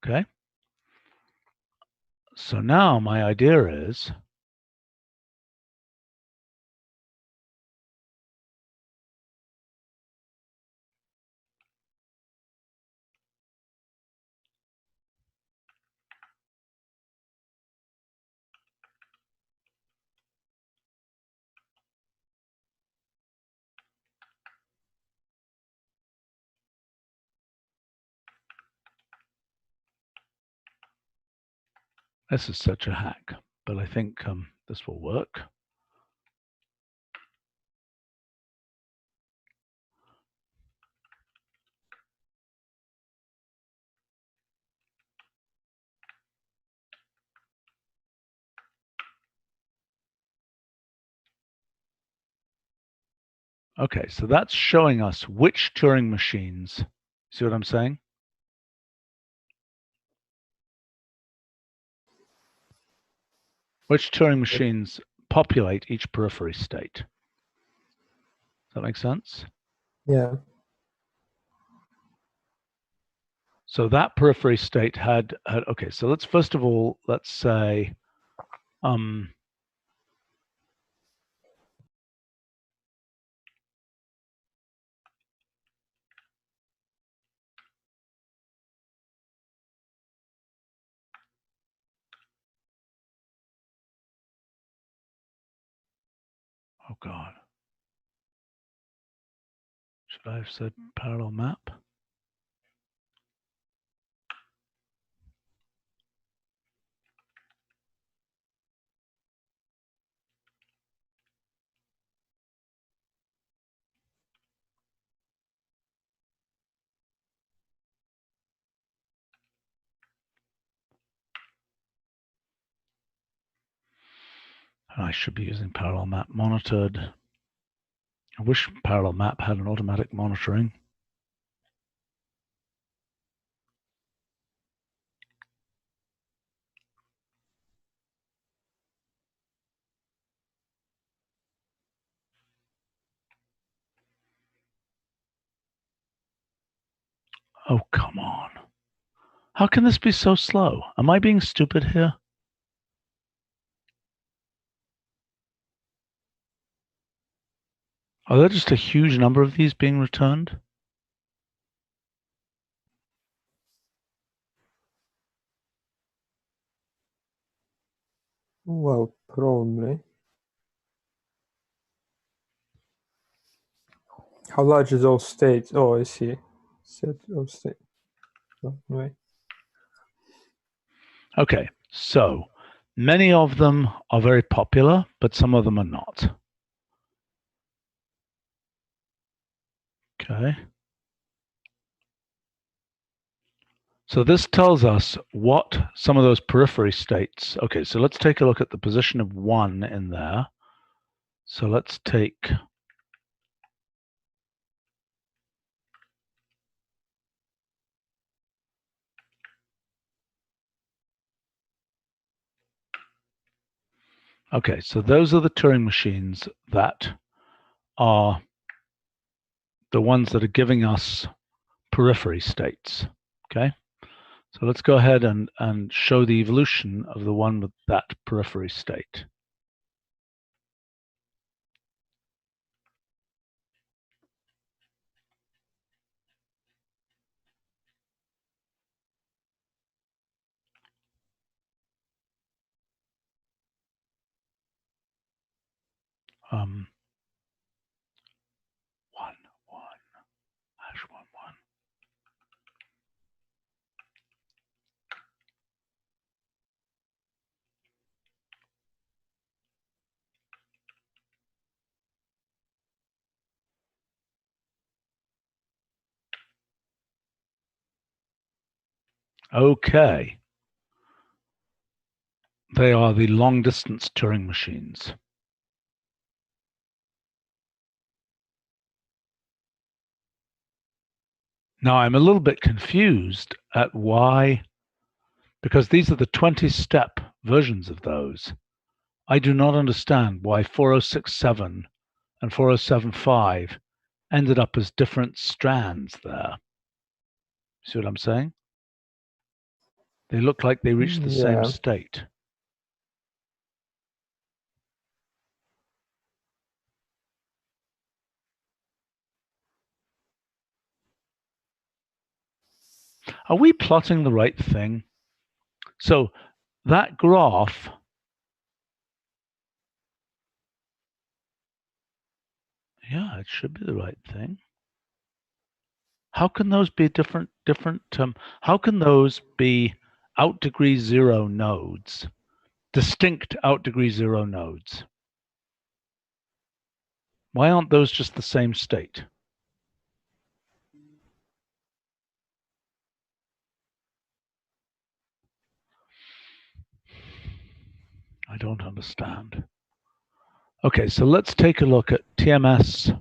Okay. So now my idea is this is such a hack, but I think this will work. Okay, so that's showing us which Turing machines, see what I'm saying? Which Turing machines populate each periphery state. Does that make sense? Yeah. So that periphery state had okay, so let's first of all, let's say, oh God. Should I have said parallel map? I should be using parallel map monitored. I wish parallel map had an automatic monitoring. Oh, come on. How can this be so slow? Am I being stupid here? Are there just a huge number of these being returned? Well, probably. How large is all states? Oh, I see. Set of state. Oh, right. Okay, so many of them are very popular, but some of them are not. Okay. So this tells us what some of those periphery states. Okay, so let's take a look at the position of 1 in there. So let's take okay, so those are the Turing machines that are the ones that are giving us periphery states. Okay, so let's go ahead and show the evolution of the one with that periphery state. Um, 1, 1, hash 1, 1. Okay. They are the long-distance Turing machines. Now, I'm a little bit confused at why, because these are the 20-step versions of those. I do not understand why 4067 and 4075 ended up as different strands there. See what I'm saying? They look like they reached the same Yeah. state. Are we plotting the right thing? So that graph, yeah, it should be the right thing. How can those be different? How can those be out degree 0 nodes, distinct out degree 0 nodes? Why aren't those just the same state? I don't understand. Okay, so let's take a look at TMS.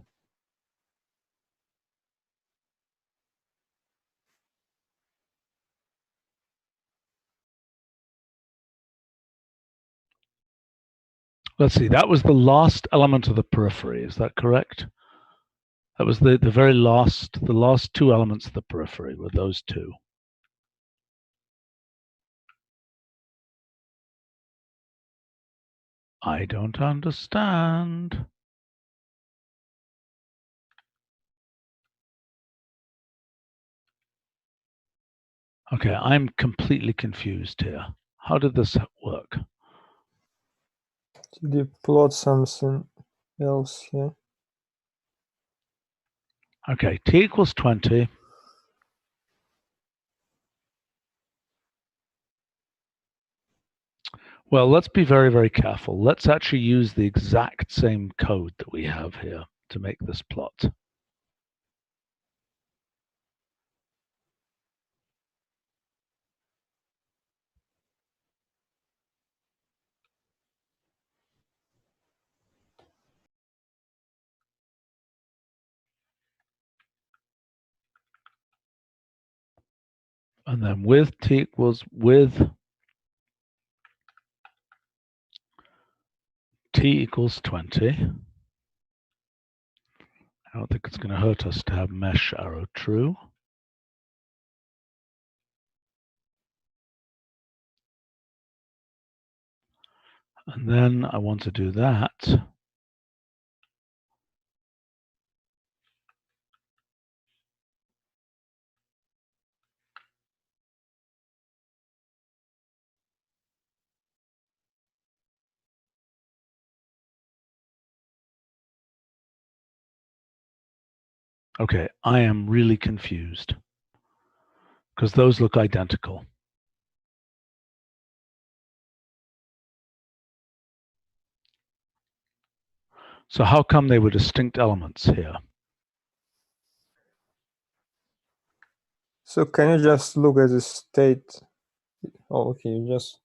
Let's see, that was the last element of the periphery, is that correct? That was the very last, the last two elements of the periphery were those two. I don't understand. Okay, I'm completely confused here. How did this work? Did you plot something else here? Okay, t equals 20. Well, let's be very, very careful. Let's actually use the exact same code that we have here to make this plot. And then with t equals t equals 20. I don't think it's going to hurt us to have mesh arrow true. And then I want to do that. Okay, I am really confused because those look identical. So how come they were distinct elements here? So can you just look at the state? Oh, okay, you just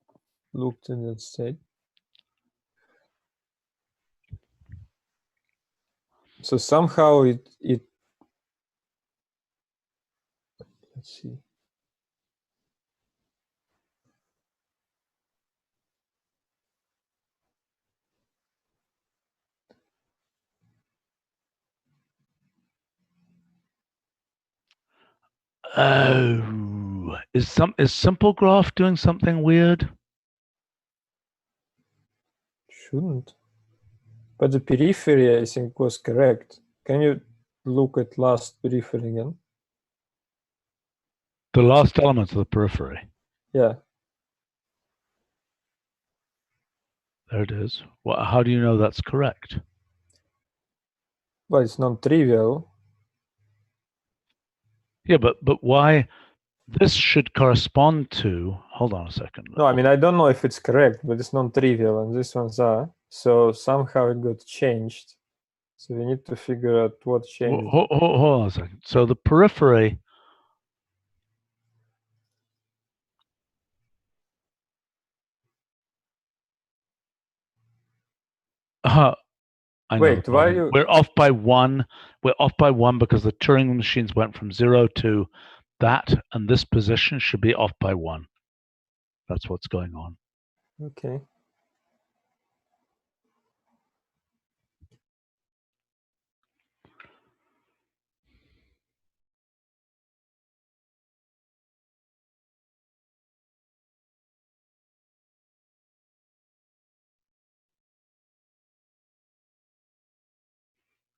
looked at the state. So somehow it let's see. Oh, is simple graph doing something weird? Shouldn't. But the periphery, I think, was correct. Can you look at last periphery again? The last element of the periphery. Yeah. There it is. Well, how do you know that's correct? Well, it's non-trivial. Yeah, but why? This should correspond to. Hold on a second. No, I mean, I don't know if it's correct, but it's non-trivial, and these ones are. So somehow it got changed. So we need to figure out what changed. Hold on a second. So the periphery. I know. Wait, why you? We're off by one. We're off by one because the Turing machines went from 0 to that, and this position should be off by 1. That's what's going on. Okay.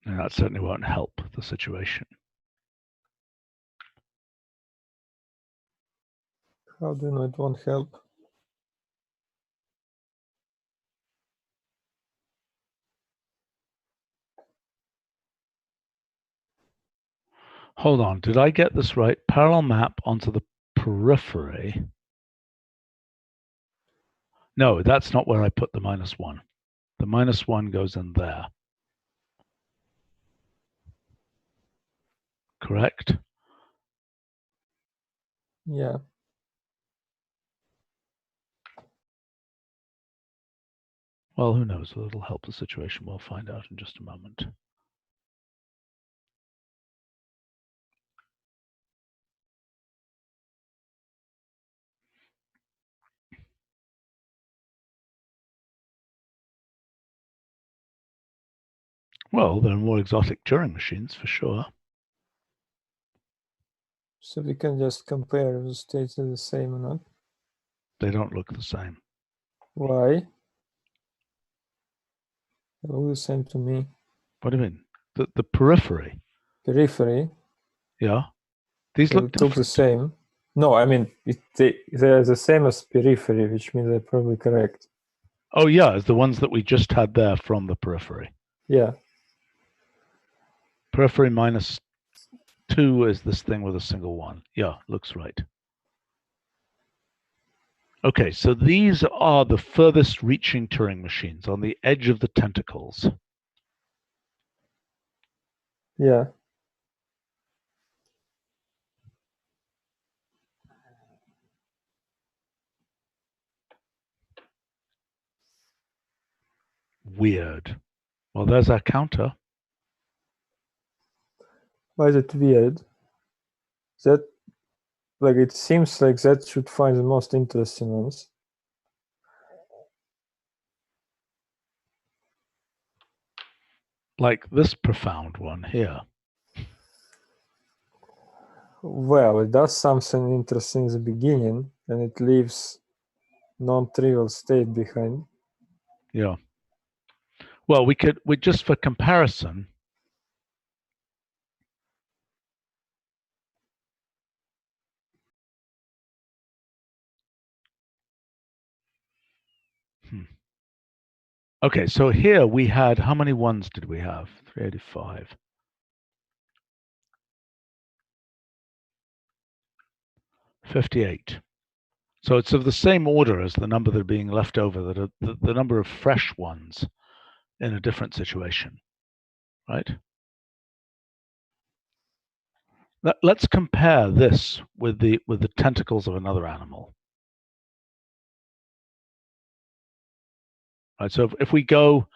And that certainly won't help the situation. How do you know it won't help? Hold on, did I get this right? Parallel map onto the periphery. No, that's not where I put the -1. The -1 goes in there. Correct? Yeah. Well, who knows? It'll help the situation. We'll find out in just a moment. Well, there are more exotic Turing machines for sure. So we can just compare if the states are the same or not. They don't look the same. Why? They look the same to me. What do you mean? The periphery? Periphery. Yeah. These look different. the same. No, I mean, they're the same as periphery, which means they're probably correct. Oh, yeah, it's the ones that we just had there from the periphery. Yeah. Periphery -2 is this thing with a single 1. Yeah, looks right. Okay, so these are the furthest reaching Turing machines on the edge of the tentacles. Yeah. Weird. Well, there's our counter. Why is it weird? That, like, it seems like that should find the most interesting ones. Like this profound one here. Well, it does something interesting in the beginning, and it leaves non-trivial state behind. Yeah. Well, we just for comparison. Okay, so here we had, how many ones did we have? 385. $58. So it's of the same order as the number that are being left over, that are the number of fresh ones in a different situation, right? Let's compare this with the tentacles of another animal. Right, so if we go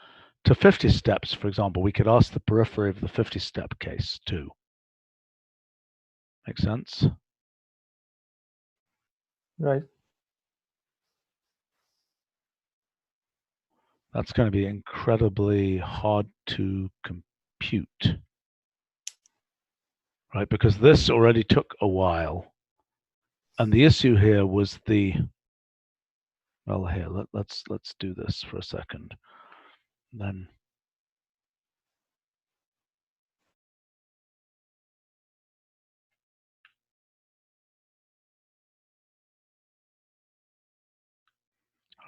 to 50 steps, for example, we could ask the periphery of the 50-step case too. Make sense? Right. That's going to be incredibly hard to compute. right? Because this already took a while. And the issue here was well, here, let's do this for a second. Then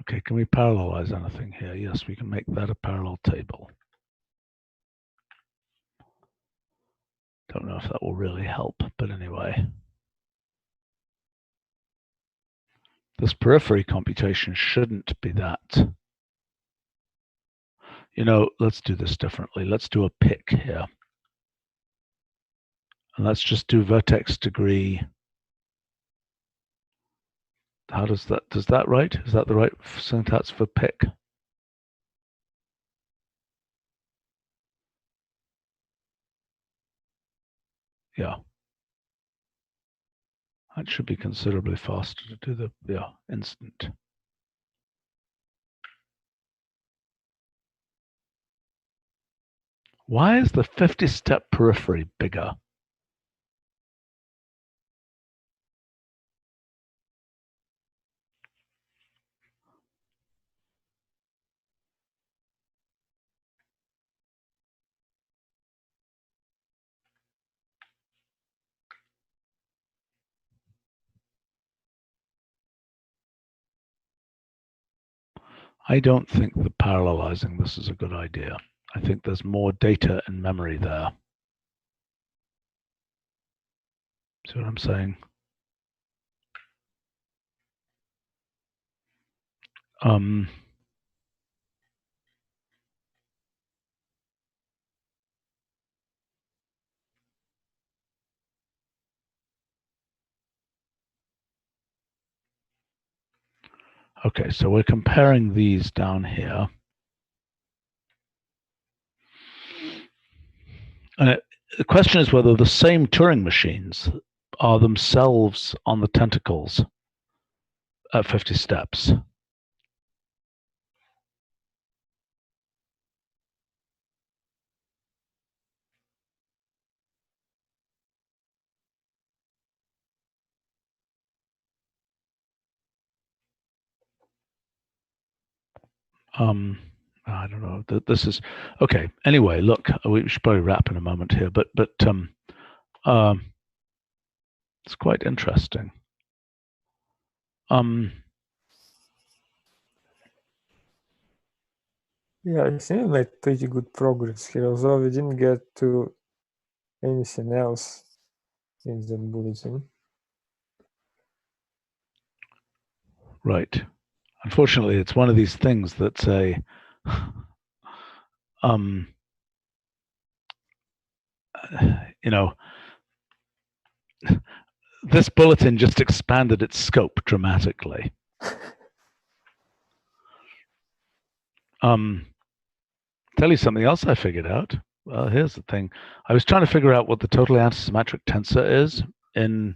okay, can we parallelize anything here? Yes, we can make that a parallel table. Don't know if that will really help, but anyway. This periphery computation shouldn't be that. You know, let's do this differently. Let's do a pick here. And let's just do vertex degree. How does that right? Is that the right syntax for pick? Yeah. That should be considerably faster to do the instant. Why is the 50-step periphery bigger? I don't think that parallelizing this is a good idea. I think there's more data in memory there. See what I'm saying? Okay, so we're comparing these down here. And the question is whether the same Turing machines are themselves on the tentacles at 50 steps. I don't know. This is okay. Anyway, look, we should probably wrap in a moment here, but it's quite interesting. Yeah, I think we made pretty good progress here, although we didn't get to anything else in the bulletin. Right. Unfortunately, it's one of these things that's a you know, this bulletin just expanded its scope dramatically. Tell you something else I figured out. Well, here's the thing. I was trying to figure out what the totally antisymmetric tensor is in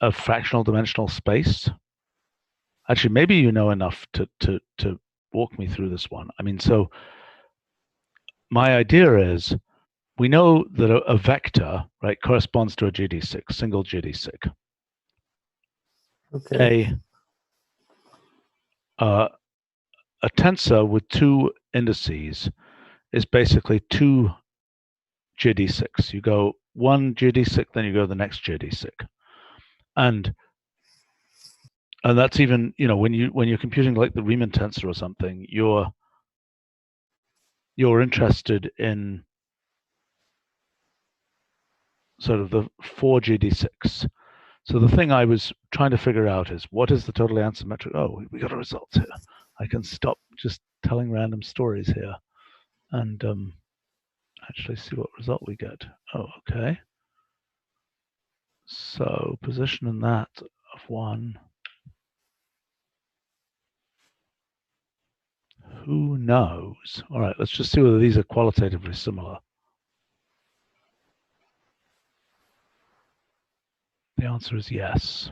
a fractional dimensional space. Actually, maybe you know enough to walk me through this one. I mean, so my idea is we know that a vector, right, corresponds to a GD6, single GD6. Okay. A tensor with two indices is basically two GD6. You go one GD6, then you go the next GD6, and that's even, you know, when you're computing like the Riemann tensor or something, you're interested in sort of the 4 GD6. So the thing I was trying to figure out is what is the totally antisymmetric? Oh, we got a result here. I can stop just telling random stories here and actually see what result we get. Oh, okay. So position in that of 1. Who knows? All right, let's just see whether these are qualitatively similar. The answer is yes.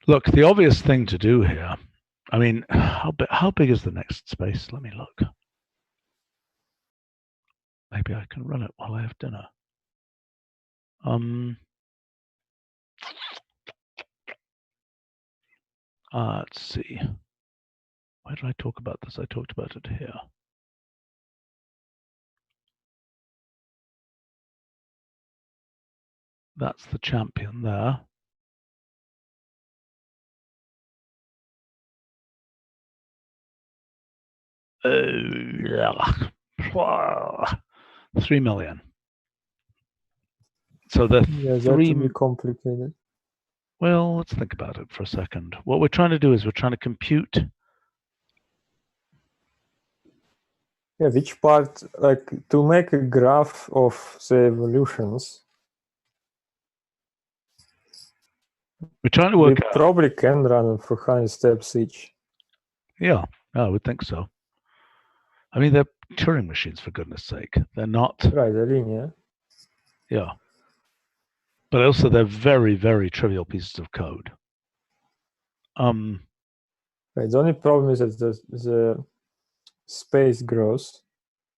Look, the obvious thing to do here I mean, how big is the next space? Let me look. Maybe I can run it while I have dinner. Let's see. Where did I talk about this? I talked about it here. That's the champion there. $3 million. So the Yeah, that would be complicated. Well, let's think about it for a second. What we're trying to do is we're trying to compute. Yeah, which part, like to make a graph of the evolutions. We're trying to work We probably can run them for 100 steps each. Yeah, I would think so. I mean, they're Turing machines, for goodness sake. They're not. Right, they're linear. Yeah. But also they're very, very trivial pieces of code. Right, the only problem is that the space grows,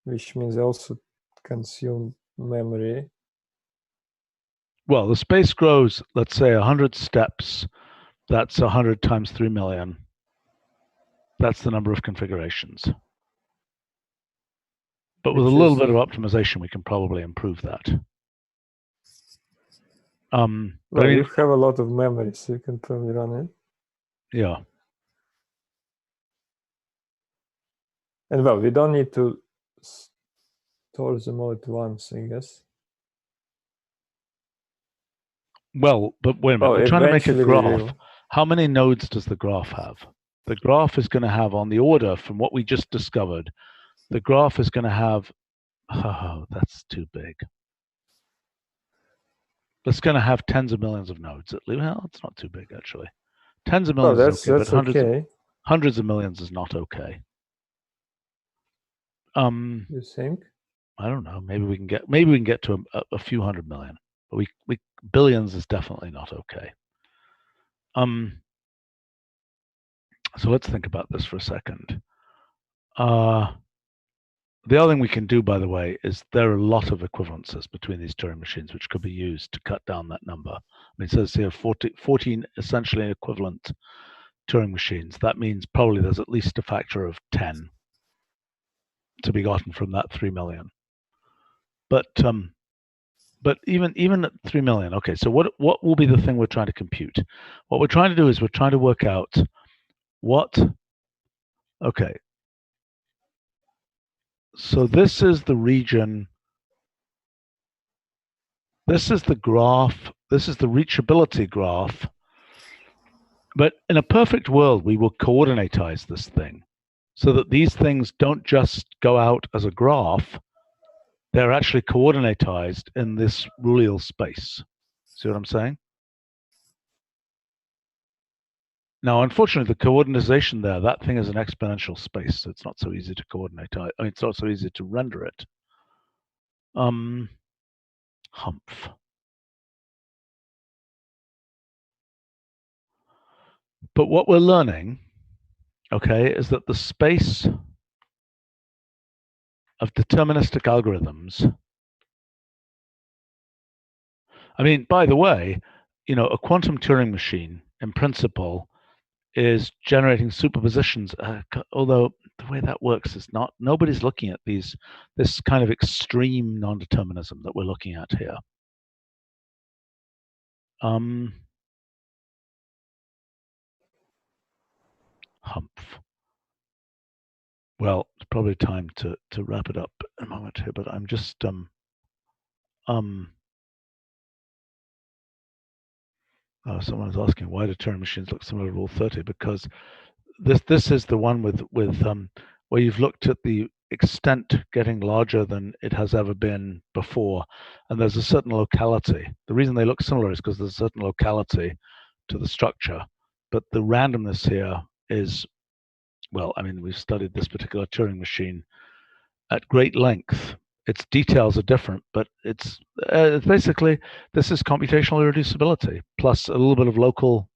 which means they also consume memory. Well, the space grows, let's say 100 steps. That's 100 times 3 million. That's the number of configurations. But with a little bit of optimization, we can probably improve that. But well, I mean, you have a lot of memory, so you can probably run it. Yeah. And well, we don't need to store them all at once, I guess. Well, but wait a minute. We're trying to make a graph. How many nodes does the graph have? The graph is going to have, on the order from what we just discovered, the graph is going to have, oh, that's too big. It's going to have tens of millions of nodes. Well, it's not too big, actually. Tens of millions is okay, but hundreds of millions is not okay. You think? I don't know. Maybe we can get to a few hundred million, but we billions is definitely not okay. So let's think about this for a second. The other thing we can do, by the way, is there are a lot of equivalences between these Turing machines, which could be used to cut down that number. I mean, it says here 14 essentially equivalent Turing machines. That means probably there's at least a factor of 10 to be gotten from that 3 million. But even at 3 million, okay, so what will be the thing we're trying to compute? What we're trying to do is we're trying to work out what, okay, so this is the region, this is the graph, this is the reachability graph, but in a perfect world, we will coordinatize this thing so that these things don't just go out as a graph, they're actually coordinatized in this Rulial space. See what I'm saying? Now, unfortunately, the coordination there, that thing is an exponential space, so it's not so easy to coordinate. I mean, it's not so easy to render it. Humph. But what we're learning, okay, is that the space of deterministic algorithms, I mean, by the way, you know, a quantum Turing machine, in principle, is generating superpositions, although the way that works is not, nobody's looking at this kind of extreme non-determinism that we're looking at here. Humph. Well, it's probably time to wrap it up in a moment here, but I'm just someone is asking, why do Turing machines look similar to Rule 30? Because this is the one with where you've looked at the extent getting larger than it has ever been before, and there's a certain locality. The reason they look similar is because there's a certain locality to the structure, but the randomness here is, well, I mean, we've studied this particular Turing machine at great length. Its details are different, but it's basically, this is computational irreducibility plus a little bit of local,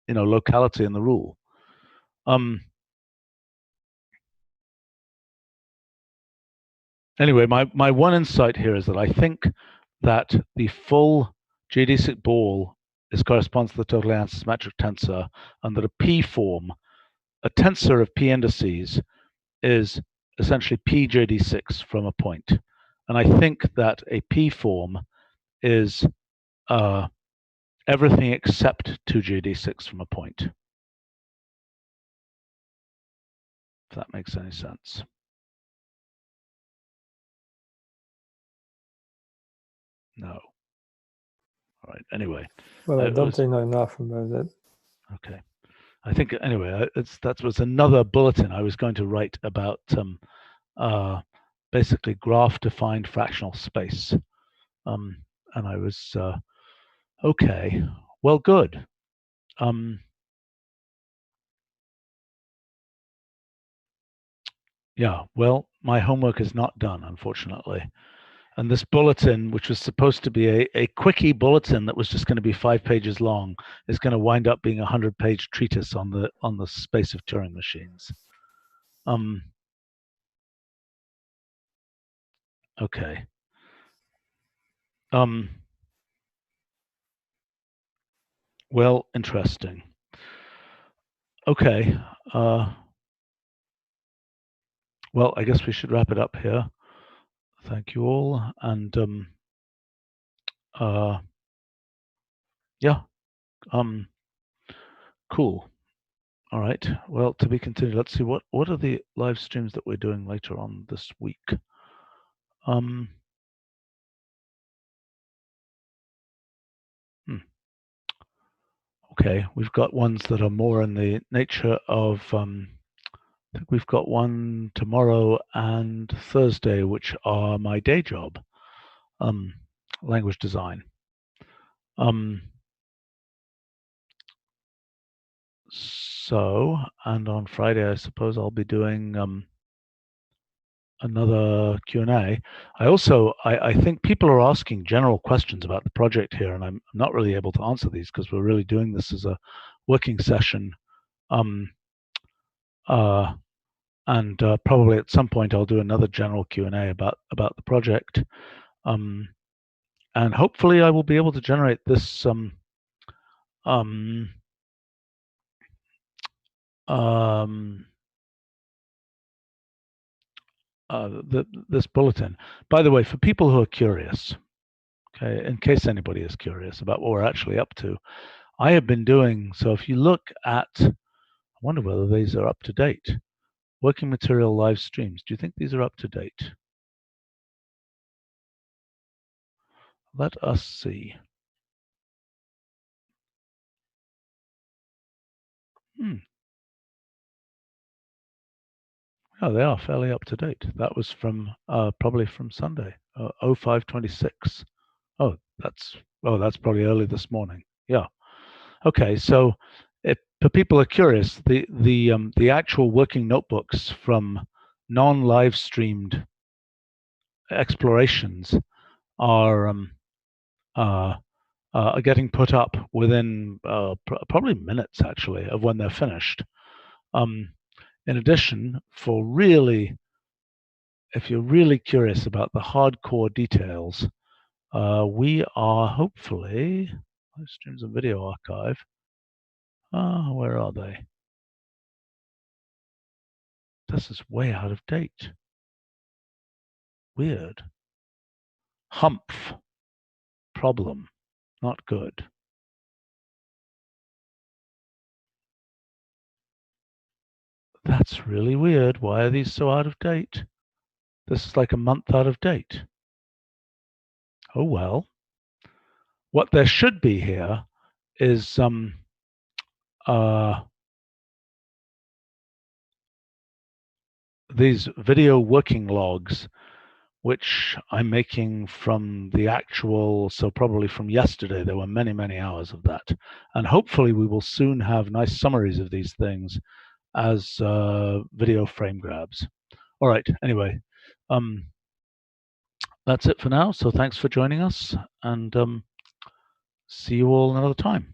you know, locality in the rule. Anyway, my one insight here is that I think that the full geodesic ball corresponds to the totally antisymmetric tensor, and that a p-form, a tensor of p indices, is essentially p JD6 from a point. And I think that a p-form is everything except 2JD6 from a point. If that makes any sense. No. All right. Anyway. Well, I don't know enough about that. Okay. I think anyway, that was another bulletin I was going to write about basically graph-defined fractional space, and I was okay. Well, good. Yeah. Well, my homework is not done, unfortunately. And this bulletin, which was supposed to be a quickie bulletin that was just going to be 5 pages long, is going to wind up being a 100-page treatise on the space of Turing machines. Okay. Well, interesting. Okay. Well, I guess we should wrap it up here. Thank you all, and yeah. Cool. All right. Well, to be continued. Let's see what are the live streams that we're doing later on this week. Okay, we've got ones that are more in the nature of. I think we've got one tomorrow and Thursday, which are my day job, language design. So, and on Friday, I suppose I'll be doing another Q&A. I think people are asking general questions about the project here, and I'm not really able to answer these because we're really doing this as a working session. And probably at some point I'll do another general Q&A about the project. And hopefully I will be able to generate this this bulletin. By the way, for people who are curious, okay, in case anybody is curious about what we're actually up to, I have been doing, so if you look at, I wonder whether these are up to date. Working material live streams. Do you think these are up to date? Let us see. Oh, they are fairly up to date. That was from probably from Sunday, 05/26. Oh, that's probably early this morning. Yeah. Okay, so if people are curious, the actual working notebooks from non-live streamed explorations are getting put up within probably minutes actually of when they're finished. In addition, if you're really curious about the hardcore details, we are hopefully live streams and video archive. Where are they? This is way out of date. Weird. Humph. Problem. Not good. That's really weird. Why are these so out of date? This is like a month out of date. Oh well. What there should be here is these video working logs, which I'm making from the actual, so probably from yesterday. There were many, many hours of that. And hopefully we will soon have nice summaries of these things as video frame grabs. All right, anyway, that's it for now. So thanks for joining us, and see you all another time.